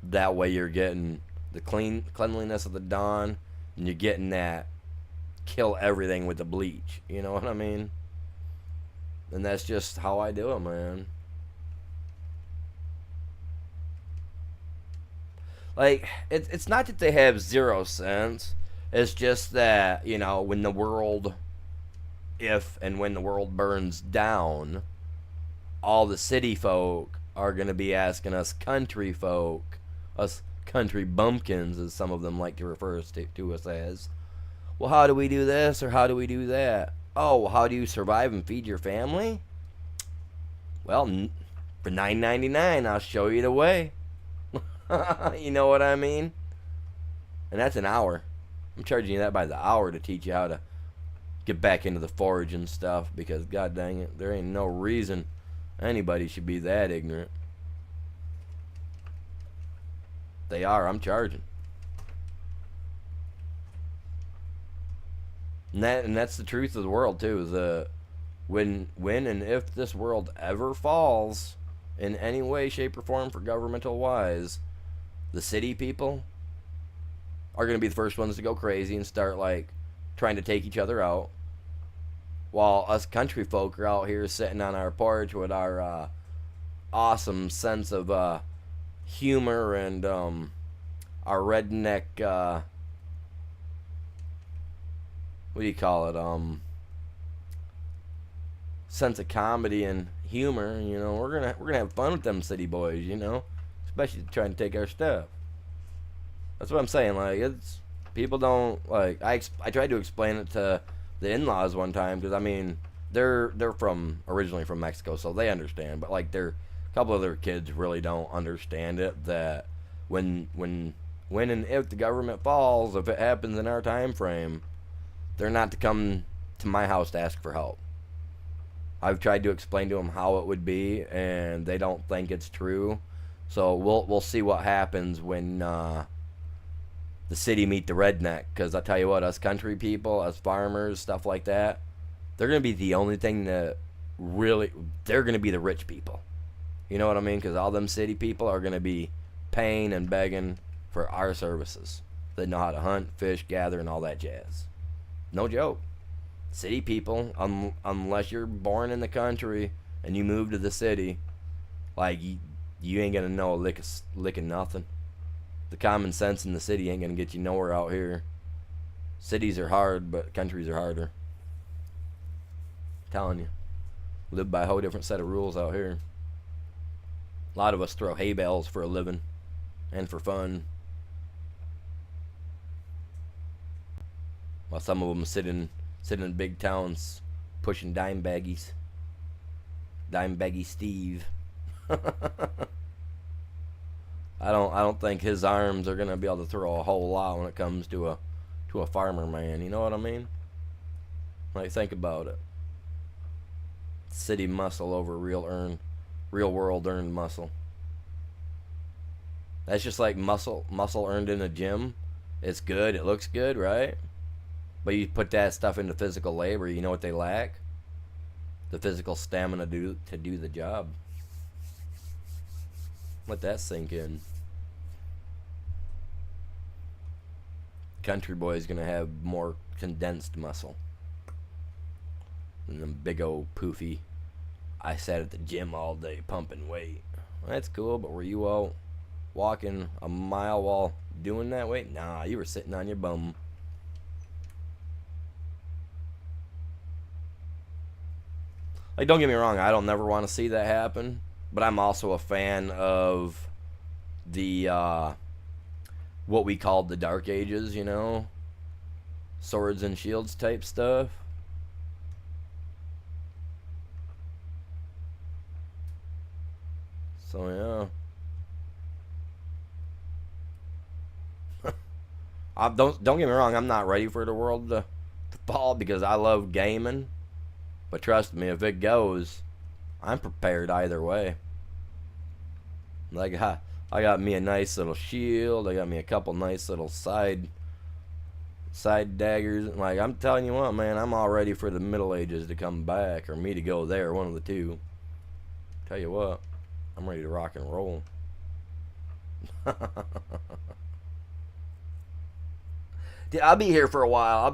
That way you're getting the cleanliness of the Dawn, and you're getting that kill everything with the bleach. You know what I mean? And that's just how I do it, man. Like, it's not that they have 0 sense. It's just that, when the world, if and when the world burns down, all the city folk are going to be asking us country folk, us country bumpkins, as some of them like to refer to us as, well, how do we do this or how do we do that? Oh, well, how do you survive and feed your family? Well, for $9.99, I'll show you the way. You know what I mean? And that's an hour. I'm charging you that by the hour to teach you how to get back into the forage and stuff, because god dang it, there ain't no reason anybody should be that ignorant. They are. I'm charging. And that's the truth of the world too. Is when and if this world ever falls in any way, shape, or form for governmental wise, the city people are going to be the first ones to go crazy and start like trying to take each other out, while us country folk are out here sitting on our porch with our awesome sense of humor and our redneck what do you call it, sense of comedy and humor. We're gonna have fun with them city boys, especially trying to take our stuff. That's what I'm saying. Like, it's people don't like. I tried to explain it to the in-laws one time, because I mean they're originally from Mexico, so they understand. But like, a couple of their kids really don't understand it. That when and if the government falls, if it happens in our time frame, they're not to come to my house to ask for help. I've tried to explain to them how it would be, and they don't think it's true. So we'll see what happens when the city meet the redneck. Because I tell you what, us country people, us farmers, stuff like that, they're gonna be the only thing that really, they're gonna be the rich people. You know what I mean? Because all them city people are gonna be paying and begging for our services. They know how to hunt, fish, gather, and all that jazz. No joke. City people, unless you're born in the country and you move to the city, like you ain't gonna know a lick of nothing. The common sense in the city ain't gonna get you nowhere out here. Cities are hard, but countries are harder. I'm telling you, live by a whole different set of rules out here. A lot of us throw hay bales for a living and for fun, while some of them sit in big towns pushing dime baggies. Dime baggy Steve. I don't think his arms are gonna be able to throw a whole lot when it comes to a farmer man. You know what I mean? Like, think about it. City muscle over real world earned muscle. That's just like muscle earned in a gym. It's good. It looks good, right? But you put that stuff into physical labor, you know what they lack? The physical stamina to do the job. Let that sink in. Country boy's gonna have more condensed muscle than them big old poofy. I sat at the gym all day pumping weight. Well, that's cool, but were you out walking a mile while doing that weight? Nah, you were sitting on your bum. Like, don't get me wrong, I don't never want to see that happen, but I'm also a fan of the what we called the Dark Ages, swords and shields type stuff. So yeah. Don't get me wrong. I'm not ready for the world to fall because I love gaming. But trust me, if it goes, I'm prepared either way. Like I got me a nice little shield. I got me a couple nice little side daggers. Like I'm telling you what, man, I'm all ready for the Middle Ages to come back or me to go there, one of the two. Tell you what, I'm ready to rock and roll. Dude, I'll be here for a while. I'm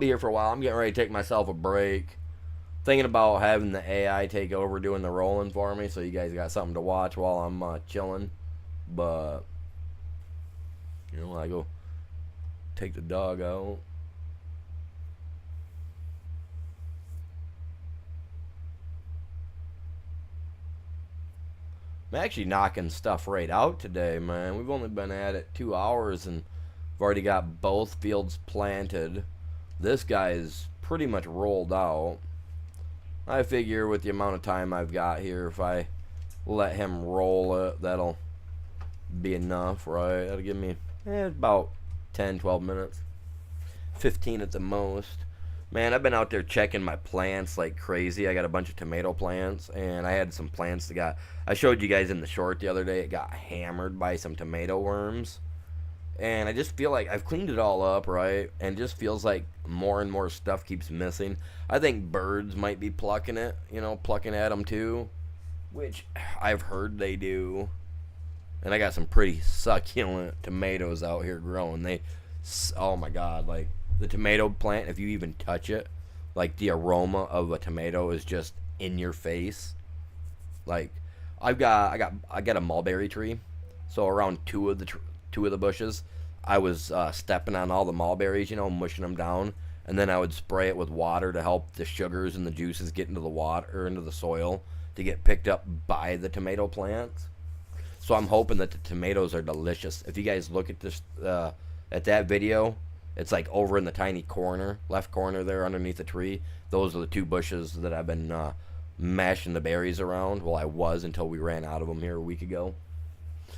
getting ready to take myself a break. Thinking about having the AI take over doing the rolling for me, so you guys got something to watch while I'm chilling. But I go take the dog out. I'm actually knocking stuff right out today, man. We've only been at it 2 hours and we've already got both fields planted. This guy is pretty much rolled out. I figure with the amount of time I've got here, if I let him roll it, that'll be enough, right? That'll give me about 10, 12 minutes. 15 at the most. Man, I've been out there checking my plants like crazy. I got a bunch of tomato plants, and I had some plants that got. I showed you guys in the short the other day. It got hammered by some tomato worms, and I just feel like I've cleaned it all up, right? And it just feels like more and more stuff keeps missing. I think birds might be plucking it, plucking at them too, which I've heard they do. And I got some pretty succulent tomatoes out here growing. Oh my god, like the tomato plant, if you even touch it, like the aroma of a tomato is just in your face. Like I got a mulberry tree, so around two of the bushes, I was stepping on all the mulberries, mushing them down, and then I would spray it with water to help the sugars and the juices get into the water or into the soil to get picked up by the tomato plants. So I'm hoping that the tomatoes are delicious. If you guys look at this, at that video, it's like over in the tiny corner, left corner there underneath the tree. Those are the two bushes that I've been mashing the berries around. Well, I was until we ran out of them here a week ago.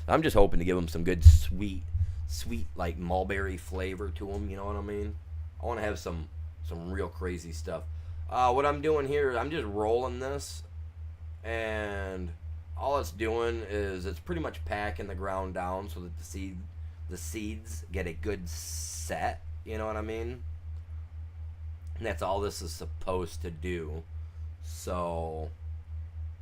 I'm just hoping to give them some good sweet like mulberry flavor to them. You know what I mean? I want to have some real crazy stuff. What I'm doing here, I'm just rolling this, and all it's doing is it's pretty much packing the ground down so that the seeds get a good set. You know what I mean? And that's all this is supposed to do. So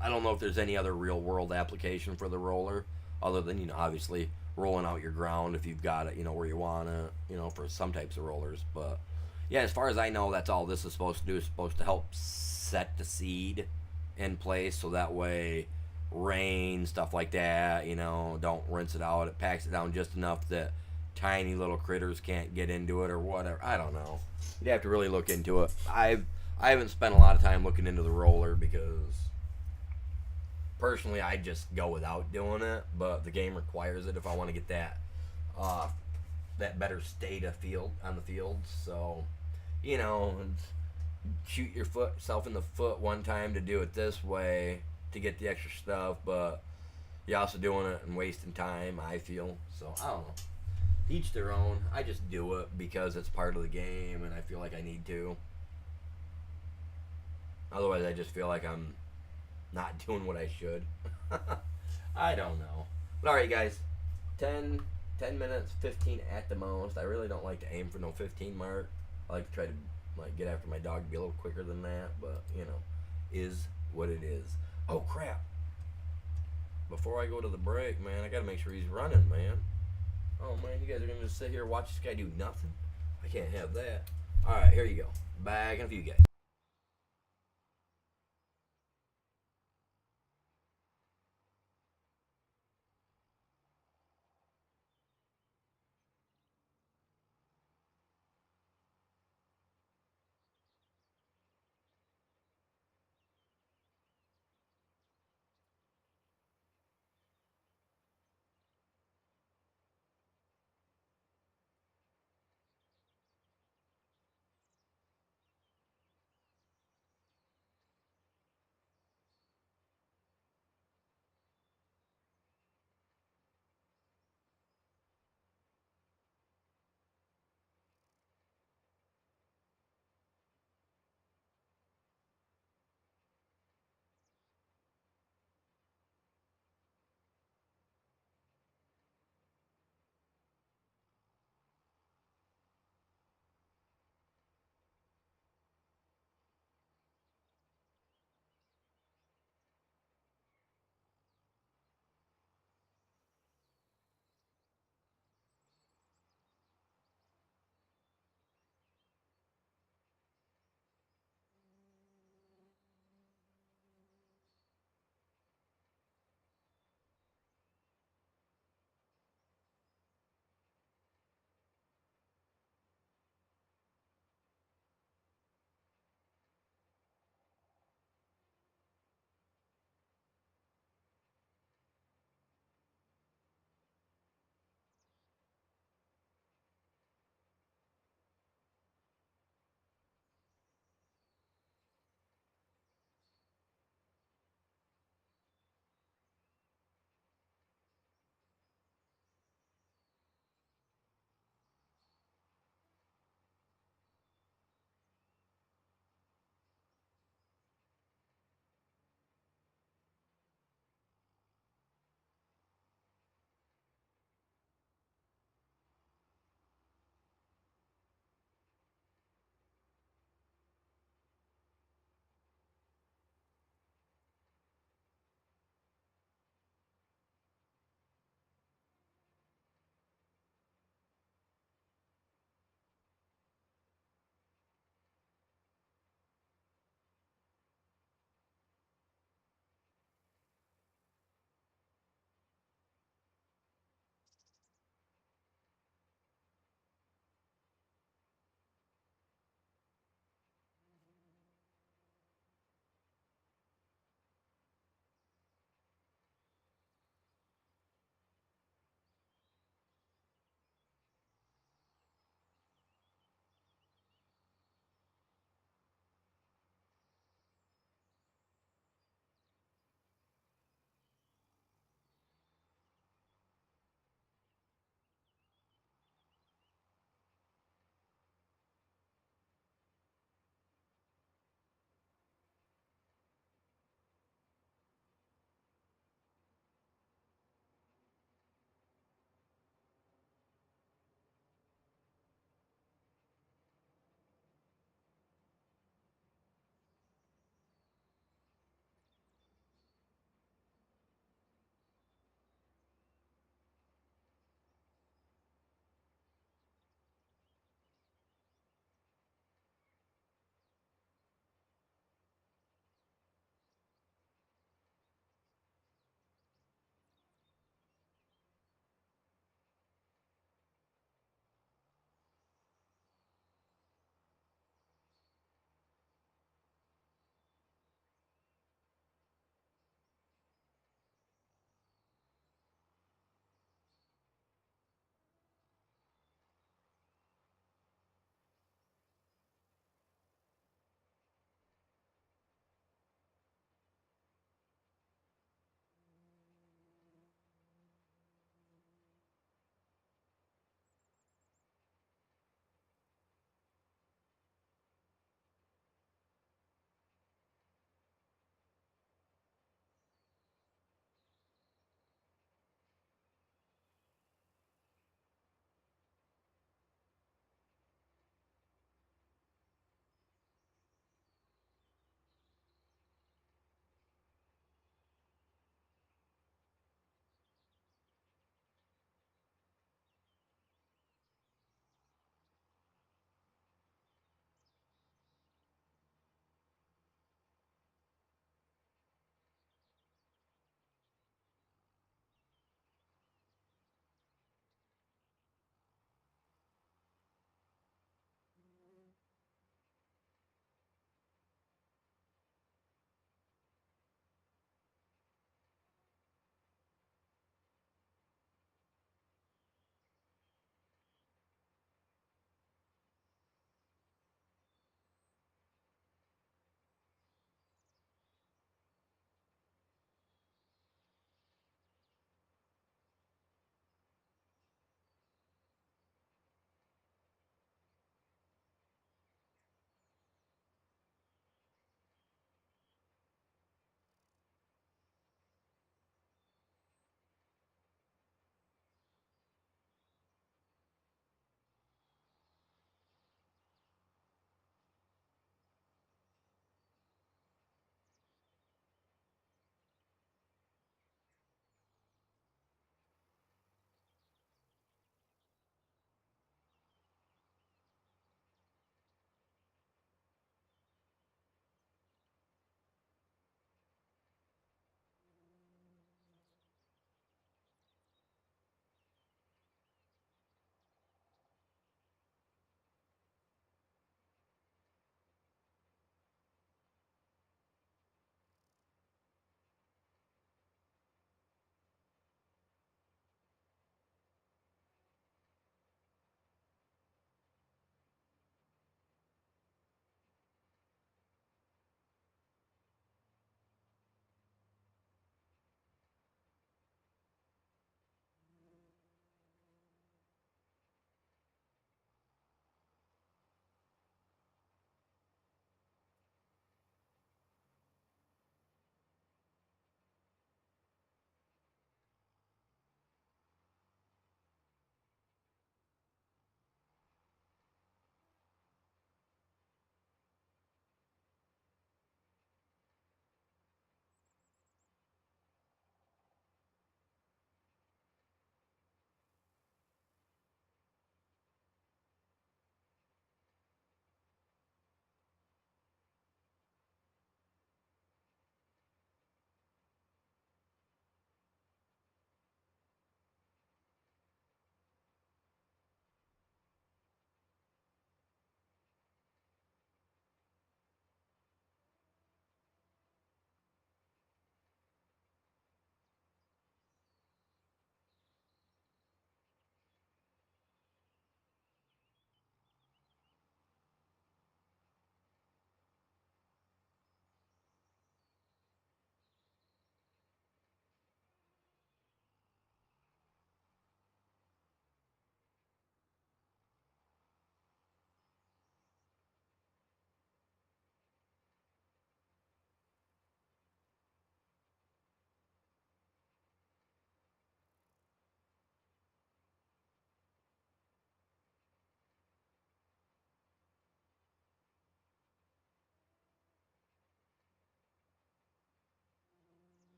I don't know if there's any other real world application for the roller other than obviously rolling out your ground if you've got it where you want it for some types of rollers. But yeah, as far as I know, that's all this is supposed to do. Is supposed to help set the seed in place so that way rain, stuff like that, don't rinse it out. It packs it down just enough that tiny little critters can't get into it or whatever. I don't know. You'd have to really look into it. I haven't spent a lot of time looking into the roller because personally I just go without doing it, but the game requires it if I want to get that better state of field on the field. So, shoot yourself in the foot one time to do it this way to get the extra stuff, but you're also doing it and wasting time, I feel. So I don't know. Each their own. I just do it because it's part of the game and I feel like I need to. Otherwise I just feel like I'm not doing what I should. I don't know. But alright guys. 10 minutes, 15 at the most. I really don't like to aim for no 15 mark. I like to try to get after my dog to be a little quicker than that, but is what it is. Oh crap. Before I go to the break, man, I gotta make sure he's running, man. Oh man, you guys are gonna just sit here and watch this guy do nothing? I can't have that. Alright, here you go. Back in a few guys.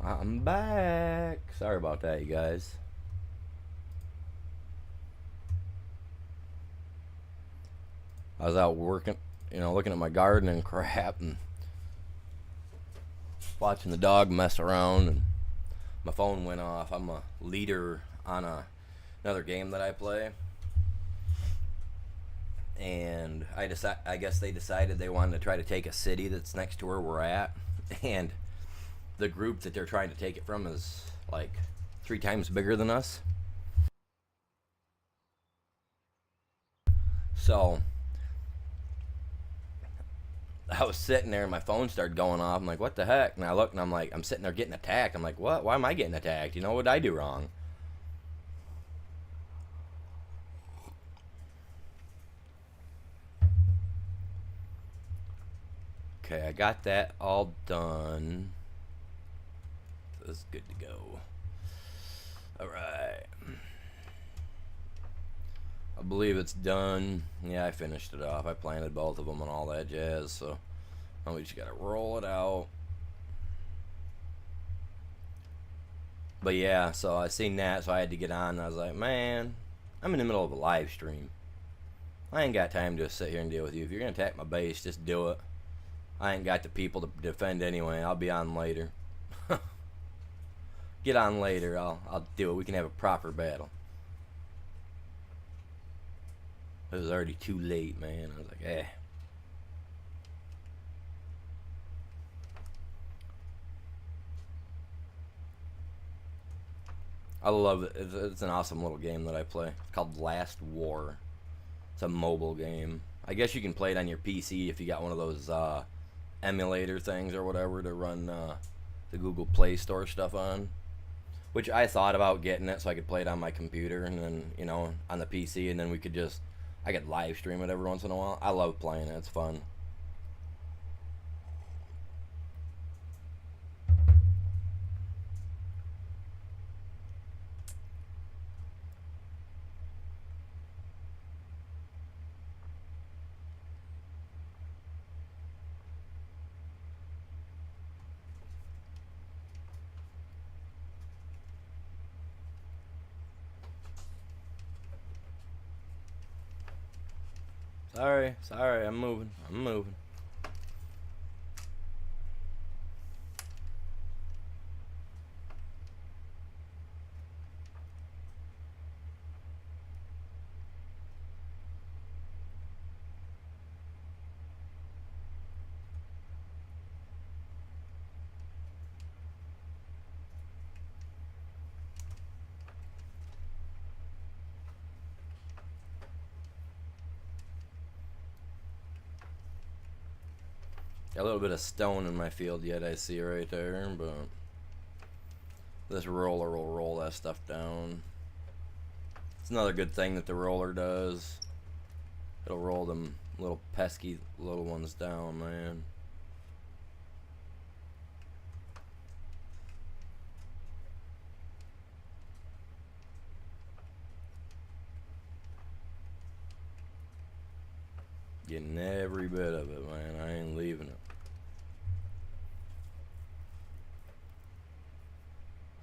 I'm back. Sorry about that, you guys. I was out working, looking at my garden and crap and watching the dog mess around, and my phone went off. I'm a leader on another game that I play. And I guess they decided they wanted to try to take a city that's next to where we're at. And the group that they're trying to take it from is like 3 times bigger than us. So I was sitting there and my phone started going off. I'm like, what the heck? And I look and I'm like, I'm sitting there getting attacked. I'm like, what? Why am I getting attacked? What did I do wrong? Okay, I got that all done. This is good to go. Alright. I believe it's done. Yeah, I finished it off. I planted both of them and all that jazz, so now we just gotta roll it out. But yeah, so I seen that, so I had to get on, and I was like, man, I'm in the middle of a live stream. I ain't got time to sit here and deal with you. If you're gonna attack my base, just do it. I ain't got the people to defend anyway. I'll be on later. Get on later. I'll do it. We can have a proper battle. It was already too late, man. I was like, eh. I love it. It's an awesome little game that I play. It's called Last War. It's a mobile game. I guess you can play it on your PC if you got one of those emulator things or whatever to run the Google Play Store stuff on. Which I thought about getting it so I could play it on my computer and then, on the PC, and then I could live stream it every once in a while. I love playing it. It's fun. Sorry, I'm moving. Got a little bit of stone in my field yet, I see right there, but this roller will roll that stuff down. It's another good thing that the roller does. It'll roll them little pesky little ones down, man. Getting every bit of it, man. I ain't leaving it.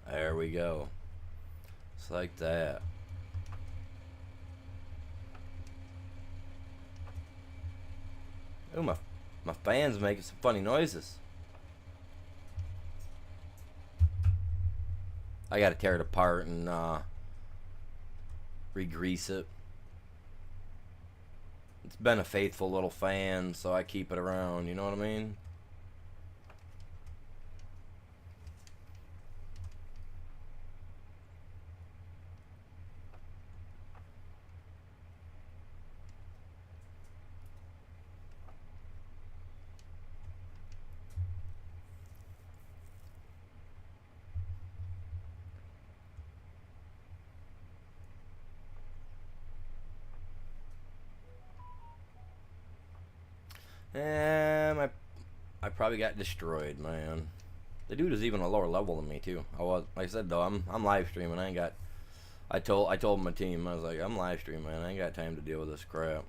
There we go. It's like that. Ooh, my fan's making some funny noises. I gotta tear it apart and re-grease it. It's been a faithful little fan, so I keep it around, you know what I mean? I probably got destroyed, man. The dude is even a lower level than me too. Like I said though, I'm live streaming. I ain't got. I told my team, I was like, I'm live streaming, man. I ain't got time to deal with this crap.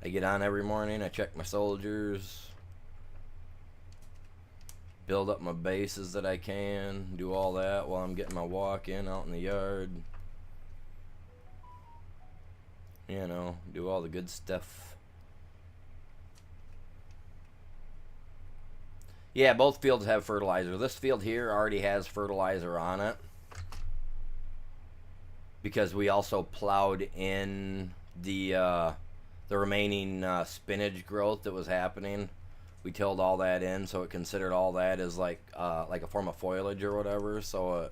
I get on every morning, I check my soldiers, build up my bases that I can, do all that while I'm getting my walk in out in the yard. You know, do all the good stuff. Yeah, both fields have fertilizer. This field here already has fertilizer on it because we also plowed in the remaining spinach growth that was happening. We tilled all that in, so it considered all that as like a form of foliage or whatever. So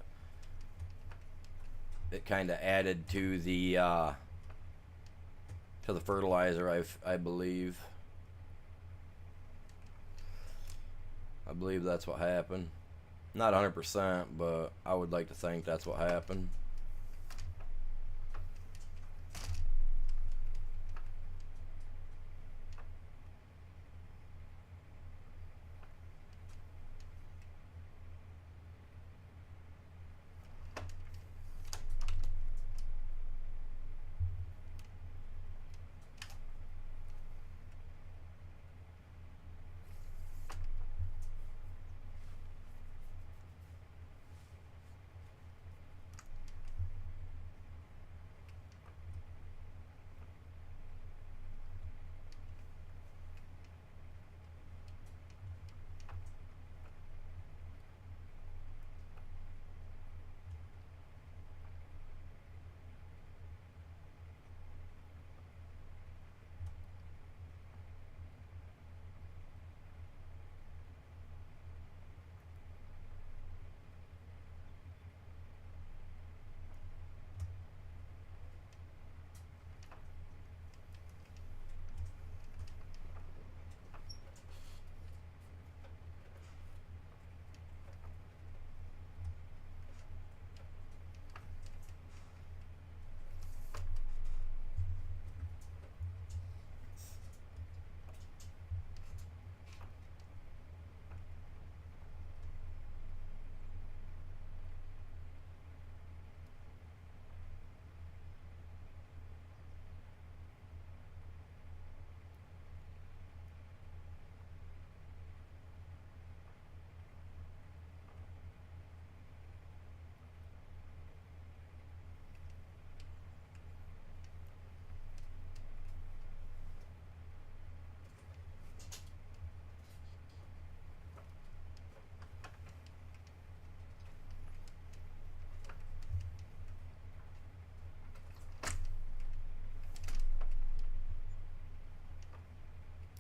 it kind of added to the fertilizer. I believe. I believe that's what happened. Not 100%, but I would like to think that's what happened.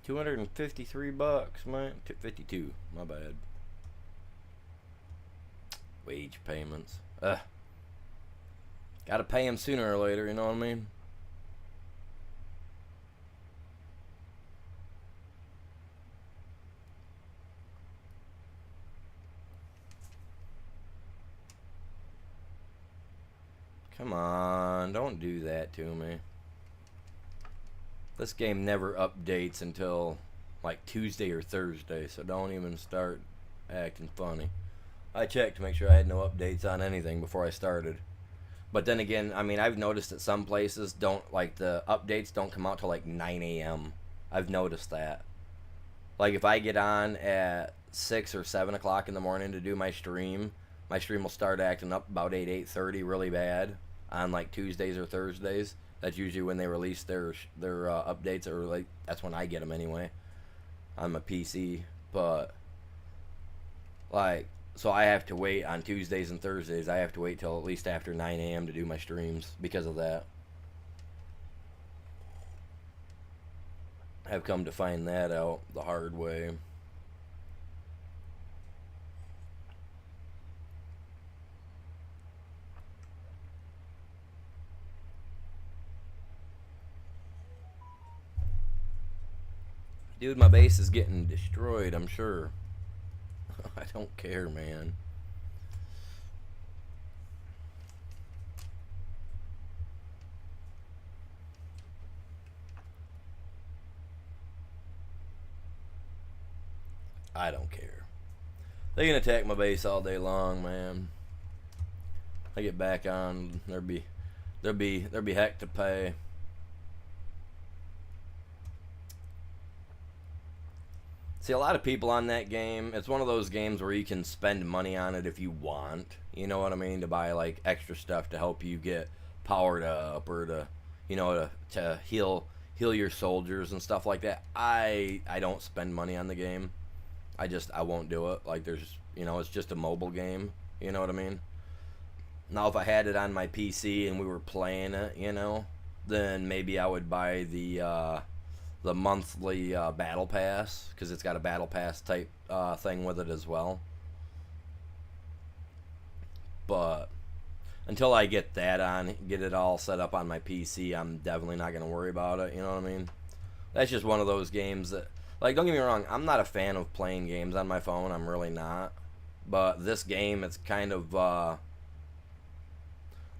$253, man. 52. My bad. Wage payments. Gotta pay him sooner or later. You know what I mean? Come on, don't do that to me. This game never updates until like Tuesday or Thursday, so don't even start acting funny. I checked to make sure I had no updates on anything before I started. But then again, I mean, I've noticed that some places don't, like, the updates don't come out till like 9 a.m. I've noticed that. Like, if I get on at 6 or 7 o'clock in the morning to do my stream will start acting up about 8:30 really bad on like Tuesdays or Thursdays. That's usually when they release their updates, or like that's when I get them anyway on my PC. But like, so I have to wait on Tuesdays and Thursdays. I have to wait till at least after 9 a.m. to do my streams because of that. I've come to find that out the hard way. Dude, my base is getting destroyed, I'm sure. I don't care, man. I don't care. They can attack my base all day long, man. I get back on, there'll be heck to pay. See, a lot of people on that game, it's one of those games where you can spend money on it if you want. You know what I mean? To buy like extra stuff to help you get powered up or to, to heal your soldiers and stuff like that. I don't spend money on the game. I won't do it. Like there's, it's just a mobile game. You know what I mean? Now if I had it on my PC and we were playing it, then maybe I would buy the monthly battle pass because it's got a battle pass type thing with it as well. But until I get that on, get it all set up on my PC, I'm definitely not going to worry about it. You know what I mean? That's just one of those games that, like, don't get me wrong, I'm not a fan of playing games on my phone. I'm really not. But this game, it's kind of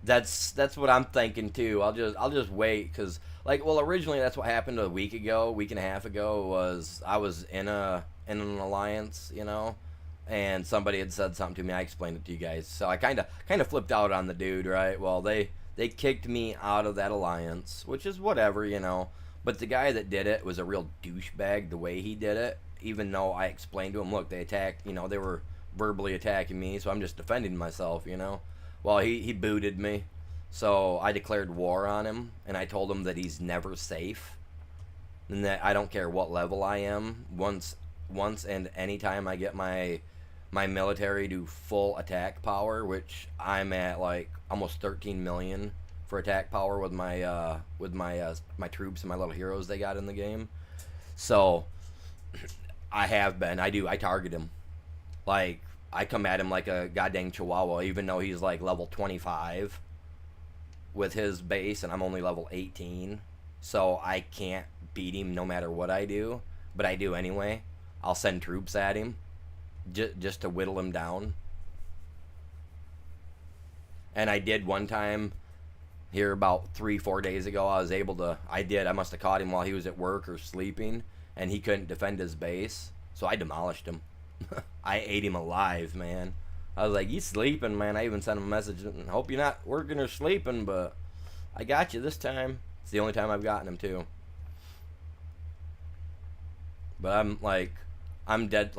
that's what I'm thinking too. I'll just wait because originally that's what happened a week and a half ago was I was in an alliance, and somebody had said something to me. I explained it to you guys, so I kind of flipped out on the dude, right? Well, they kicked me out of that alliance, which is whatever, But the guy that did it was a real douchebag. The way he did it, even though I explained to him, look, they attacked, they were verbally attacking me, so I'm just defending myself, Well, he booted me, so I declared war on him, and I told him that he's never safe, and that I don't care what level I am. Once and any time I get my military to full attack power, which I'm at like almost 13 million for attack power with my my troops and my little heroes they got in the game. So I target him. Like I come at him like a goddamn chihuahua, even though he's like level 25 with his base and I'm only level 18. So I can't beat him no matter what I do, but I do anyway. I'll send troops at him just to whittle him down. And I did one time here about 3-4 days ago. I must have caught him while he was at work or sleeping, and he couldn't defend his base, so I demolished him. I ate him alive, man. I was like, you sleeping, man? I even sent him a message. Hope you're not working or sleeping, but I got you this time. It's the only time I've gotten him, too. But I'm dead.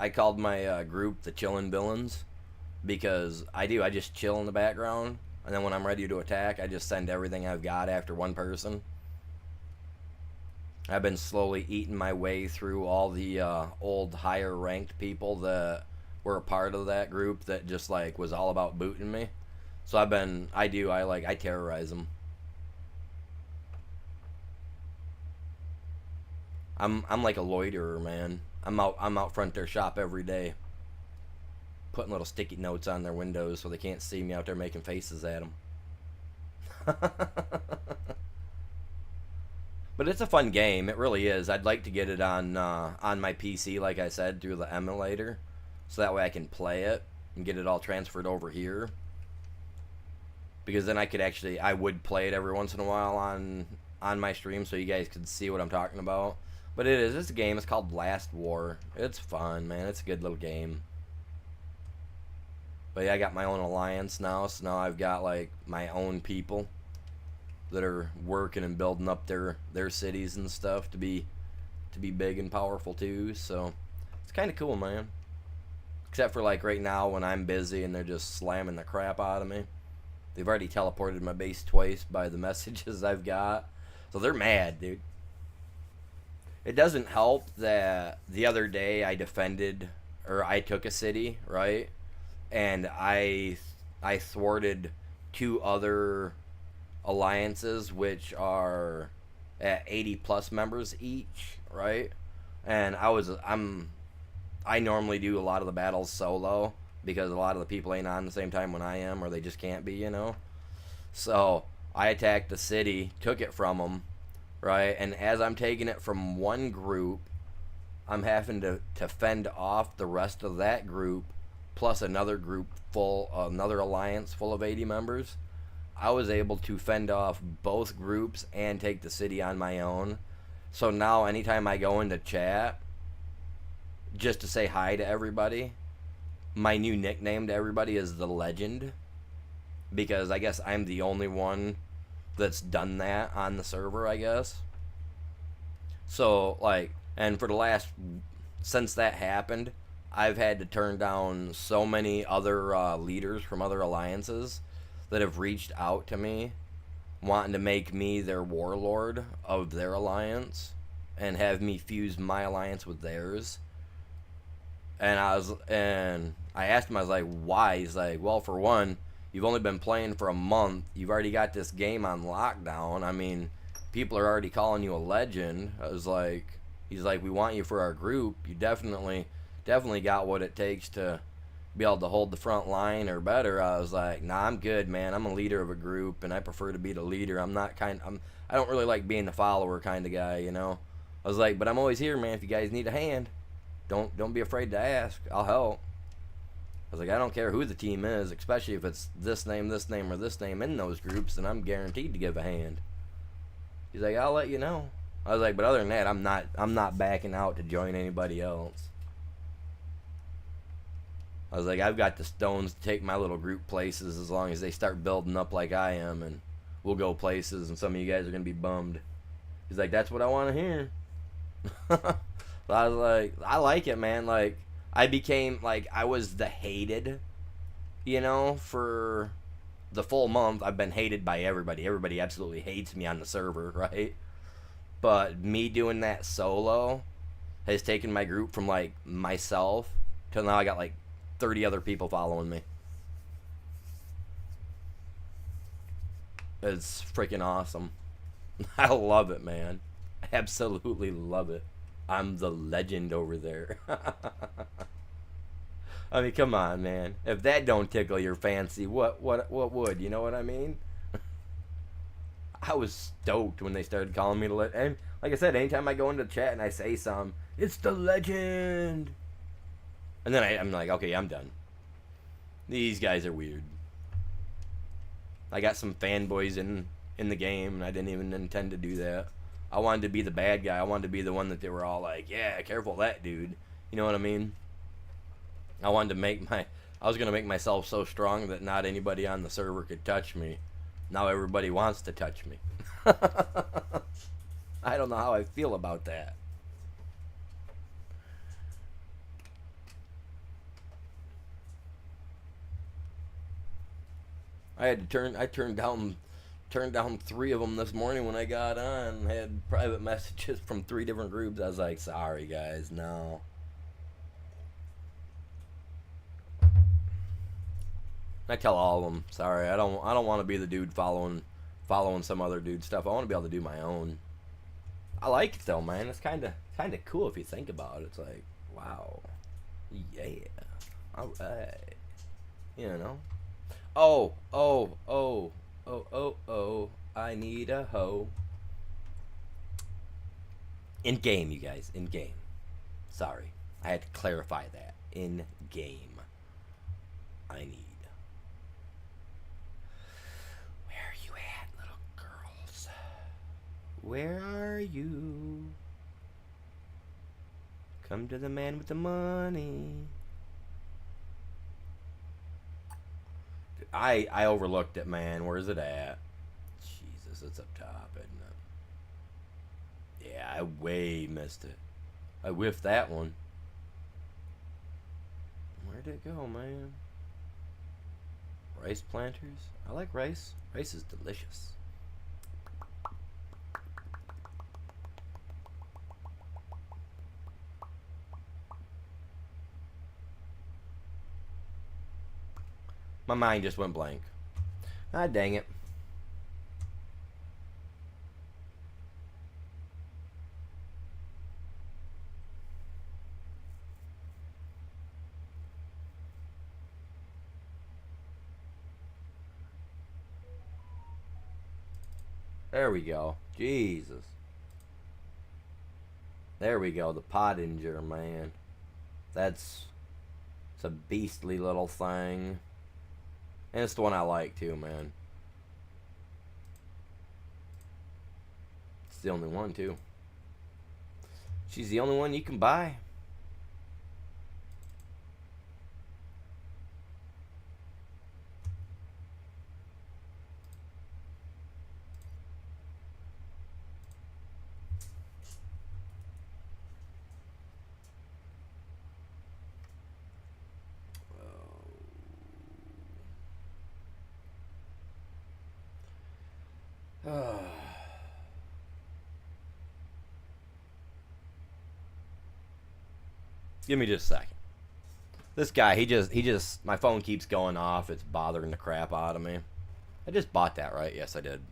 I called my group the Chillin' Villains because I just chill in the background, and then when I'm ready to attack, I just send everything I've got after one person. I've been slowly eating my way through all the old higher ranked people that were a part of that group that just was all about booting me. So I terrorize them. I'm like a loiterer, man. I'm out front their shop every day, putting little sticky notes on their windows so they can't see me out there making faces at them. But it's a fun game. It really is. I'd like to get it on my PC, like I said, through the emulator, so that way I can play it and get it all transferred over here. Because then I would play it every once in a while on my stream, so you guys could see what I'm talking about. But it's a game. It's called Last War. It's fun, man. It's a good little game. But yeah, I got my own alliance now, so now I've got my own people that are working and building up their cities and stuff to be big and powerful too. So it's kind of cool, man. Except for right now when I'm busy and they're just slamming the crap out of me. They've already teleported my base twice by the messages I've got, so they're mad, dude. It doesn't help that the other day I took a city, right? And I thwarted 2 other alliances which are at 80 plus members each, right? And I normally do a lot of the battles solo because a lot of the people ain't on the same time when I am, or they just can't be, So I attacked the city, took it from them, right? And as I'm taking it from one group, I'm having to fend off the rest of that group plus another another alliance full of 80 members. I was able to fend off both groups and take the city on my own. So now anytime I go into chat just to say hi to everybody, my new nickname to everybody is The Legend, because I guess I'm the only one that's done that on the server, I guess. So And for the last, since that happened, I've had to turn down so many other leaders from other alliances that have reached out to me wanting to make me their warlord of their alliance and have me fuse my alliance with theirs. And I asked him, I was like, why? He's like, well, for one, you've only been playing for a month. You've already got this game on lockdown. I mean, people are already calling you a legend. I was like, he's like, we want you for our group. You definitely got what it takes to be able to hold the front line or better. I was like, nah, I'm good, man. I'm a leader of a group, and I prefer to be the leader. I don't really like being the follower kind of guy, you know. I was like, but I'm always here, man. If you guys need a hand, don't be afraid to ask. I'll help. I was like, I don't care who the team is, especially if it's this name, or this name in those groups, then I'm guaranteed to give a hand. He's like, I'll let you know. I was like, but other than that, I'm not backing out to join anybody else. I was like, I've got the stones to take my little group places as long as they start building up like I am, and we'll go places, and some of you guys are going to be bummed. He's like, that's what I want to hear. So I was like, I like it, man. Like, I became, like, I was the hated, you know, for the full month. I've been hated by everybody. Everybody absolutely hates me on the server, right? But me doing that solo has taken my group from, like, myself till now I got, like, 30 other people following me. It's freaking awesome. I love it, man. Absolutely love it. I'm the legend over there. I mean, come on, man. If that don't tickle your fancy, what would? You know what I mean? I was stoked when they started calling me the legend. And like I said, anytime I go into chat and I say something, it's the legend. And then I'm like, okay, I'm done. These guys are weird. I got some fanboys in the game, and I didn't even intend to do that. I wanted to be the bad guy. I wanted to be the one that they were all like, yeah, careful of that dude. You know what I mean? I was going to make myself so strong that not anybody on the server could touch me. Now everybody wants to touch me. I don't know how I feel about that. I turned down 3 of them this morning when I got on. I had private messages from 3 different groups. I was like, sorry guys, no. I tell all of them, sorry, I don't want to be the dude following some other dude stuff. I want to be able to do my own. I like it though, man. It's kind of cool if you think about it. It's like, wow, yeah, all right, you know. Oh, I need a hoe. In game, you guys, in game. Sorry, I had to clarify that. In game, I need. Where are you at, little girls? Where are you? Come to the man with the money. I overlooked it, man. Where's it at? Jesus, it's up top, isn't it? Yeah, I way missed it. I whiffed that one. Where'd it go, man? Rice planters? I like rice. Rice is delicious. My mind just went blank. Ah, dang it. There we go. Jesus. There we go. The Pottinger, man. It's a beastly little thing. And it's the one I like too, man. It's the only one too. She's the only one you can buy. Give me just a second. This guy, he just, my phone keeps going off. It's bothering the crap out of me. I just bought that, right? Yes, I did.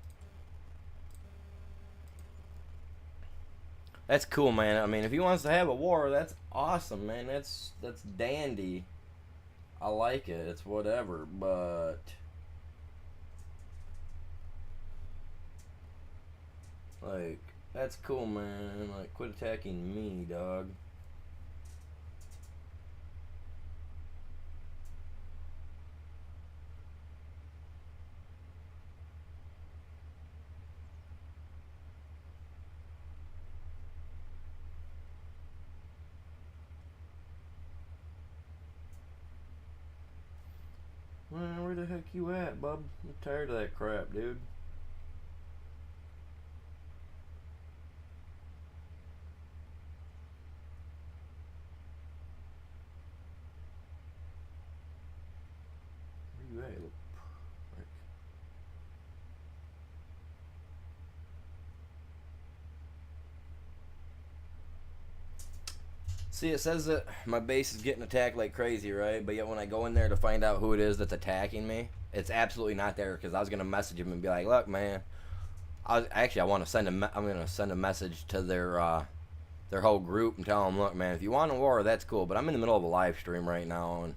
That's cool, man. I mean, if he wants to have a war, that's awesome, man. That's dandy. I like it. It's whatever, but like that's cool, man. Like, quit attacking me, dog. Man, where the heck you at, bub? I'm tired of that crap, dude. Where you at? Look, prick. See, it says that my base is getting attacked like crazy, right? But yet when I go in there to find out who it is that's attacking me, it's absolutely not there because I was gonna message him and be like, "Look, man, I want to send I'm gonna send a message to their whole group and tell them, look, man, if you want a war, that's cool, but I'm in the middle of a live stream right now, and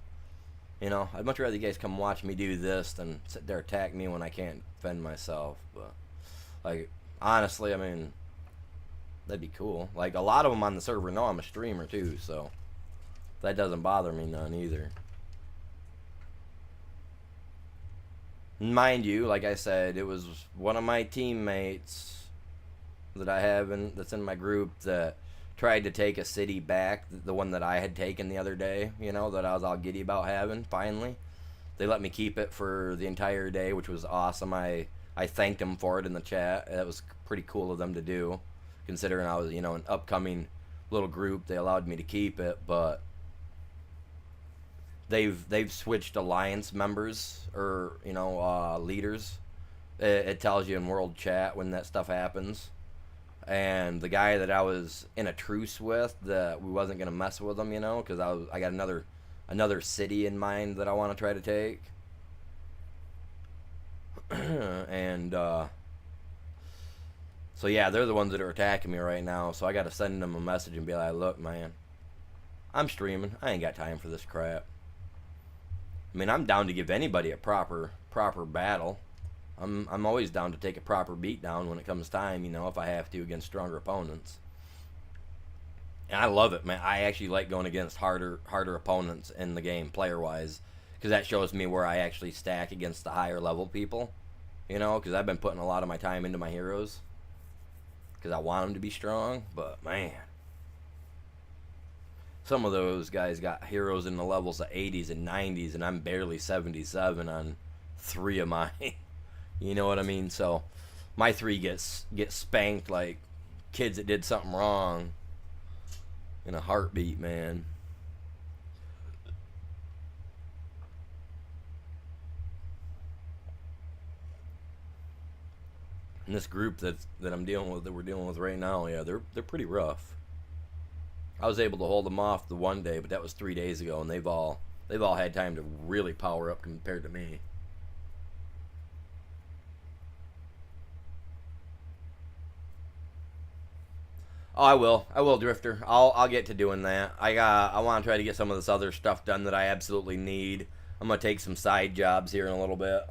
I'd much rather you guys come watch me do this than sit there attack me when I can't defend myself." But like, honestly, I mean, that'd be cool. Like, a lot of them on the server know I'm a streamer too, so that doesn't bother me none either. Mind you, like I said, it was one of my teammates that I have that's in my group that tried to take a city back, the one that I had taken the other day, that I was all giddy about having. Finally, they let me keep it for the entire day, which was awesome. I thanked them for it in the chat. That was pretty cool of them to do, considering I was, an upcoming little group. They allowed me to keep it, but they've switched alliance members or leaders. It tells you in world chat when that stuff happens. And the guy that I was in a truce with, that we wasn't gonna mess with him, because I got another city in mind that I want to try to take. And so yeah, they're the ones that are attacking me right now. So I got to send them a message and be like, "Look, man, I'm streaming. I ain't got time for this crap. I mean, I'm down to give anybody a proper battle. I'm always down to take a proper beatdown when it comes time, if I have to, against stronger opponents. And I love it, man. I actually like going against harder opponents in the game, player-wise, because that shows me where I actually stack against the higher level people, because I've been putting a lot of my time into my heroes, because I want them to be strong, but man, some of those guys got heroes in the levels of 80s and 90s, and I'm barely 77 on 3 of mine. You know what I mean? So my 3 get spanked like kids that did something wrong in a heartbeat, man. And this group that we're dealing with right now, yeah, they're pretty rough. I was able to hold them off the one day, but that was 3 days ago, and they've all had time to really power up compared to me. Oh, I will, Drifter. I'll get to doing that. I want to try to get some of this other stuff done that I absolutely need. I'm gonna take some side jobs here in a little bit.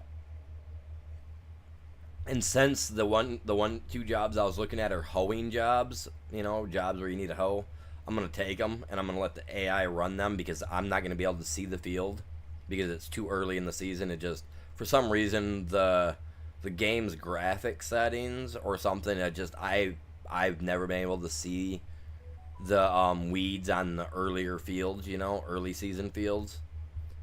And since the 2 jobs I was looking at are hoeing jobs, jobs where you need a hoe, I'm gonna take them and I'm gonna let the AI run them because I'm not gonna be able to see the field because it's too early in the season. It just, for some reason, the game's graphic settings or something, I've never been able to see the weeds on the earlier fields, early season fields.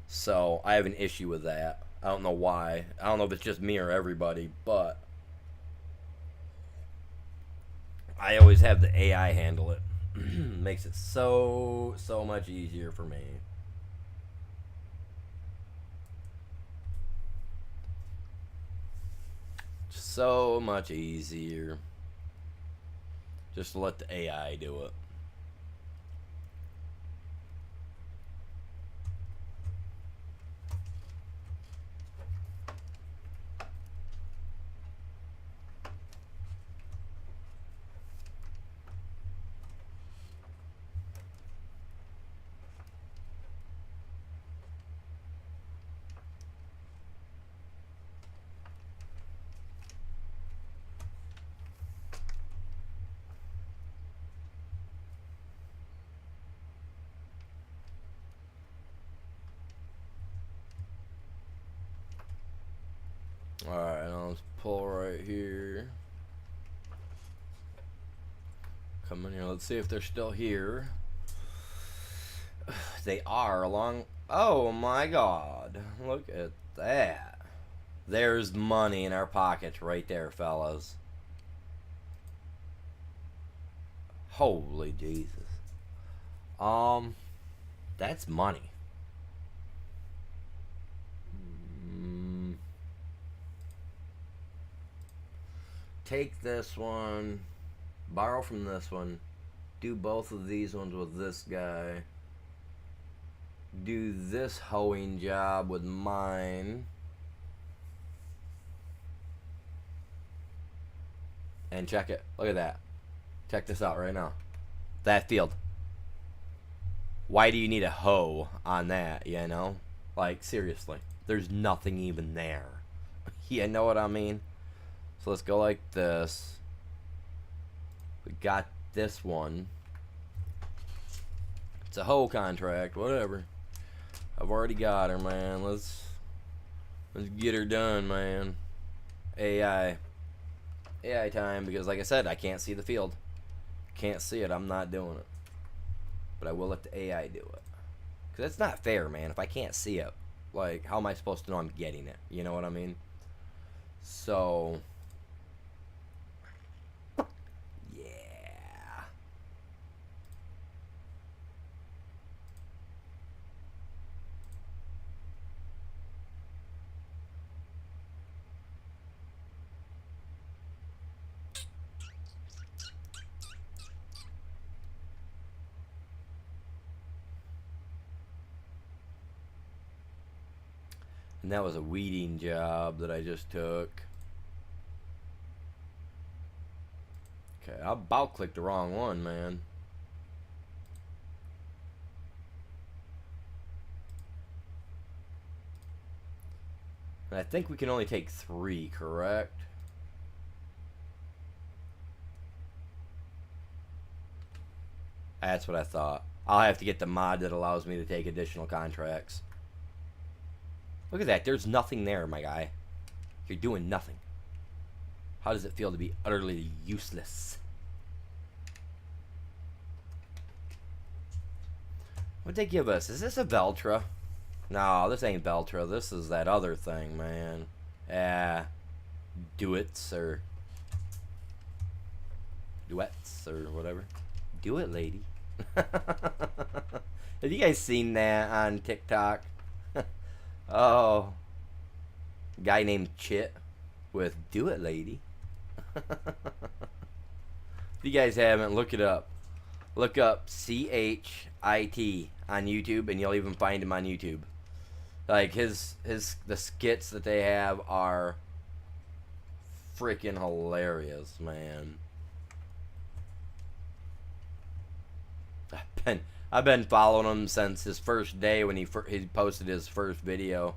So I have an issue with that. I don't know why. I don't know if it's just me or everybody, but I always have the AI handle it. Makes it so much easier for me. So much easier. Just let the AI do it. Alright, now let's pull right here. Come in here. Let's see if they're still here. They are along. Oh my god. Look at that. There's money in our pockets right there, fellas. Holy Jesus. That's money. Take this one. Borrow from this one. Do both of these ones with this guy. Do this hoeing job with mine. And check it. Look at that. Check this out right now. That field. Why do you need a hoe on that, you know? Like, seriously. There's nothing even there. You know what I mean? So let's go like this. We got this one. It's a hoe contract, whatever. I've already got her, man. Let's get her done, man. AI time, because like I said, I can't see the field. Can't see it. I'm not doing it. But I will let the AI do it. Because that's not fair, man. If I can't see it, like, how am I supposed to know I'm getting it? You know what I mean? So, yeah. And that was a weeding job that I just took. Okay, I about clicked the wrong one, man. And I think we can only take 3, correct? That's what I thought. I'll have to get the mod that allows me to take additional contracts. Look at that. There's nothing there, my guy. You're doing nothing. How does it feel to be utterly useless? What'd they give us? Is this a Veltra? No, this ain't Veltra. This is that other thing, man. Duets or duets or whatever. Do it, lady. Have you guys seen that on TikTok? Oh, guy named Chit with "Do It, Lady." If you guys haven't, look it up. Look up CHIT on YouTube, and you'll even find him on YouTube. Like the skits that they have are freaking hilarious, man. I've been following him since his first day when he posted his first video,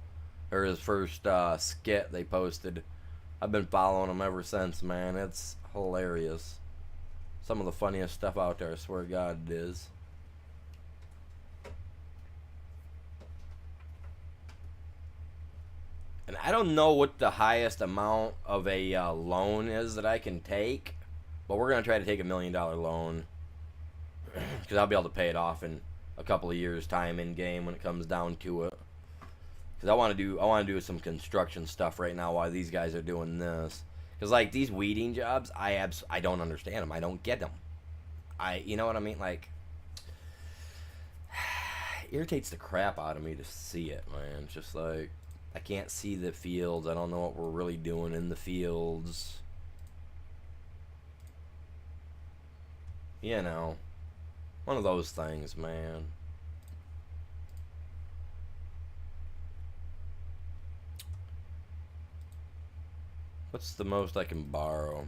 or his first skit they posted. I've been following him ever since, man. It's hilarious. Some of the funniest stuff out there, I swear to God it is. And I don't know what the highest amount of a loan is that I can take, but we're going to try to take $1 million loan. Because I'll be able to pay it off in a couple of years' time in game when it comes down to it. Because I want to do some construction stuff right now while these guys are doing this. Because like these weeding jobs, I don't understand them. I don't get them. You know what I mean? Like, it irritates the crap out of me to see it, man. It's just like I can't see the fields. I don't know what we're really doing in the fields. You know. One of those things, man. What's the most I can borrow?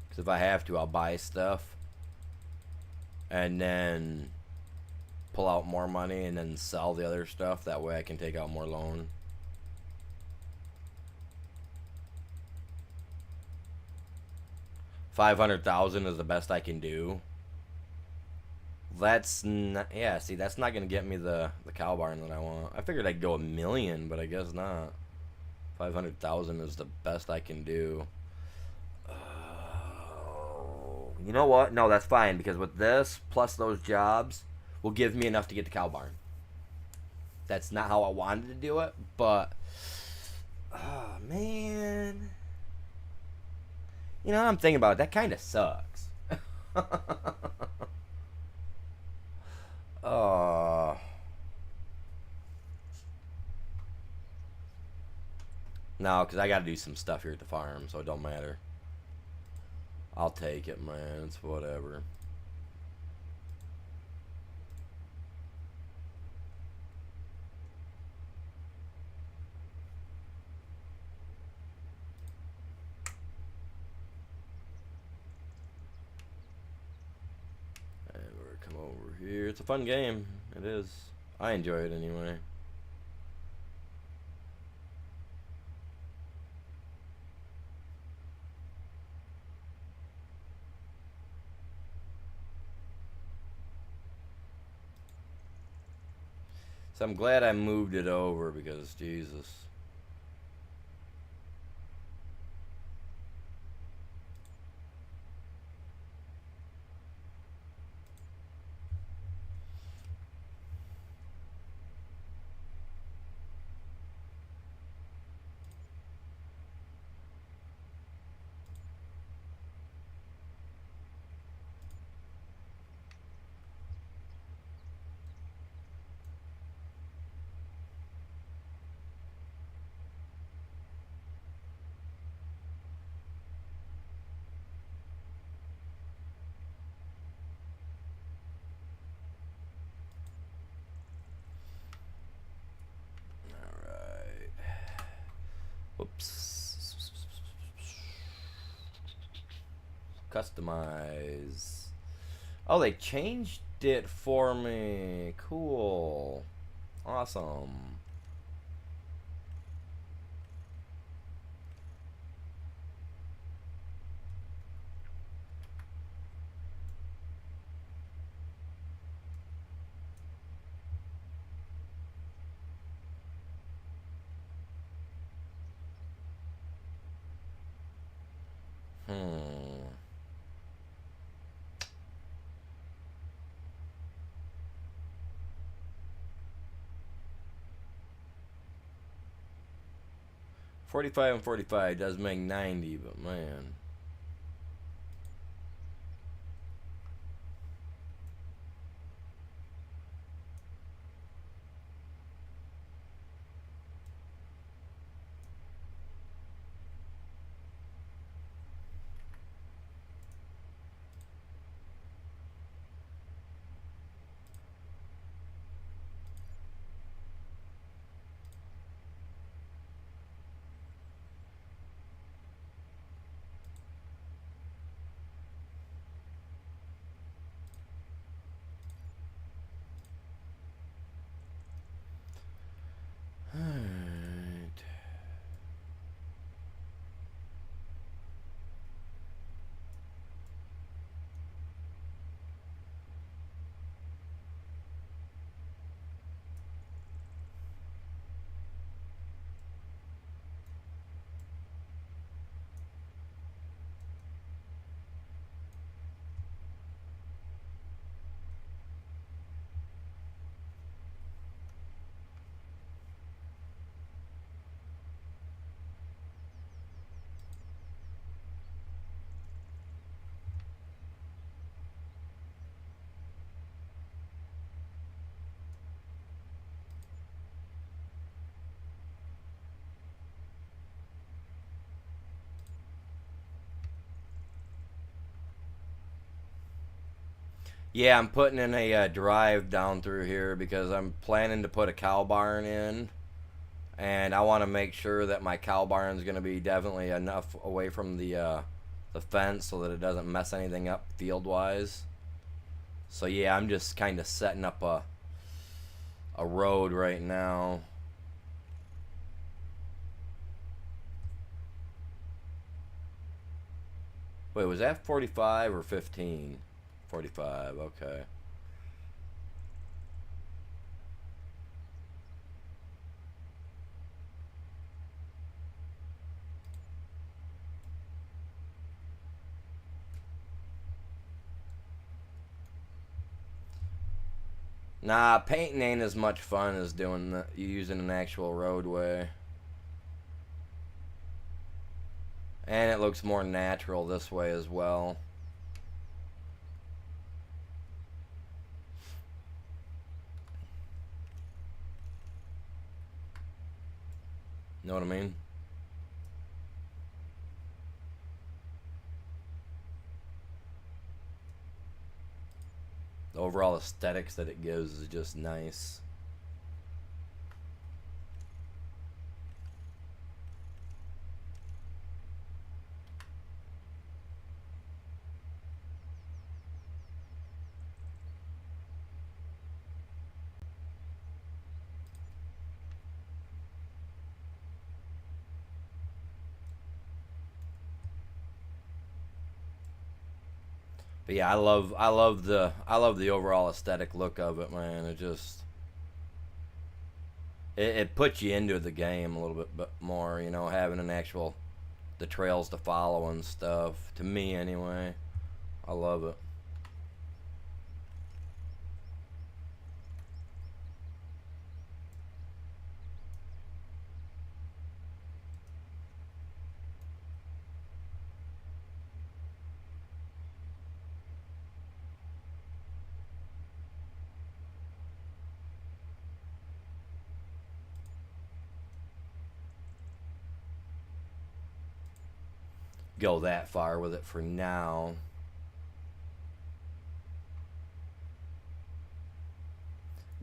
Because if I have to, I'll buy stuff. And then pull out more money and then sell the other stuff. That way I can take out more loan. $500,000 is the best I can do. That's not, yeah, see, that's not going to get me the cow barn that I want. I figured I'd go 1 million, but I guess not. 500,000 is the best I can do. You know what? No, that's fine, because with this, plus those jobs, will give me enough to get the cow barn. That's not how I wanted to do it, but... Oh, man. You know, I'm thinking about it. That kind of sucks. Oh. No, because I got to do some stuff here at the farm, so it don't matter. I'll take it, man. It's whatever. And we're come over here. It's a fun game. It is. I enjoy it anyway. So I'm glad I moved it over because, Jesus. Alright. Whoops. Customize. Oh, they changed it for me. Cool. Awesome. Hmm. $45 and 45 does make 90, but man. Alright. Yeah, I'm putting in a drive down through here because I'm planning to put a cow barn in, and I want to make sure that my cow barn is going to be definitely enough away from the fence so that it doesn't mess anything up field wise. So yeah, I'm just kind of setting up a road right now. Wait, was that 45 or 15? 45, okay. Nah, painting ain't as much fun as doing using an actual roadway. And it looks more natural this way as well. Know what I mean? The overall aesthetics that it gives is just nice. But yeah, I love the overall aesthetic look of it, man. It puts you into the game a little bit more, you know, having an actual the trails to follow and stuff. To me, anyway, I love it. Go that far with it for now.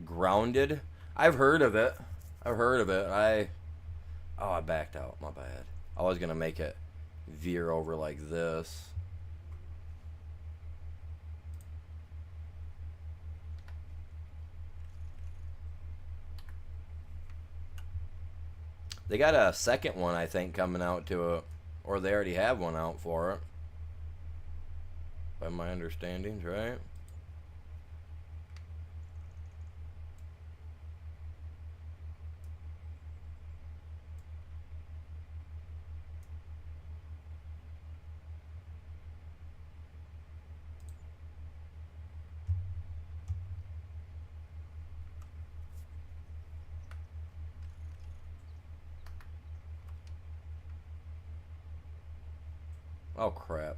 Grounded. I've heard of it. I've heard of it. I backed out. My bad. I was gonna make it veer over like this. They got a second one, I think, coming out to it, or they already have one out for it, by my understandings, right? Oh crap.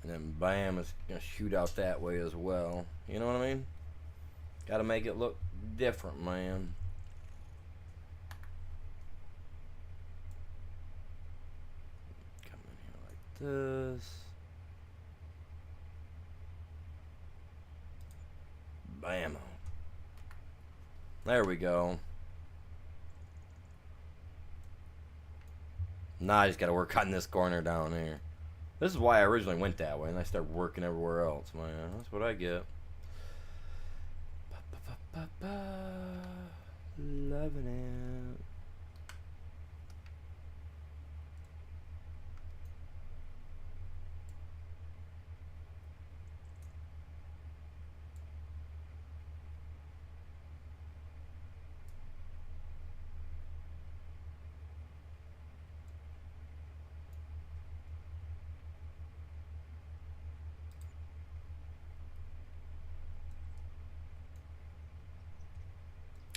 And then bam, it's gonna shoot out that way as well. You know what I mean? Gotta make it look different, man. Come in here like this. Bam. There we go. Now I just gotta work on this corner down here. This is why I originally went that way, and I started working everywhere else, man. That's what I get. Loving it.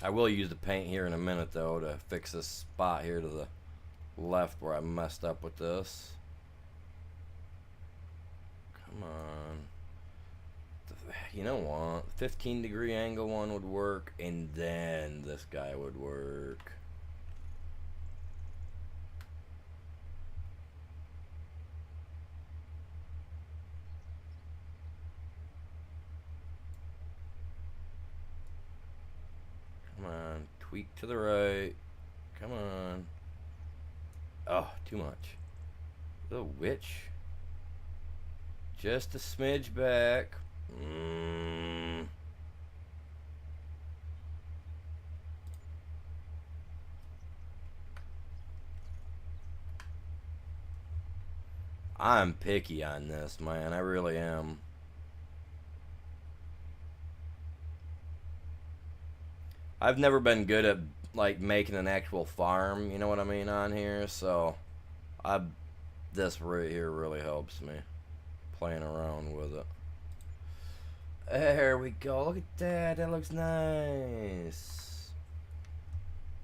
I will use the paint here in a minute, though, to fix this spot here to the left where I messed up with this. Come on. You know what? 15-degree angle one would work, and then this guy would work. Come on. Tweak to the right. Come on. Oh, too much. The witch. Just a smidge back. I'm picky on this, man. I really am. I've never been good at like making an actual farm, you know what I mean, on here, so this right here really helps me playing around with it. There we go. Look at that. That looks nice.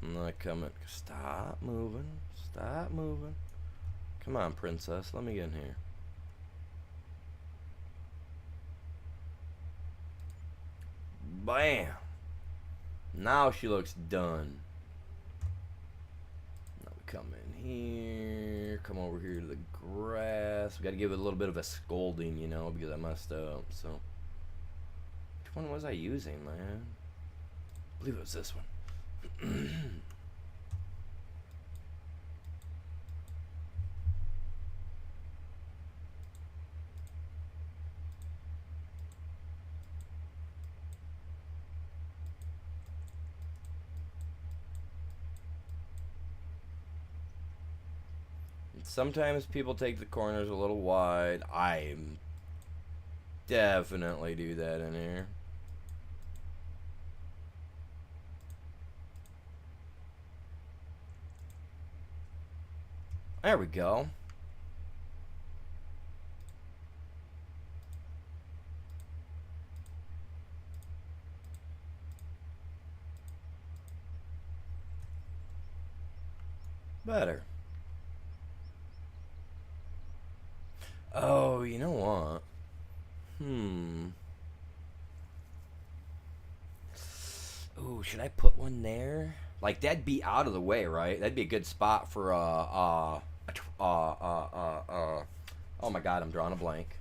I'm not coming. Stop moving. Stop moving. Come on, princess. Let me get in here. Bam. Now she looks done. Now we come in here. Come over here to the grass. We got to give it a little bit of a scolding, you know, because I messed up. So, which one was I using, man? I believe it was this one. Sometimes people take the corners a little wide. I definitely do that in here. There we go. Better. Oh, you know what? Ooh, should I put one there? Like, that'd be out of the way, right? That'd be a good spot for, oh my God, I'm drawing a blank.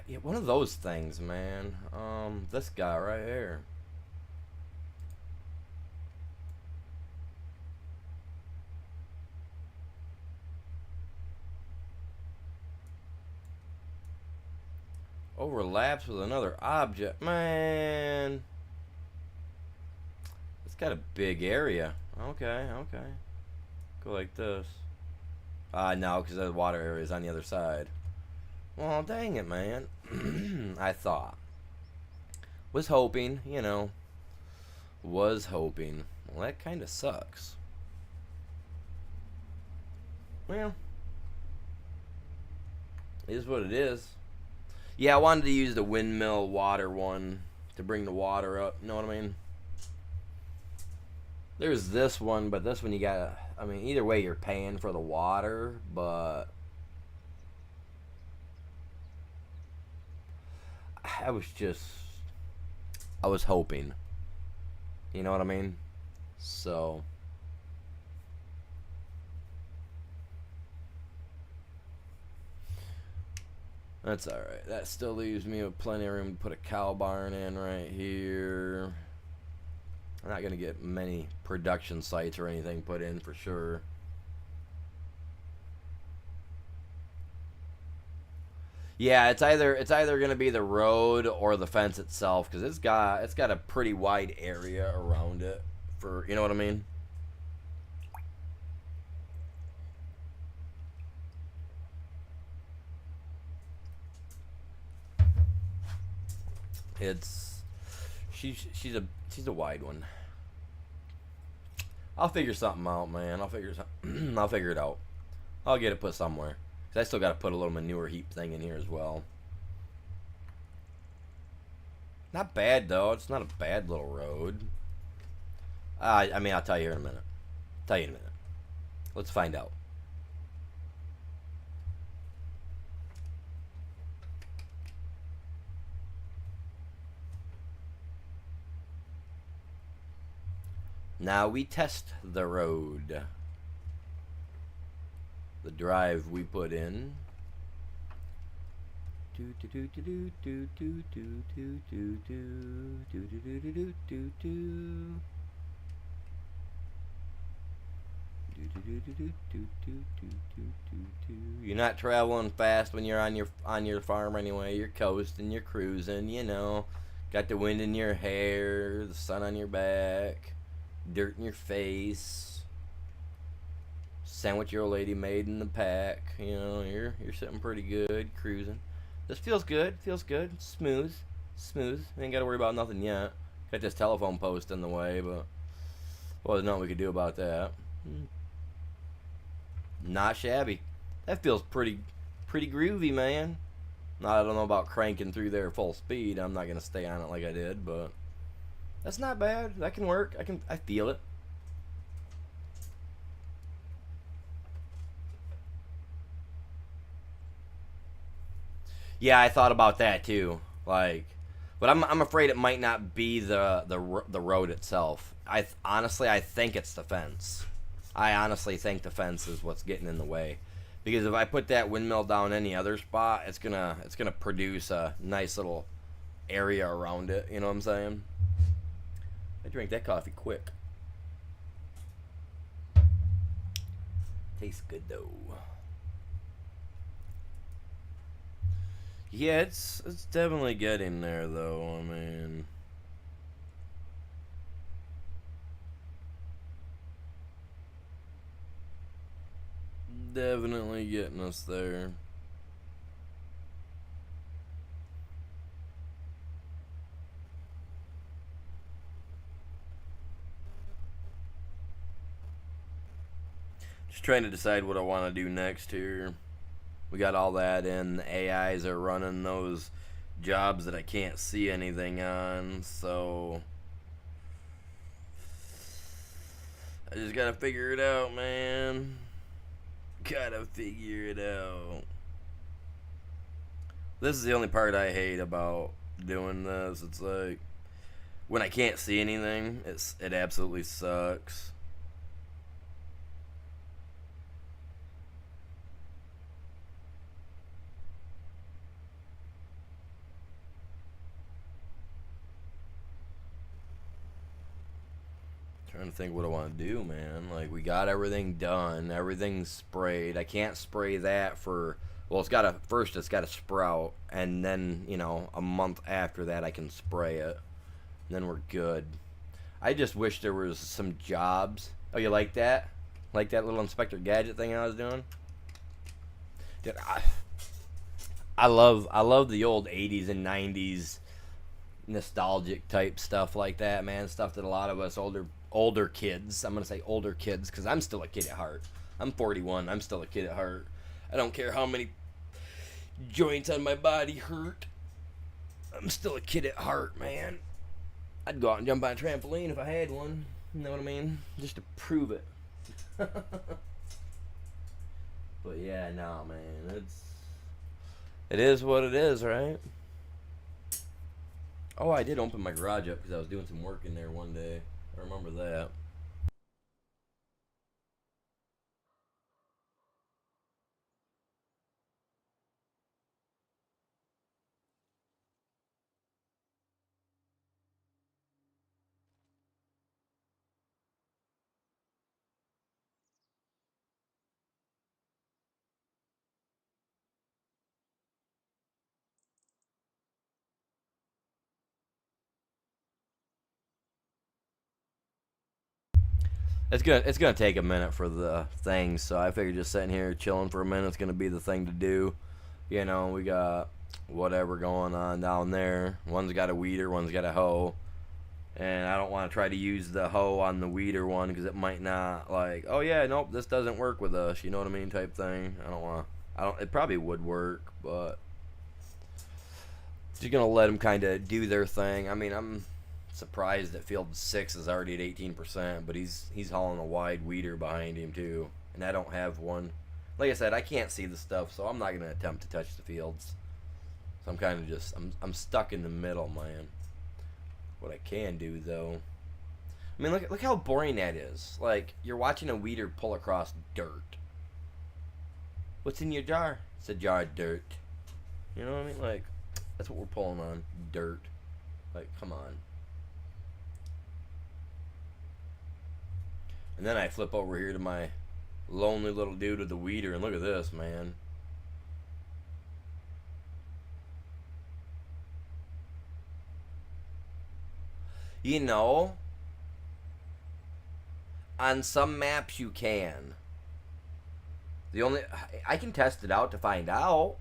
Yeah, one of those things, man. This guy right here. Overlaps with another object. Man. It's got a big area. Okay, okay. Go like this. No, because the water area is on the other side. Well, dang it, man. I thought. Was hoping, you know. Was hoping. Well, that kind of sucks. Well. Is what it is. Yeah, I wanted to use the windmill water one to bring the water up. You know what I mean? There's this one, but this one you gotta... I mean, either way you're paying for the water, but... I was hoping. You know what I mean? So... That's alright. That still leaves me with plenty of room to put a cow barn in right here. I'm not going to get many production sites or anything put in for sure. Yeah, it's either going to be the road or the fence itself, because it's got a pretty wide area around it for, you know what I mean? She's a wide one. I'll figure something out, man. I'll figure it out. I'll get it put somewhere. 'Cause I still got to put a little manure heap thing in here as well. Not bad, though. It's not a bad little road. I mean, I'll tell you here in a minute. Tell you in a minute. Let's find out. Now we test the road. The drive we put in. You're not traveling fast when you're on your farm anyway. You're coasting, you're cruising, you know. Got the wind in your hair, the sun on your back, dirt in your face. Sandwich your old lady made in the pack. You know, you're sitting pretty good, cruising. This feels good, smooth. Ain't got to worry about nothing yet. Got this telephone post in the way, but well, there's nothing we could do about that. Not shabby. That feels pretty groovy, man. Now, I don't know about cranking through there full speed. I'm not gonna stay on it like I did, but that's not bad. That can work. I feel it. Yeah, I thought about that too. Like, but I'm afraid it might not be the road itself. Honestly I think it's the fence. I honestly think the fence is what's getting in the way. Because if I put that windmill down any other spot, it's gonna produce a nice little area around it. You know what I'm saying? I drank that coffee quick. Tastes good though. Yeah, it's definitely getting there though. I mean, definitely getting us there. Just trying to decide what I want to do next here. We got all that in. The AIs are running those jobs that I can't see anything on, so I just gotta figure it out, man. Gotta figure it out. This is the only part I hate about doing this. It's like when I can't see anything, it absolutely sucks. Trying to think what I want to do, man. Like, we got everything done, everything's sprayed. I can't spray that for, well, it's got to sprout, and then, you know, a month after that I can spray it. And then we're good. I just wish there was some jobs. Oh, you like that? Like that little Inspector Gadget thing I was doing? Dude, I love the old 80s and 90s nostalgic type stuff like that, man. Stuff that a lot of us older kids, I'm gonna say older kids because I'm still a kid at heart. I'm 41. I'm still a kid at heart. I don't care how many joints on my body hurt. I'm still a kid at heart, man. I'd go out and jump on a trampoline if I had one. You know what I mean? Just to prove it. But yeah, no, man. It is what it is, right? Oh, I did open my garage up because I was doing some work in there one day. I remember that. It's gonna take a minute for the thing, so I figured just sitting here chilling for a minute is gonna be the thing to do. You know, we got whatever going on down there. One's got a weeder, one's got a hoe, and I don't want to try to use the hoe on the weeder one because it might not, like, oh yeah, nope, this doesn't work with us. You know what I mean, type thing. I don't want. I don't. It probably would work, but just gonna let them kind of do their thing. I mean, I'm surprised that field 6 is already at 18%, but he's hauling a wide weeder behind him too, and I don't have one. Like I said, I can't see the stuff, so I'm not gonna attempt to touch the fields. So I'm kind of just I'm stuck in the middle, man. What I can do though, I mean, look how boring that is. Like, you're watching a weeder pull across dirt. What's in your jar? It's a jar of dirt. You know what I mean? Like, that's what we're pulling on. Dirt. Like, come on. And then I flip over here to my lonely little dude with the weeder, and look at this, man. You know, on some maps you can. I can test it out to find out.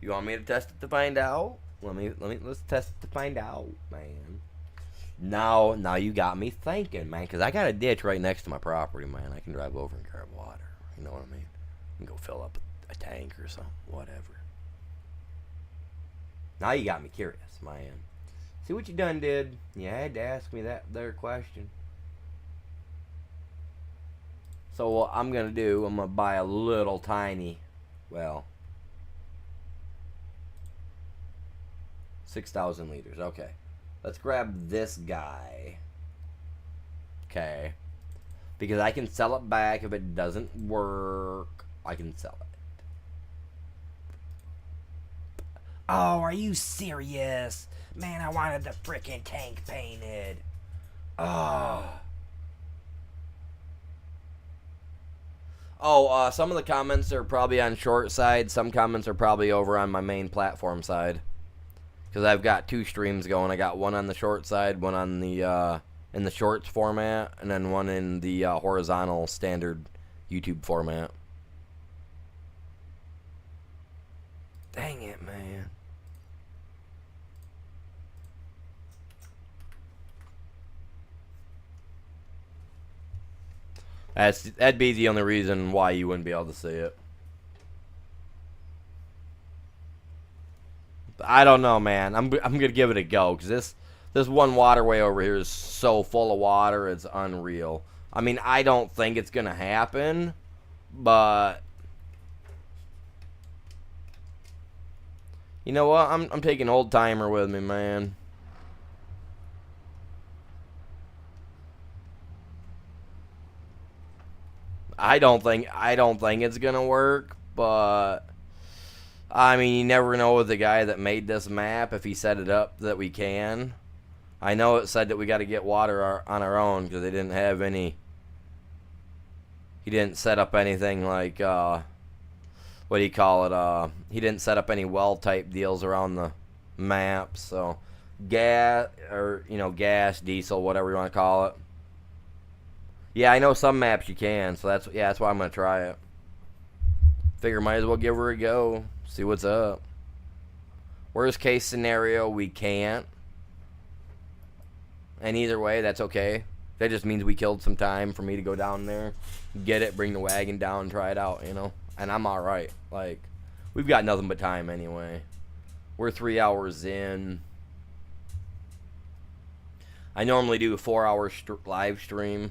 You want me to test it to find out? Let's test it to find out, man. Now you got me thinking, man, because I got a ditch right next to my property, man. I can drive over and grab water. You know what I mean? And go fill up a tank or something, whatever. Now you got me curious, man. See what you done did? You had to ask me that there question. So what I'm going to do, I'm going to buy a little tiny, well, 6,000 liters. Okay. Let's grab this guy. Okay. Because I can sell it back if it doesn't work. I can sell it. Oh, are you serious? Man, I wanted the frickin' tank painted. Oh. Oh, some of the comments are probably on short side. Some comments are probably over on my main platform side. Because I've got two streams going. I got one on the short side, one on the in the shorts format, and then one in the horizontal standard YouTube format. Dang it, man. That'd be the only reason why you wouldn't be able to see it. I don't know, man. I'm gonna give it a go because this one waterway over here is so full of water, it's unreal. I mean, I don't think it's gonna happen, but you know what? I'm taking old timer with me, man. I don't think it's gonna work, but I mean, you never know with the guy that made this map if he set it up that we can. I know it said that we got to get water on our own because they didn't have any. He didn't set up anything like what do you call it? He didn't set up any well type deals around the map. So gas or gas, diesel, whatever you want to call it. Yeah, I know some maps you can, so that's why I'm gonna try it. Figure might as well give her a go. See what's up. Worst case scenario, we can't. And either way, that's okay. That just means we killed some time for me to go down there, get it, bring the wagon down, and try it out, And I'm alright. Like, we've got nothing but time anyway. We're 3 hours in. I normally do a 4-hour live stream.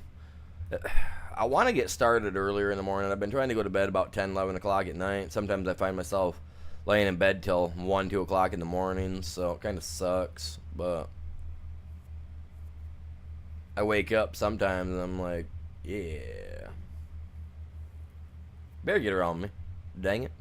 I want to get started earlier in the morning. I've been trying to go to bed about 10, 11 o'clock at night. Sometimes I find myself laying in bed till 1, 2 o'clock in the morning, so it kind of sucks. But I wake up sometimes and I'm like, yeah. Better get around me. Dang it.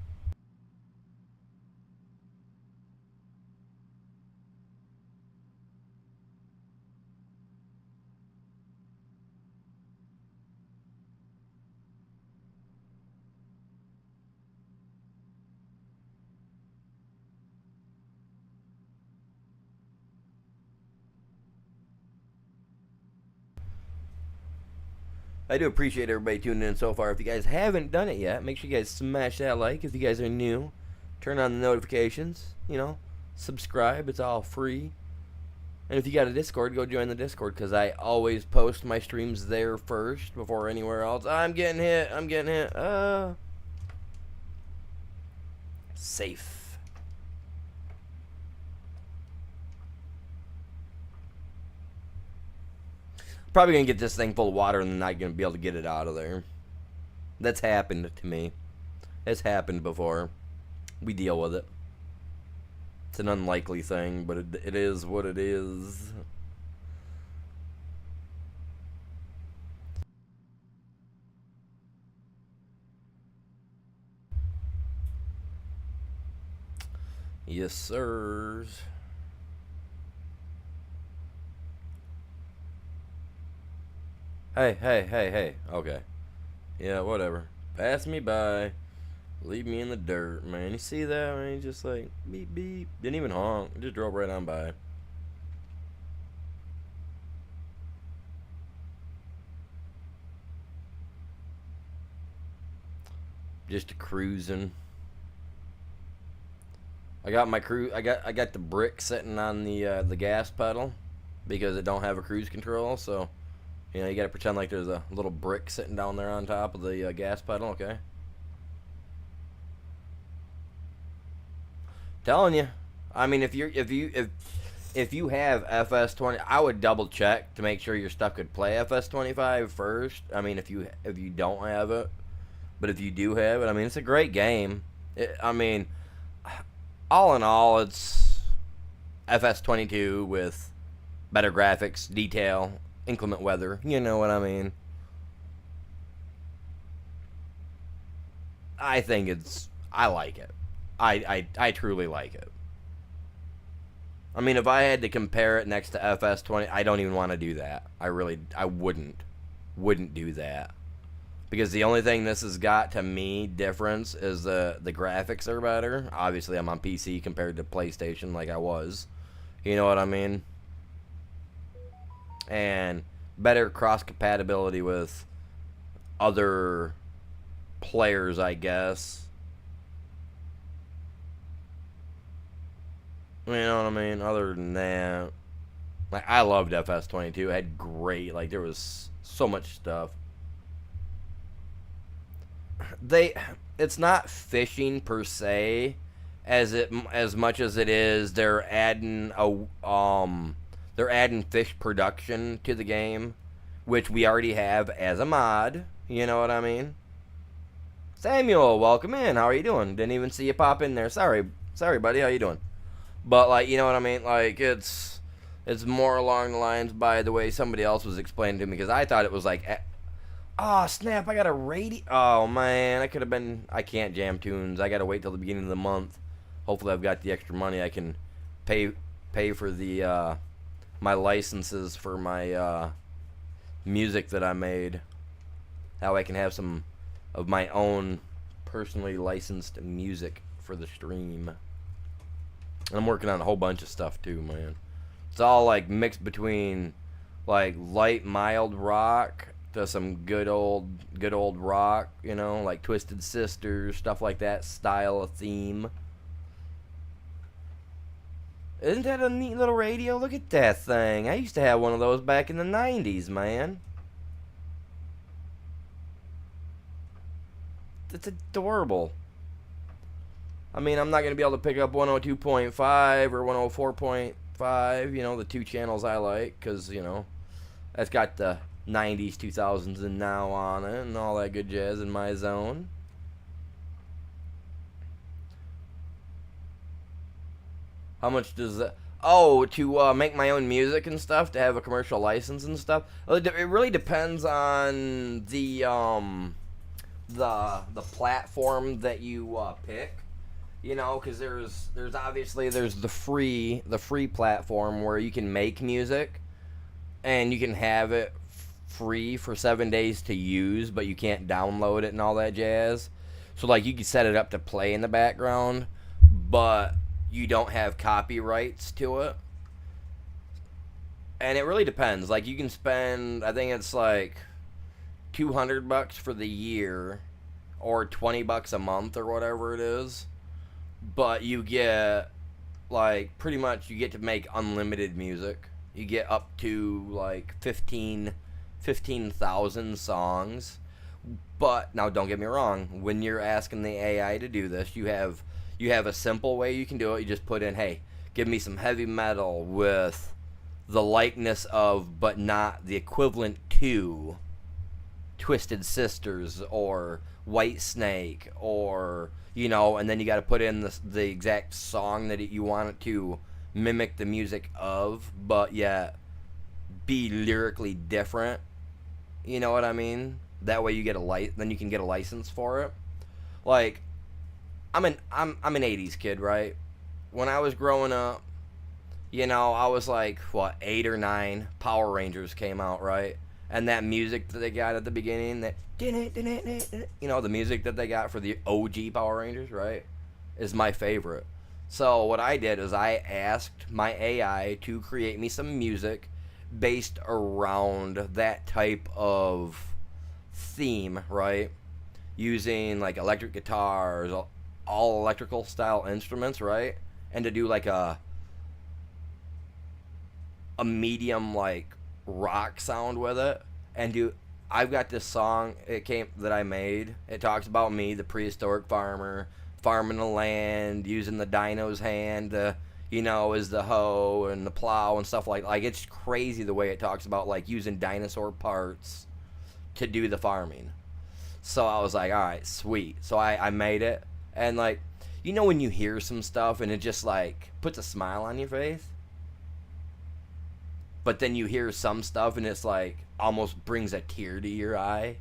I do appreciate everybody tuning in so far. If you guys haven't done it yet, make sure you guys smash that like. If you guys are new, turn on the notifications. Subscribe. It's all free. And if you got a Discord, go join the Discord because I always post my streams there first before anywhere else. I'm getting hit. safe. Probably gonna get this thing full of water and then not gonna be able to get it out of there. That's happened to me. It's happened before. We deal with it. It's an unlikely thing, but it is what it is. Yes, sirs. Hey, hey, hey, hey. Okay. Yeah, whatever. Pass me by. Leave me in the dirt, man. You see that, man? He just like, beep, beep. Didn't even honk. Just drove right on by. Just cruising. I got my I got the brick sitting on the gas pedal because it don't have a cruise control. So, you got to pretend like there's a little brick sitting down there on top of the gas pedal. Okay. Telling you. I mean, if you have FS20, I would double check to make sure your stuff could play FS25 first. I mean, if you don't have it, but if you do have it, I mean, it's a great game. I mean, all in all, it's FS22 with better graphics, detail, inclement weather. You know what I mean? I like it. I truly like it. I mean, if I had to compare it next to FS20, I don't even want to do that. I wouldn't do that. Because the only thing this has got to me difference is the graphics are better. Obviously, I'm on PC compared to PlayStation like I was. You know what I mean? And better cross compatibility with other players, I guess. You know what I mean? Other than that, like, I loved FS22. It had great, like, there was so much stuff. It's not fishing per se, as much as it is they're adding fish production to the game, which we already have as a mod. You know what I mean? Samuel, welcome in. How are you doing? Didn't even see you pop in there. Sorry, buddy. How you doing? But, like, you know what I mean? Like, it's more along the lines by the way somebody else was explaining to me, because I thought it was like, oh, snap, I got a radio. Oh, man, I can't jam tunes. I got to wait till the beginning of the month. Hopefully I've got the extra money. I can pay for the, my licenses for my, music that I made. How I can have some of my own personally licensed music for the stream. I'm working on a whole bunch of stuff too, man. It's all like mixed between like light, mild rock to some good old rock, like Twisted Sisters, stuff like that style of theme. Isn't that a neat little radio? Look at that thing. I used to have one of those back in the 90s, man. It's adorable. I mean, I'm not going to be able to pick up 102.5 or 104.5, the two channels I like, because, that's got the 90s, 2000s, and now on it, and all that good jazz in my zone. How much does that... Oh, to make my own music and stuff, to have a commercial license and stuff? It really depends on the platform that you pick. Because there's obviously the free platform where you can make music, and you can have it free for 7 days to use, but you can't download it and all that jazz. So like you can set it up to play in the background, but you don't have copyrights to it. And it really depends. Like you can spend, I think it's like $200 for the year, or $20 a month, or whatever it is. But you get, like, pretty much you get to make unlimited music. You get up to, like, 15,000 songs, But now, don't get me wrong. When you're asking the AI to do this, you have a simple way you can do it. You just put in, "Hey, give me some heavy metal with the likeness of, but not the equivalent to, Twisted Sisters or White Snake, or and then you got to put in the exact song that you want it to mimic the music of, but yet be lyrically different." You know what I mean? That way you get then you can get a license for it. Like, I'm an '80s kid, right? When I was growing up, I was like, what, 8 or 9. Power Rangers came out, right? And that music that they got at the beginning, the music that they got for the OG Power Rangers, right, is my favorite. So what I did is I asked my AI to create me some music based around that type of theme, right? Using like electric guitars, all electrical style instruments, right? And to do like a medium like rock sound with it. And I've got this song that I made. It talks about me, the prehistoric farmer, farming the land, using the dino's hand to, as the hoe and the plow and stuff like it's crazy the way it talks about like using dinosaur parts to do the farming. So I was like, all right, sweet. So I made it, and like, when you hear some stuff and it just like puts a smile on your face, but then you hear some stuff and it's like almost brings a tear to your eye,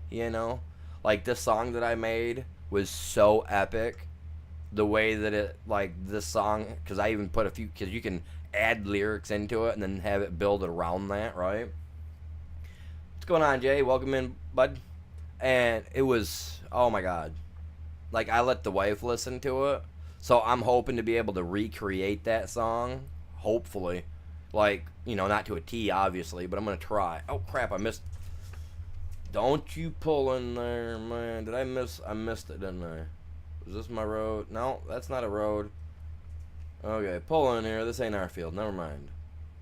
Like this song that I made was so epic. The way that it, like this song, because I even put because you can add lyrics into it and then have it build around that, right? What's going on, Jay? Welcome in, bud. And it was, oh my God. Like, I let the wife listen to it. So I'm hoping to be able to recreate that song. Hopefully. Like, not to a T, obviously, but I'm going to try. Oh, crap, I missed. Don't you pull in there, man. I missed it, didn't I? Is this my road? No, that's not a road. Okay, pull in here. This ain't our field. Never mind.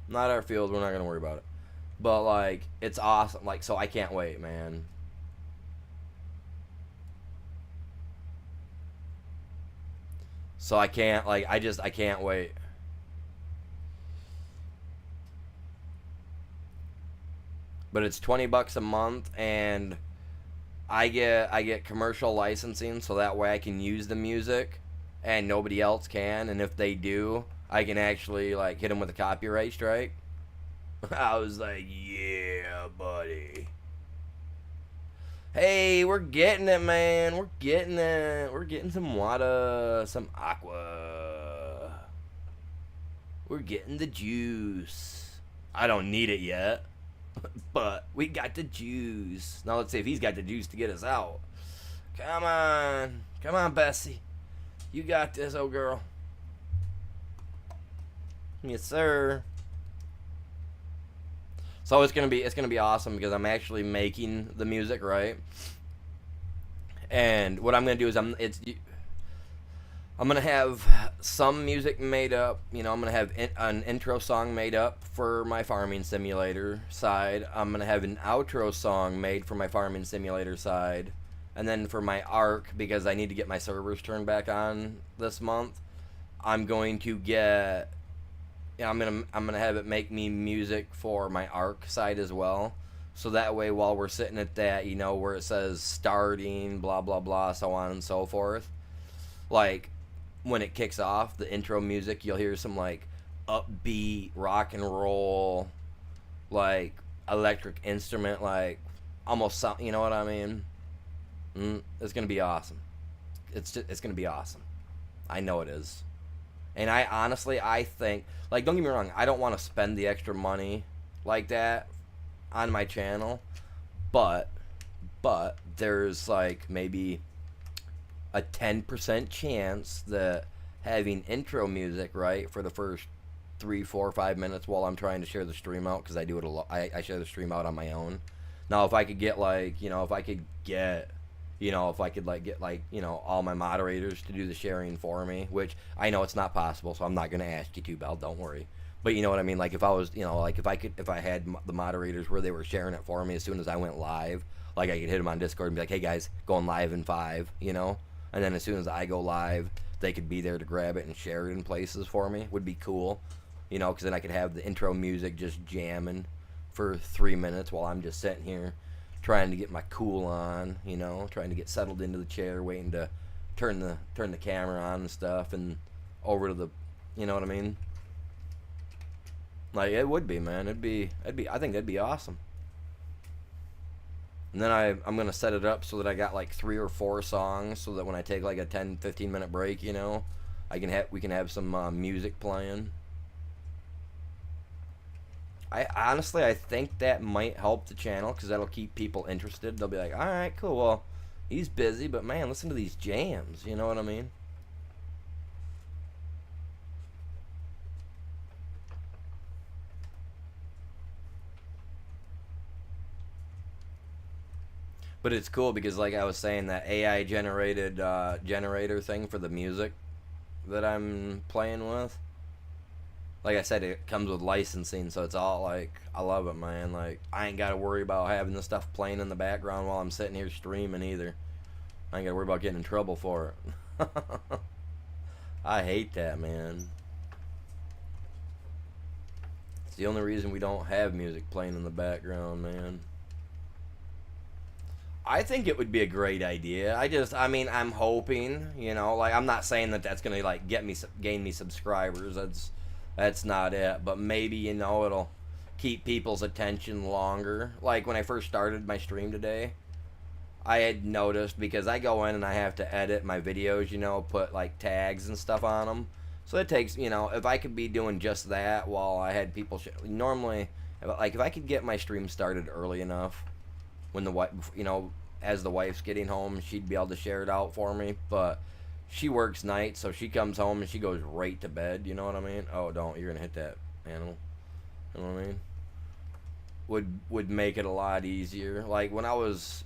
Not our field. We're not going to worry about it. But, like, it's awesome. Like, so I can't wait, man. So I can't, like, I can't wait. But it's $20 a month, and I get commercial licensing, so that way I can use the music, and nobody else can. And if they do, I can actually like hit them with a copyright strike. I was like, yeah, buddy. Hey, we're getting it, man. We're getting it. We're getting some water, some aqua. We're getting the juice. I don't need it yet. But we got the juice. Now let's see if he's got the juice to get us out. Come on. Come on, Bessie. You got this, old girl. Yes, sir. So it's gonna be awesome because I'm actually making the music, right? And what I'm gonna do is I'm gonna have some music made up. I'm gonna have an intro song made up for my farming simulator side. I'm gonna have an outro song made for my farming simulator side, and then for my ARC, because I need to get my servers turned back on this month, I'm going to get. I'm gonna have it make me music for my ARC side as well. So that way, while we're sitting at that, where it says starting, blah blah blah, so on and so forth, like, when it kicks off, the intro music, you'll hear some like upbeat rock and roll, like electric instrument, like almost something. You know what I mean? It's gonna be awesome. It's gonna be awesome. I know it is. And I think, like, don't get me wrong, I don't want to spend the extra money like that on my channel, but there's like maybe a 10% chance that having intro music, right, for the first 3, 4, 5 minutes while I'm trying to share the stream out, because I do it a lot. I share the stream out on my own. Now, if I could get like, if I could get all my moderators to do the sharing for me, which I know it's not possible, so I'm not going to ask you to, Belle, don't worry. But you know what I mean? Like if I was, like if I had the moderators where they were sharing it for me as soon as I went live, like I could hit them on Discord and be like, "Hey guys, going live in 5," and then as soon as I go live, they could be there to grab it and share it in places for me. Would be cool, because then I could have the intro music just jamming for 3 minutes while I'm just sitting here trying to get my cool on, trying to get settled into the chair, waiting to turn the camera on and stuff, and over to the, you know what I mean? Like it would be, man. I think that'd be awesome. And then I'm gonna set it up so that I got like 3 or 4 songs, so that when I take like a 10-15 minute break, we can have some music playing. I think that might help the channel because that'll keep people interested. They'll be like, all right, cool. Well, he's busy, but man, listen to these jams. You know what I mean? But it's cool because, like I was saying, that AI generated generator thing for the music that I'm playing with. Like I said, it comes with licensing, so it's all like, I love it, man. Like I ain't got to worry about having this stuff playing in the background while I'm sitting here streaming either. I ain't got to worry about getting in trouble for it. I hate that, man. It's the only reason we don't have music playing in the background, man. I think it would be a great idea. I'm hoping, like I'm not saying that that's gonna like gain me subscribers. That's not it. But maybe it'll keep people's attention longer. Like when I first started my stream today, I had noticed because I go in and I have to edit my videos, put like tags and stuff on them. So it takes, if I could be doing just that while I had people normally, like if I could get my stream started early enough when the wife, as the wife's getting home, she'd be able to share it out for me. But she works nights, so she comes home and she goes right to bed. You know what I mean? Oh, you're gonna hit that animal. You know what I mean? Would make it a lot easier. Like when I was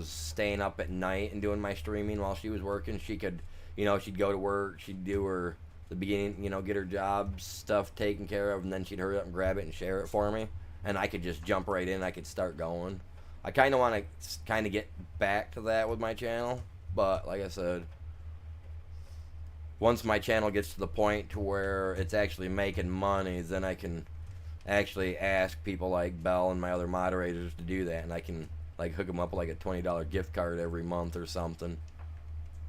staying up at night and doing my streaming while she was working, she could, she'd go to work, she'd do the beginning, get her job stuff taken care of, and then she'd hurry up and grab it and share it for me, and I could just jump right in. I could start going. I kind of want to get back to that with my channel, but like I said, once my channel gets to the point to where it's actually making money, then I can actually ask people like Bell and my other moderators to do that, and I can like hook them up with like a $20 gift card every month or something.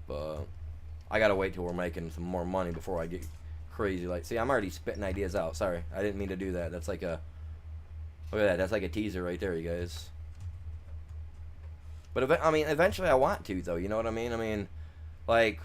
But I gotta wait till we're making some more money before I get crazy. Like, see, I'm already spitting ideas out. Sorry, I didn't mean to do that. That's like look at that. That's like a teaser right there, you guys. But eventually I want to, though. You know what I mean? I mean, like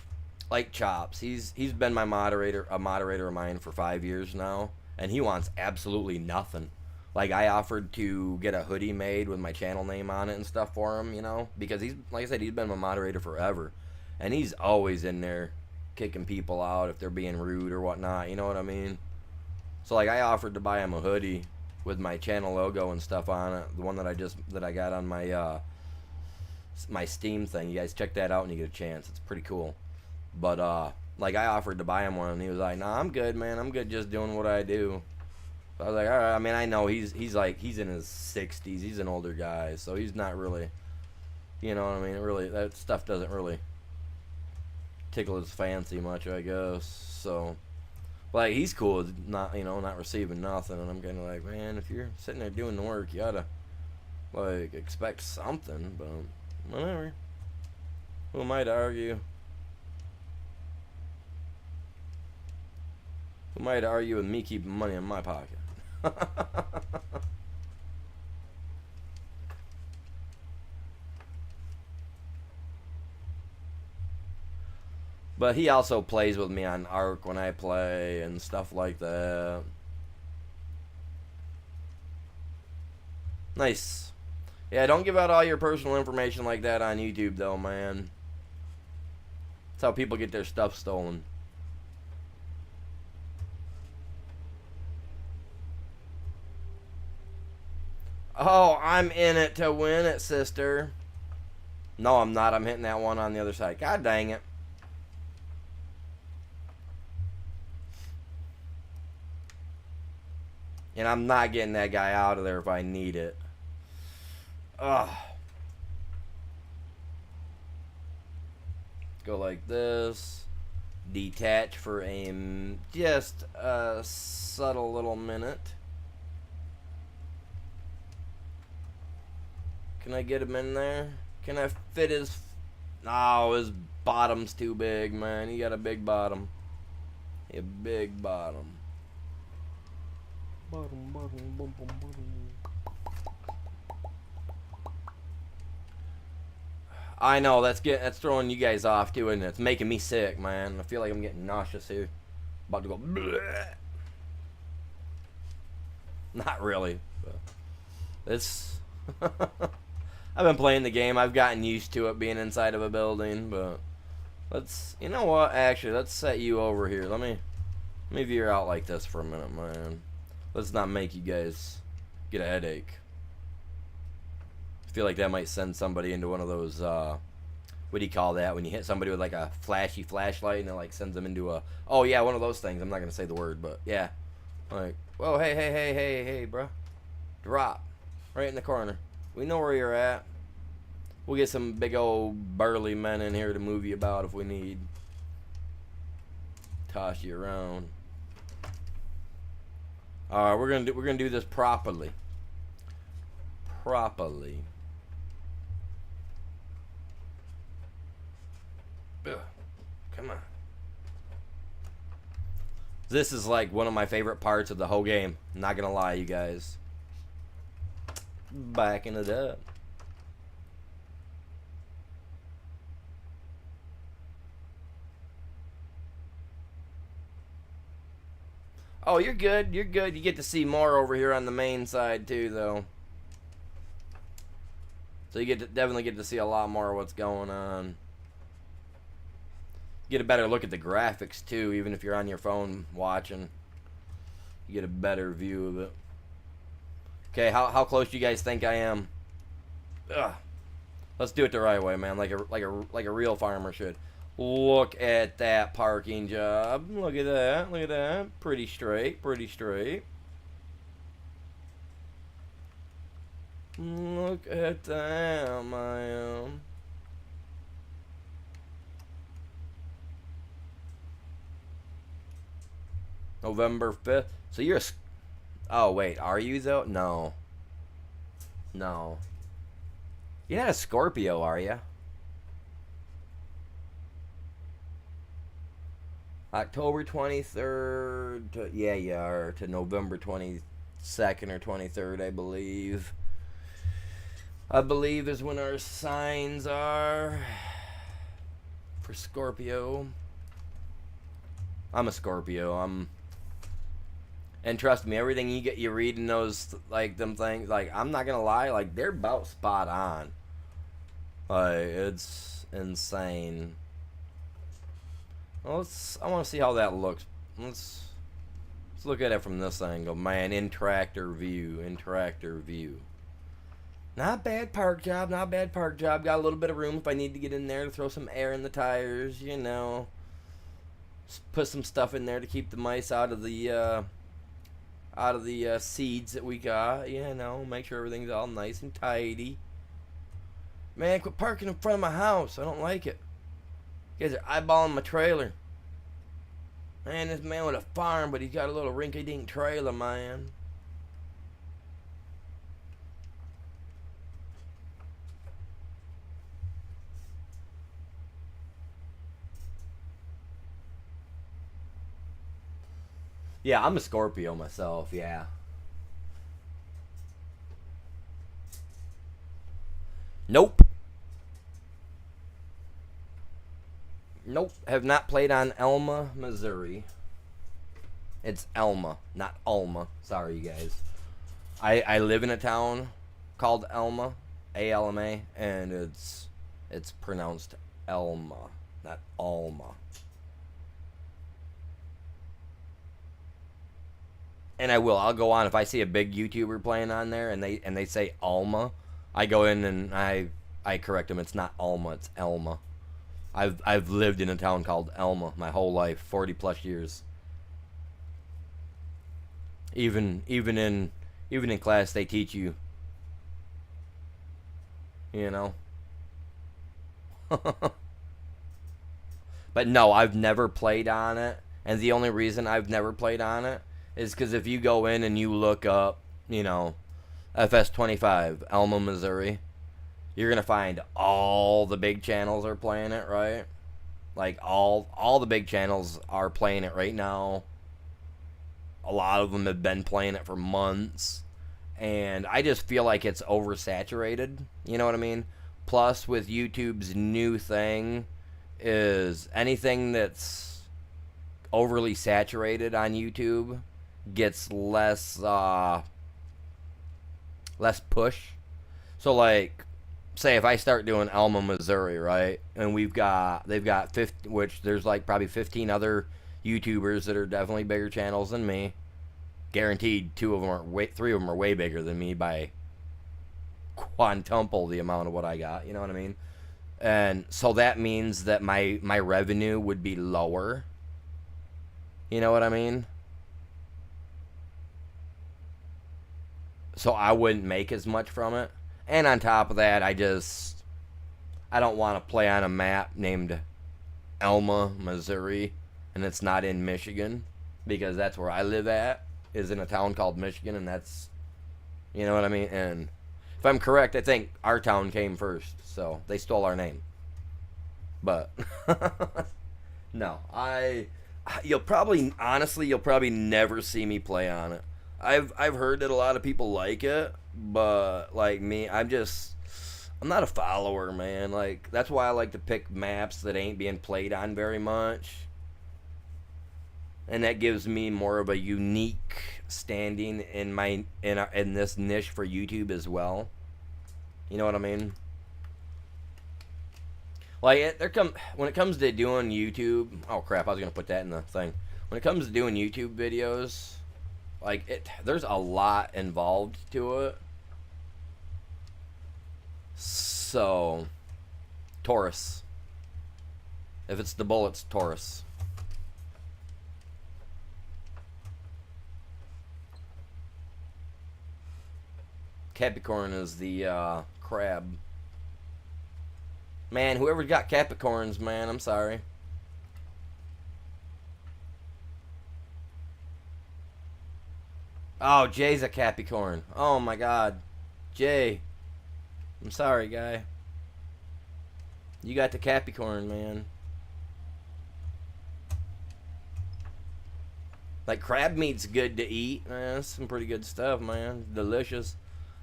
Chops. He's been a moderator of mine for 5 years now, and he wants absolutely nothing. Like I offered to get a hoodie made with my channel name on it and stuff for him, because he's, like I said, he's been my moderator forever, and he's always in there kicking people out if they're being rude or whatnot. You know what I mean? So like I offered to buy him a hoodie with my channel logo and stuff on it, the one that I got on my Steam thing. You guys check that out when you get a chance. It's pretty cool. But like I offered to buy him one, and he was like, "Nah, I'm good, man. I'm good just doing what I do." So I was like, "All right." I mean, I know he's in his 60s. He's an older guy, so he's not really, you know what I mean? Really, that stuff doesn't really tickle his fancy much, I guess. So, like, he's cool with not receiving nothing, and I'm kind of like, man, if you're sitting there doing the work, you oughta like expect something. But whatever. Who am I to argue? Who am I to argue with me keeping money in my pocket? But he also plays with me on Ark when I play and stuff like that. Nice. Yeah, don't give out all your personal information like that on YouTube, though, man. That's how people get their stuff stolen. Oh, I'm in it to win it, sister. No, I'm not. I'm hitting that one on the other side. God dang it. And I'm not getting that guy out of there if I need it. Ugh. Go like this. Detach for just a subtle little minute. Can I get him in there? Can I fit his... No, his bottom's too big, man. He got a big bottom. A big bottom. Bottom. I know, that's throwing you guys off too, and it's making me sick, man. I feel like I'm getting nauseous here. About to go bleh. Not really. It's I've been playing the game. I've gotten used to it being inside of a building, but you know what? Actually, let's set you over here. Let me veer out like this for a minute, man. Let's not make you guys get a headache. I feel like that might send somebody into one of those, what do you call that? When you hit somebody with like a flashy flashlight and it like sends them into a, oh yeah, one of those things. I'm not going to say the word, but yeah. Like, whoa, hey, bro. Drop. Right in the corner. We know where you're at. We'll get some big old burly men in here to move you about if we need. Toss you around. Alright, we're gonna do this properly. Ugh, come on. This is like one of my favorite parts of the whole game. Not gonna lie, you guys. Backing it up. Oh, you're good. You're good. You get to see more over here on the main side too, though. So you definitely get to see a lot more of what's going on. You get a better look at the graphics too, even if you're on your phone watching. You get a better view of it. Okay, how close do you guys think I am? Ugh. Let's do it the right way, man. Like a real farmer should. Look at that parking job. Look at that. Look at that. Pretty straight. Pretty straight. Look at that, man. November 5th. So you're... Oh, wait. Are you, though? No. No. You're not a Scorpio, are you? October 23rd to, yeah, you are, to November 22nd or 23rd, I believe. I believe is when our signs are for Scorpio. I'm a Scorpio. And trust me, everything you read in those, like, them things, like, I'm not gonna lie, like, they're about spot on. Like, it's insane. Well, I want to see how that looks. Let's look at it from this angle, man. In tractor view. Not bad park job. Got a little bit of room if I need to get in there to throw some air in the tires. You know, put some stuff in there to keep the mice out of the seeds that we got. You know, make sure everything's all nice and tidy. Man, quit parking in front of my house. I don't like it. You guys are eyeballing my trailer. Man, this man with a farm, but he's got a little rinky-dink trailer, man. Yeah, I'm a Scorpio myself, yeah. Nope. Nope, have not played on Elma, Missouri. It's Elma, not Alma. Sorry, you guys. I live in a town called Elma, A-L-M-A, and it's pronounced Elma, not Alma. And I'll go on if I see a big YouTuber playing on there and they say Alma, I go in and I correct them. It's not Alma, it's Elma. I've lived in a town called Elma my whole life, 40 plus years. Even in class they teach you, you know. But no, I've never played on it, and the only reason I've never played on it is because if you go in and you look up, FS25 Elma, Missouri, you're gonna find all the big channels are playing it, right? Like all the big channels are playing it right now. A lot of them have been playing it for months, and I just feel like it's oversaturated. You know what I mean? Plus, with YouTube's new thing, is anything that's overly saturated on YouTube gets less push. So like, say if I start doing Elma, Missouri, right, and they've got 50, which there's like probably 15 other YouTubers that are definitely bigger channels than me. Guaranteed, three of them are way bigger than me by quintuple the amount of what I got. You know what I mean? And so that means that my revenue would be lower. You know what I mean? So I wouldn't make as much from it. And on top of that, I don't want to play on a map named Elma, Missouri, and it's not in Michigan, because that's where I live at, is in a town called Michigan, and that's, you know what I mean? And if I'm correct, I think our town came first, so they stole our name. But no, you'll probably never see me play on it. I've heard that a lot of people like it, but like me, I'm not a follower, man. Like, that's why I like to pick maps that ain't being played on very much. And that gives me more of a unique standing in this niche for YouTube as well. You know what I mean? Like, when it comes to doing YouTube, oh crap, I was gonna put that in the thing. When it comes to doing YouTube videos, like, there's a lot involved to it. So, Taurus. If it's the bull, it's Taurus. Capricorn is the crab. Man, whoever got Capricorns, man, I'm sorry. Oh, Jay's a Capricorn. Oh my God, Jay. I'm sorry, guy. You got the Capricorn, man. Like, crab meat's good to eat, man. That's some pretty good stuff, man. Delicious.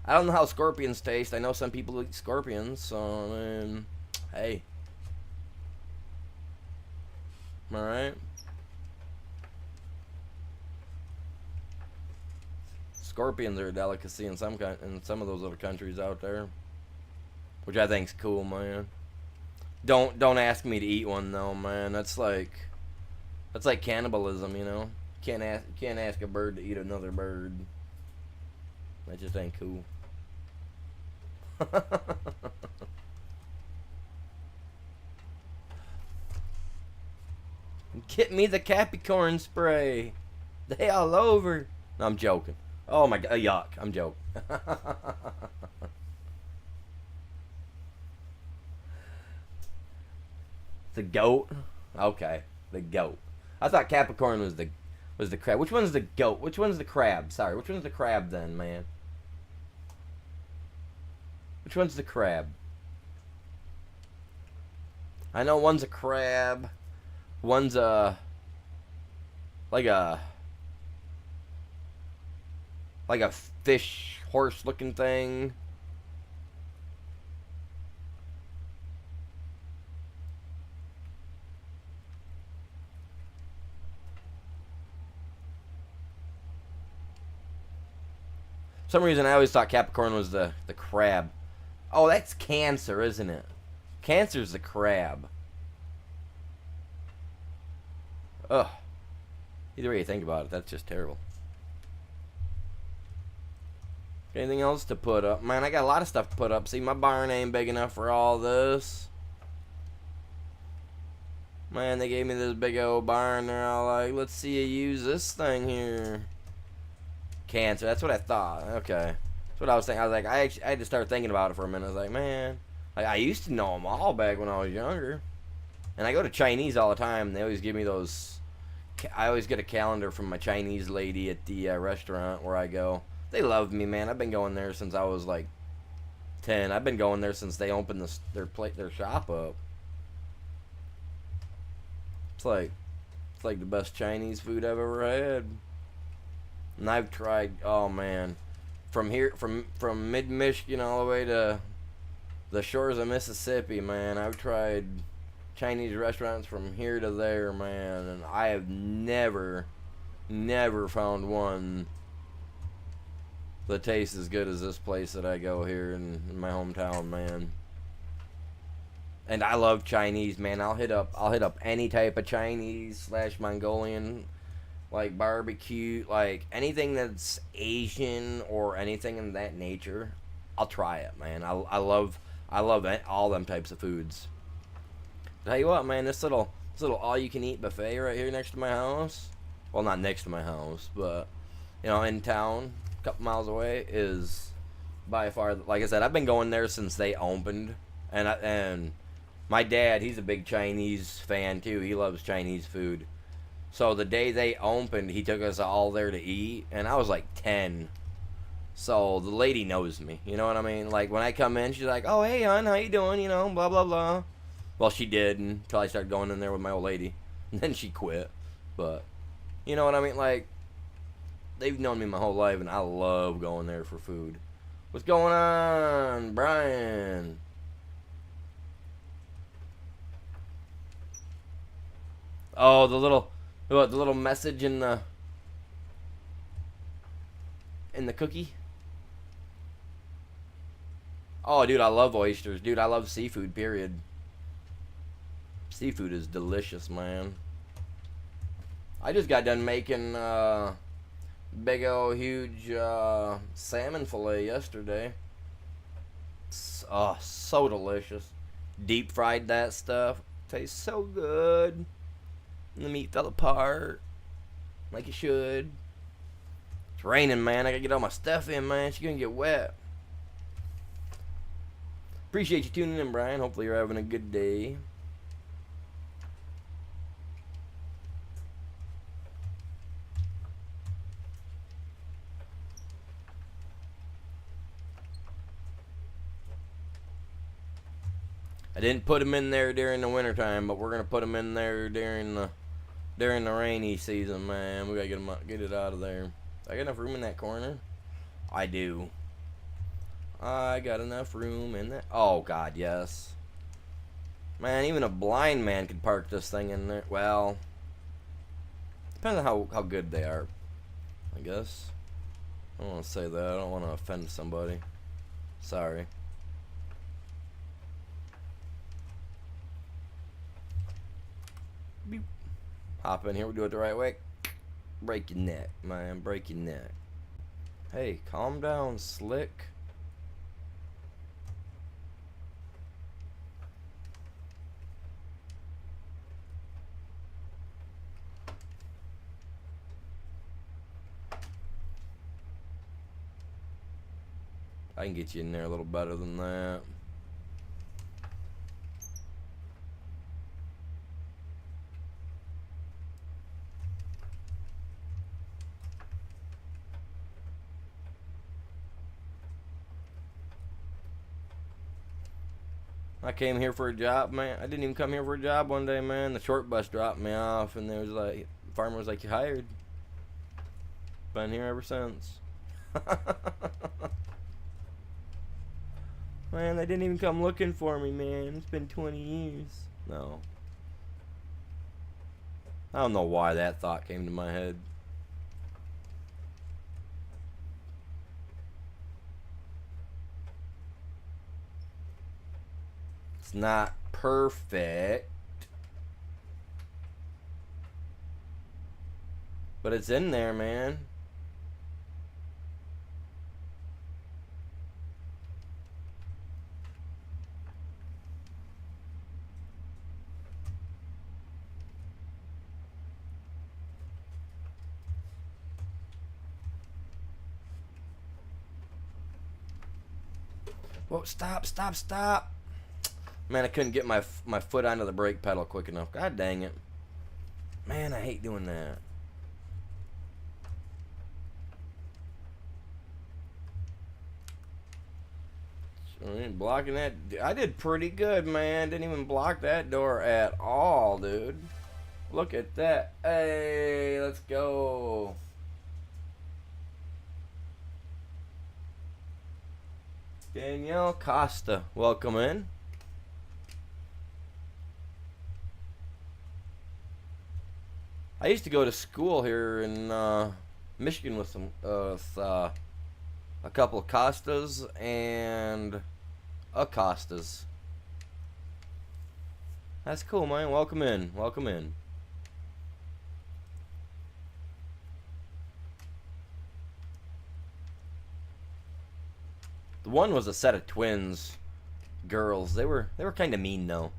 I don't know how scorpions taste. I know some people eat scorpions, so, I mean, hey. Alright. Scorpions are a delicacy in some of those other countries out there, which I think's cool, man. Don't ask me to eat one though, man. That's like cannibalism, you know. Can't ask a bird to eat another bird. That just ain't cool. Get me the Capricorn spray. They all over. No, I'm joking. Oh my God, yuck. I'm joking. The goat? Okay, the goat. I thought Capricorn was the crab. Which one's the goat? Which one's the crab? Sorry, which one's the crab then, man? Which one's the crab? I know one's a crab. One's like a fish horse looking thing. For some reason I always thought Capricorn was the crab. Oh, that's Cancer, isn't it? Cancer's the crab. Ugh. Either way you think about it, that's just terrible. Anything else to put up? Man, I got a lot of stuff to put up. See, my barn ain't big enough for all this. Man, they gave me this big old barn. They're all like, let's see you use this thing here. Cancer. That's what I thought. Okay. That's what I was thinking. I was like, I had to start thinking about it for a minute. I was like, man, I used to know them all back when I was younger. And I go to Chinese all the time. They always give me those. I always get a calendar from my Chinese lady at the restaurant where I go. They love me, man. I've been going there since I was like 10. I've been going there since they opened their shop up. It's like the best Chinese food I've ever had. And I've tried, oh man, from here from mid Michigan all the way to the shores of Mississippi, man. I've tried Chinese restaurants from here to there, man, and I have never found one that tastes as good as this place that I go here in my hometown, man. And I love Chinese, man. I'll hit up any type of Chinese / Mongolian, like barbecue, like anything that's Asian or anything in that nature. I'll try it, man. I love all them types of foods. Tell you what, man, this little all you can eat buffet right here next to my house. Well, not next to my house, but in town, a couple miles away, is by far, like I said, I've been going there since they opened, and my dad, he's a big Chinese fan too. He loves Chinese food. So the day they opened, he took us all there to eat, and I was like 10. So the lady knows me, you know what I mean? Like when I come in, she's like, "Oh, hey, hon, how you doing?" Blah blah blah. Well, she did until I started going in there with my old lady, and then she quit. But you know what I mean? Like they've known me my whole life, and I love going there for food. What's going on, Brian? Oh, the little message in the cookie. Oh, dude, I love oysters. Dude, I love seafood, period. Seafood is delicious, man. I just got done making big old huge salmon fillet yesterday. Oh, so delicious. Deep fried that stuff. Tastes so good. And the meat fell apart like it should. It's raining, man. I gotta get all my stuff in, man. She's gonna get wet. Appreciate you tuning in, Brian. Hopefully you're having a good day. I didn't put them in there during the wintertime, but we're gonna put them in there during the rainy season, man. We gotta get it out of there. I got enough room in that corner? I do. I got enough room in that. Oh God, yes. Man, even a blind man could park this thing in there. Well, depends on how good they are, I guess. I don't want to say that. I don't want to offend somebody. Sorry. Beep. Hop in here. We do it the right way. Break your neck, man. Break your neck. Hey, calm down, Slick. I can get you in there a little better than that. I came here for a job, man. I didn't even come here for a job one day, man. The short bus dropped me off, and there was like, the farmer was like, "You hired." Been here ever since. Man, they didn't even come looking for me, man. It's been 20 years. No. I don't know why that thought came to my head. It's not perfect, but it's in there, man. Whoa, stop, stop, stop. Man, I couldn't get my foot onto the brake pedal quick enough. God dang it. Man, I hate doing that. I ain't blocking that. I did pretty good, man. Didn't even block that door at all, dude. Look at that. Hey, let's go. Danielle Costa, welcome in. I used to go to school here in Michigan with a couple of Costas and Acostas. That's cool, man. Welcome in. Welcome in. The one was a set of twins, girls. They were kind of mean though,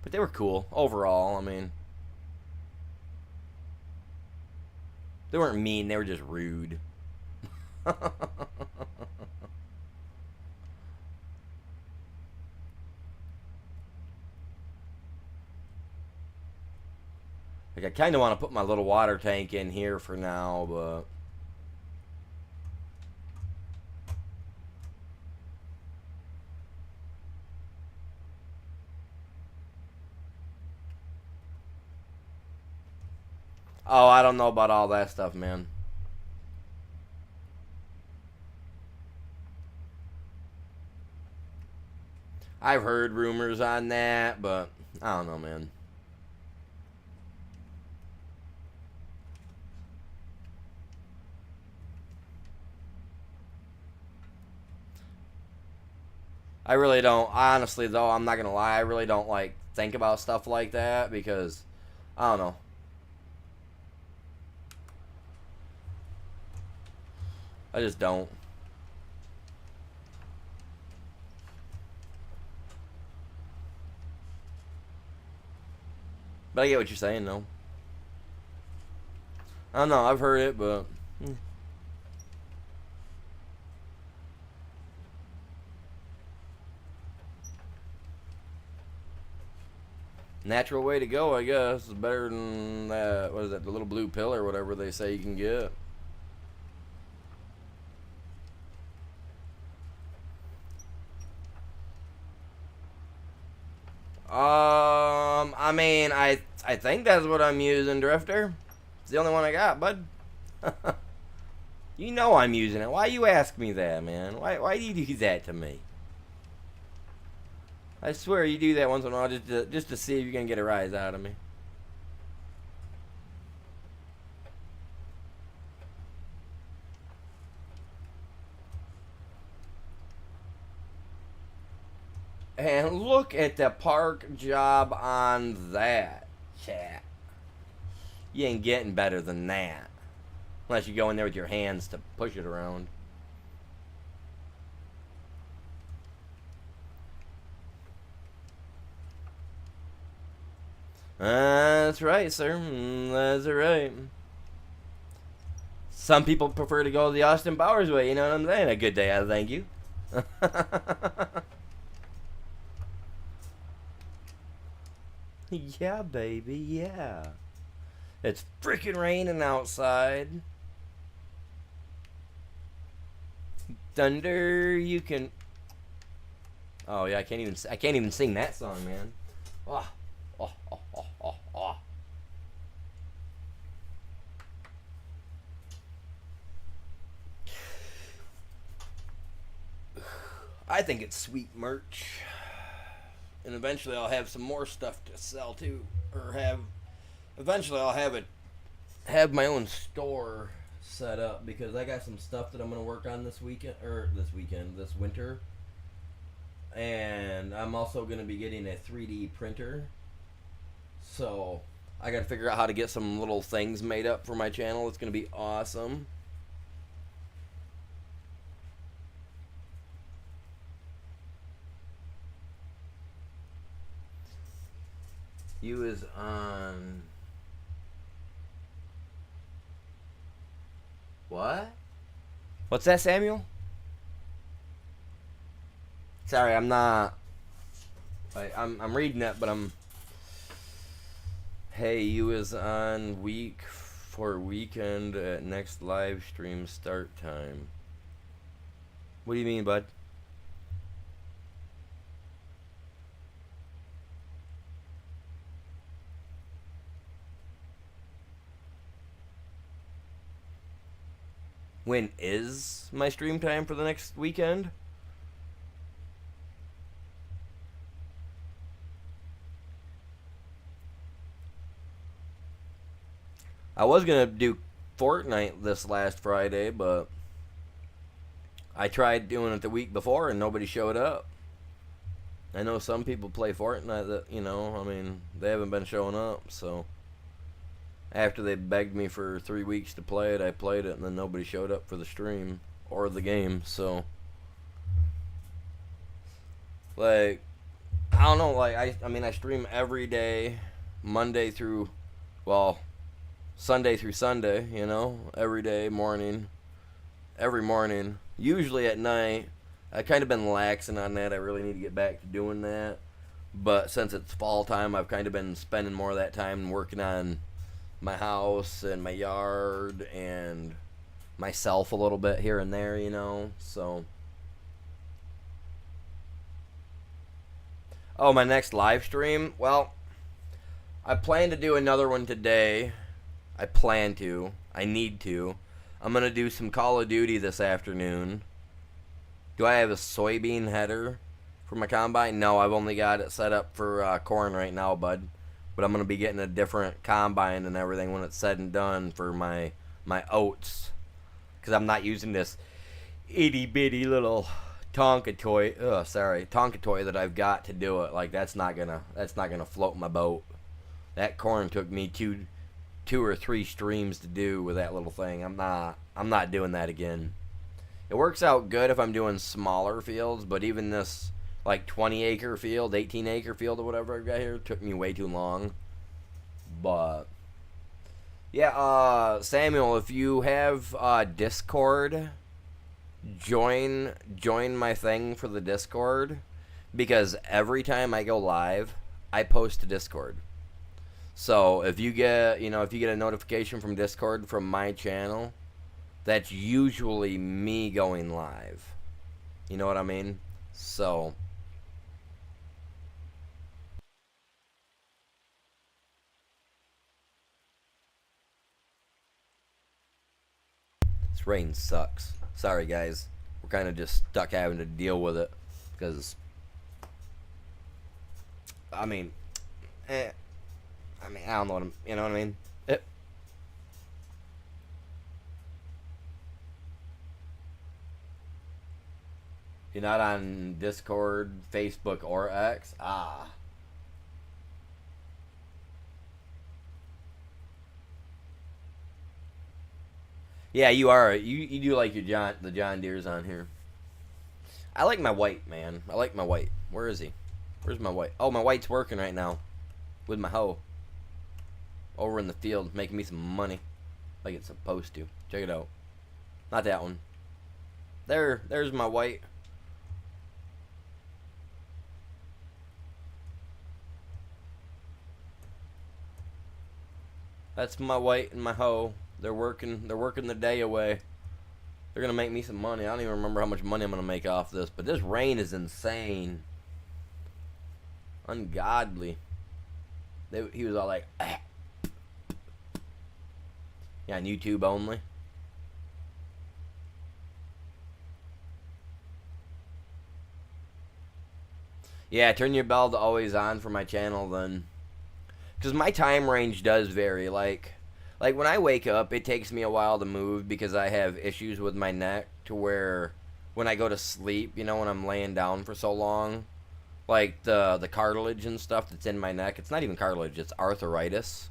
but they were cool overall. I mean, they weren't mean. They were just rude. Like, I kind of want to put my little water tank in here for now, but oh, I don't know about all that stuff, man. I've heard rumors on that, but I don't know, man. I really don't. Honestly, though, I'm not gonna lie. I really don't like think about stuff like that because I don't know. I just don't. But I get what you're saying, though. I don't know. I've heard it, but natural way to go, I guess. Is better than that. What is that? The little blue pill or whatever they say you can get. I mean, I think that's what I'm using, Drifter. It's the only one I got, bud. You know I'm using it. Why you ask me that, man? Why do you do that to me? I swear you do that once in a while just to see if you're gonna get a rise out of me. And look at the park job on that, chat. You ain't getting better than that. Unless you go in there with your hands to push it around. That's right, sir. That's right. Some people prefer to go the Austin Powers way, you know what I'm saying? A good day, I thank you. Yeah, baby, yeah. It's freaking raining outside. Thunder, you can. Oh yeah, I can't even sing that song, man. Oh, oh, oh, oh, oh, oh. I think it's sweet merch. And eventually I'll have some more stuff to sell too, or eventually I'll have my own store set up because I got some stuff that I'm gonna work on this winter, and I'm also gonna be getting a 3D printer. So I gotta figure out how to get some little things made up for my channel. It's gonna be awesome. You is on. What? What's that, Samuel? Sorry, I'm not. I'm reading it, but I'm. Hey, you is on week for weekend at next live stream start time. What do you mean, bud? When is my stream time for the next weekend? I was gonna do Fortnite this last Friday, but I tried doing it the week before and nobody showed up. I know some people play Fortnite that, I mean, they haven't been showing up, so after they begged me for 3 weeks to play it, I played it and then nobody showed up for the stream or the game, so like I don't know, like I mean I stream every day, Monday through well, Sunday through Sunday, every day, every morning, usually at night. I kind of been laxing on that. I really need to get back to doing that. But since it's fall time, I've kind of been spending more of that time working on my house and my yard and myself a little bit here and there, So, oh, my next live stream? Well, I plan to do another one today. I plan to. I need to. I'm going to do some Call of Duty this afternoon. Do I have a soybean header for my combine? No, I've only got it set up for corn right now, bud. But I'm going to be getting a different combine and everything when it's said and done for my oats. Because I'm not using this itty-bitty little Tonka toy that I've got to do it. Like, that's not gonna float my boat. That corn took me two or three streams to do with that little thing. I'm not doing that again. It works out good if I'm doing smaller fields, but even this like 20 acre field, 18 acre field or whatever I've got here took me way too long. But yeah, Samuel, if you have Discord, join my thing for the Discord, because every time I go live, I post to Discord. So if you get a notification from Discord from my channel, that's usually me going live. You know what I mean? So this rain sucks. Sorry guys. We're kind of just stuck having to deal with it because I mean, I don't know you know what I mean? You're not on Discord, Facebook, or X? Ah. Yeah, you are. You do like the John Deere's on here. I like my white, man. I like my white. Where is he? Where's my white? Oh, my white's working right now with my hoe over in the field, making me some money like it's supposed to. Check it out. Not that one. There's my white. That's my white and my hoe. They're working the day away. They're gonna make me some money. I don't even remember how much money I'm gonna make off this, but this rain is insane. Ungodly. He was all like, ah. Yeah, on YouTube only. Yeah, turn your bell to always on for my channel then. Because my time range does vary. Like when I wake up, it takes me a while to move because I have issues with my neck to where when I go to sleep, when I'm laying down for so long, like the cartilage and stuff that's in my neck, it's not even cartilage, it's arthritis.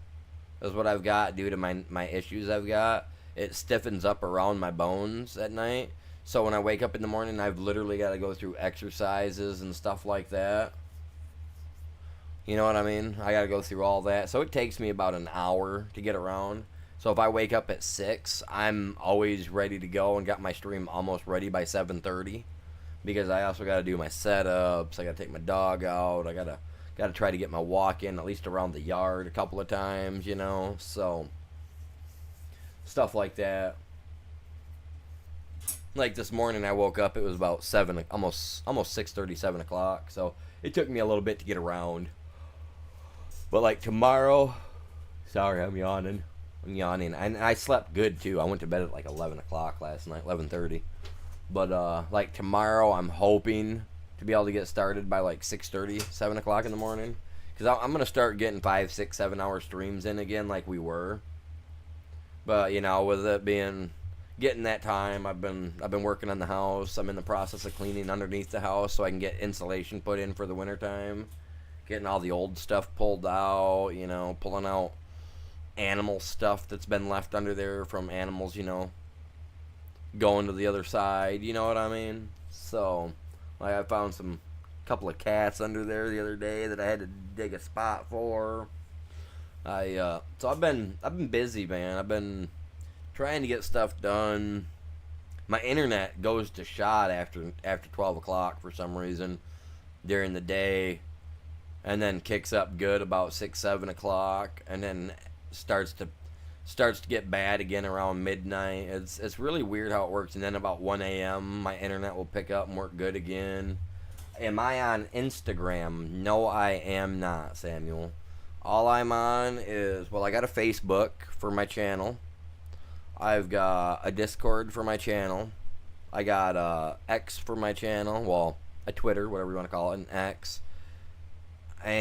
Is what I've got due to my issues I've got. It stiffens up around my bones at night. So when I wake up in the morning, I've literally got to go through exercises and stuff like that. You know what I mean? I got to go through all that. So it takes me about an hour to get around. So if I wake up at 6, I'm always ready to go and got my stream almost ready by 7:30. because I also got to do my setups. I got to take my dog out. I got to try to get my walk in at least around the yard a couple of times, you know. So stuff like that. Like this morning, I woke up. It was about 7, almost 6:30, 7 o'clock. So it took me a little bit to get around. But like tomorrow, sorry, I'm yawning. And I slept good too. I went to bed at like 11 o'clock last night, 11:30. But like tomorrow, I'm hoping to be able to get started by like 6:30, 7 o'clock in the morning. Because I'm gonna start getting 5, 6, 7 hour streams in again, like we were. But you know, with it being getting that time, I've been working on the house. I'm in the process of cleaning underneath the house so I can get insulation put in for the wintertime. Getting all the old stuff pulled out, you know, pulling out animal stuff that's been left under there from animals, you know, going to the other side, you know what I mean? So, like, I found some couple of cats under there the other day that I had to dig a spot for. So I've been busy, man. I've been trying to get stuff done. My internet goes to shot after 12 o'clock for some reason during the day, and then kicks up good about 6, 7 o'clock, and then starts to get bad again around midnight. It's really weird how it works. And then about 1 a.m. my internet will pick up and work good again. Am I on Instagram? No, I am not, Samuel. All I'm on is, well, I got a Facebook for my channel. I've got a Discord for my channel. I got a X for my channel. Well, a Twitter, whatever you want to call it, an X. And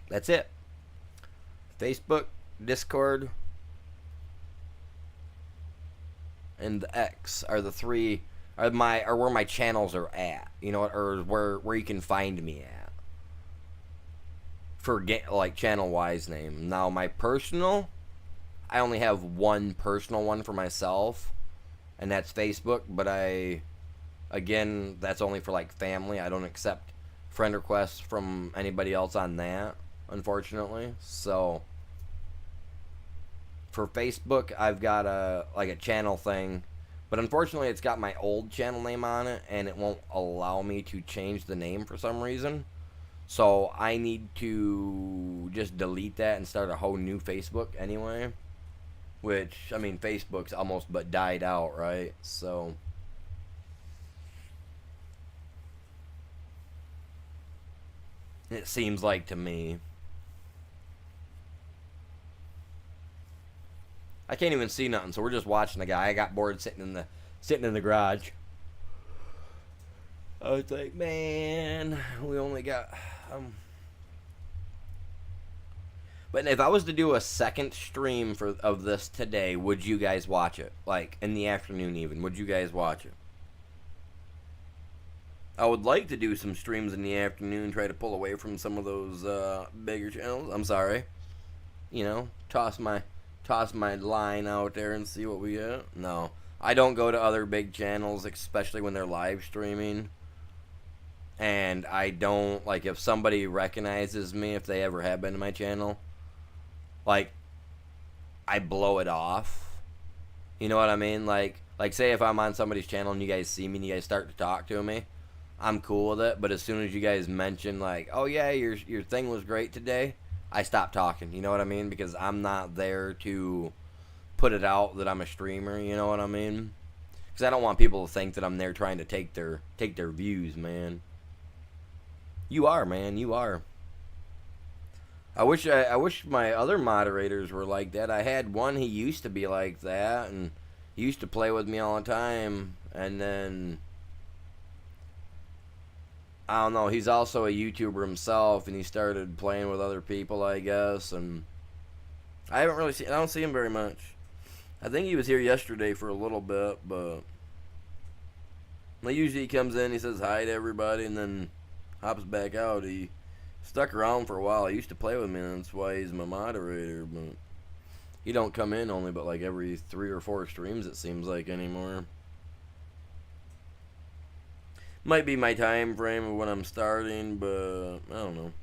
that's it. Facebook, Discord, and the X are the three are where my channels are at. You know, or where you can find me at. For like channel wise name. Now my personal, I only have one personal one for myself, and that's Facebook. But again, that's only for like family. I don't accept friend requests from anybody else on that, unfortunately. So for Facebook, I've got a channel thing, but unfortunately, it's got my old channel name on it, and it won't allow me to change the name for some reason. So I need to just delete that and start a whole new Facebook anyway. Which, I mean, Facebook's almost but died out, right? So it seems like to me. I can't even see nothing, so we're just watching the guy. I got bored sitting in the garage. I was like, man, we only got But if I was to do a second stream of this today, would you guys watch it? Like in the afternoon even, would you guys watch it? I would like to do some streams in the afternoon, try to pull away from some of those bigger channels. I'm sorry. You know, toss my line out there and see what we get. No, I don't go to other big channels, especially when they're live streaming. And I don't, like, if somebody recognizes me, if they ever have been to my channel, like, I blow it off. You know what I mean? Like say if I'm on somebody's channel and you guys see me and you guys start to talk to me, I'm cool with it. But as soon as you guys mention, like, oh yeah, your thing was great today, I stop talking. You know what I mean? Because I'm not there to put it out that I'm a streamer. You know what I mean? Because I don't want people to think that I'm there trying to take their views, man. You are, man. You are. I wish my other moderators were like that. I had one. He used to be like that, and he used to play with me all the time. And then I don't know. He's also a YouTuber himself, and he started playing with other people, I guess. And I don't see him very much. I think he was here yesterday for a little bit, but usually he comes in, he says hi to everybody, and then hops back out. He stuck around for a while. He used to play with me, and that's why he's my moderator. But he don't come in only but like every 3 or 4 streams, it seems like, anymore. Might be my time frame of when I'm starting, but I don't know.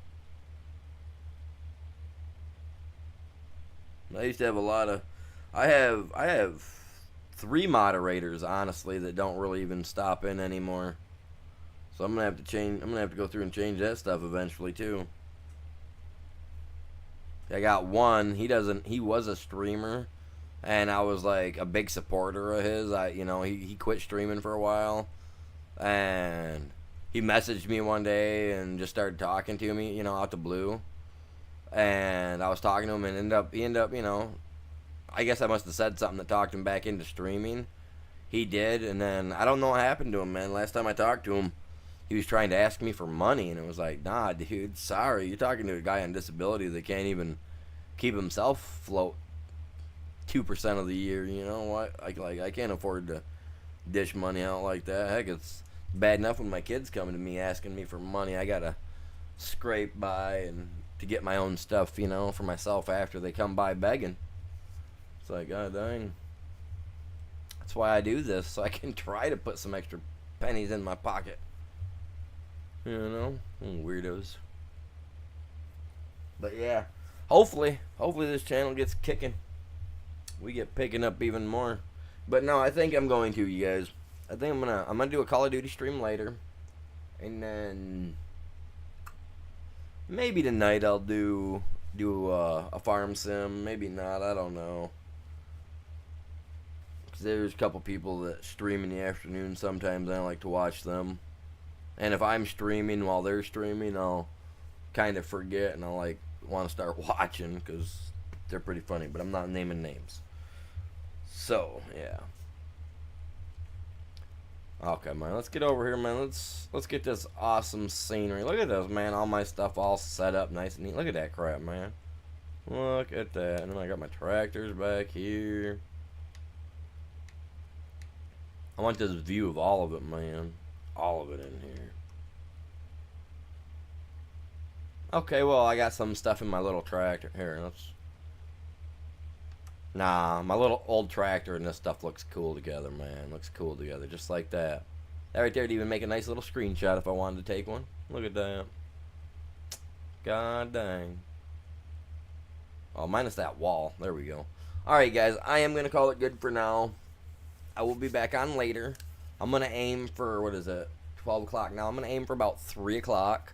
I used to have a lot of. I have 3 moderators honestly that don't really even stop in anymore. So I'm gonna have to change. I'm gonna have to go through and change that stuff eventually too. I got one. He doesn't. He was a streamer, and I was like a big supporter of his. He quit streaming for a while, and he messaged me one day and just started talking to me, out the blue. And I was talking to him, and he ended up, I guess I must have said something that talked him back into streaming. He did, and then I don't know what happened to him, man. Last time I talked to him, he was trying to ask me for money, and it was like, nah, dude, sorry. You're talking to a guy on disability that can't even keep himself afloat 2% of the year. You know what? I can't afford to dish money out like that. Heck, it's bad enough when my kids coming to me asking me for money. I gotta scrape by and to get my own stuff, for myself after they come by begging. It's like, god dang. That's why I do this, so I can try to put some extra pennies in my pocket. Weirdos. But yeah, hopefully this channel gets kicking. We get picking up even more. But no, I think I'm going to, you guys. I think I'm gonna do a Call of Duty stream later, and then maybe tonight I'll do a farm sim. Maybe not. I don't know. Cause there's a couple people that stream in the afternoon. Sometimes I like to watch them. And if I'm streaming while they're streaming, I'll kind of forget and I'll want to start watching because they're pretty funny. But I'm not naming names. So yeah. Okay, man. Let's get over here, man. Let's get this awesome scenery. Look at this, man. All my stuff all set up nice and neat. Look at that crap, man. Look at that. And then I got my tractors back here. I want this view of all of it, man. All of it in here. Okay, well, I got some stuff in my little tractor. Here, Nah, my little old tractor and this stuff looks cool together, man. Looks cool together, just like that. That right there would even make a nice little screenshot if I wanted to take one. Look at that. God dang. Oh, minus that wall. There we go. Alright, guys. I am going to call it good for now. I will be back on later. I'm going to aim for, 12 o'clock now. I'm going to aim for about 3 o'clock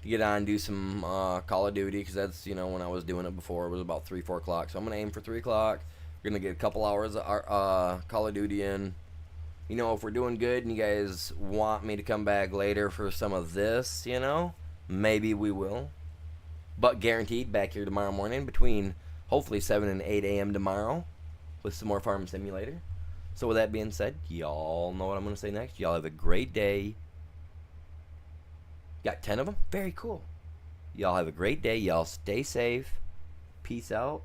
to get on and do some Call of Duty, because that's, when I was doing it before, it was about 3, 4 o'clock. So I'm going to aim for 3 o'clock. We're going to get a couple hours of Call of Duty in. If we're doing good and you guys want me to come back later for some of this, maybe we will. But guaranteed, back here tomorrow morning between hopefully 7 and 8 a.m. tomorrow with some more Farm Simulator. So with that being said, y'all know what I'm going to say next. Y'all have a great day. Got 10 of them? Very cool. Y'all have a great day. Y'all stay safe. Peace out.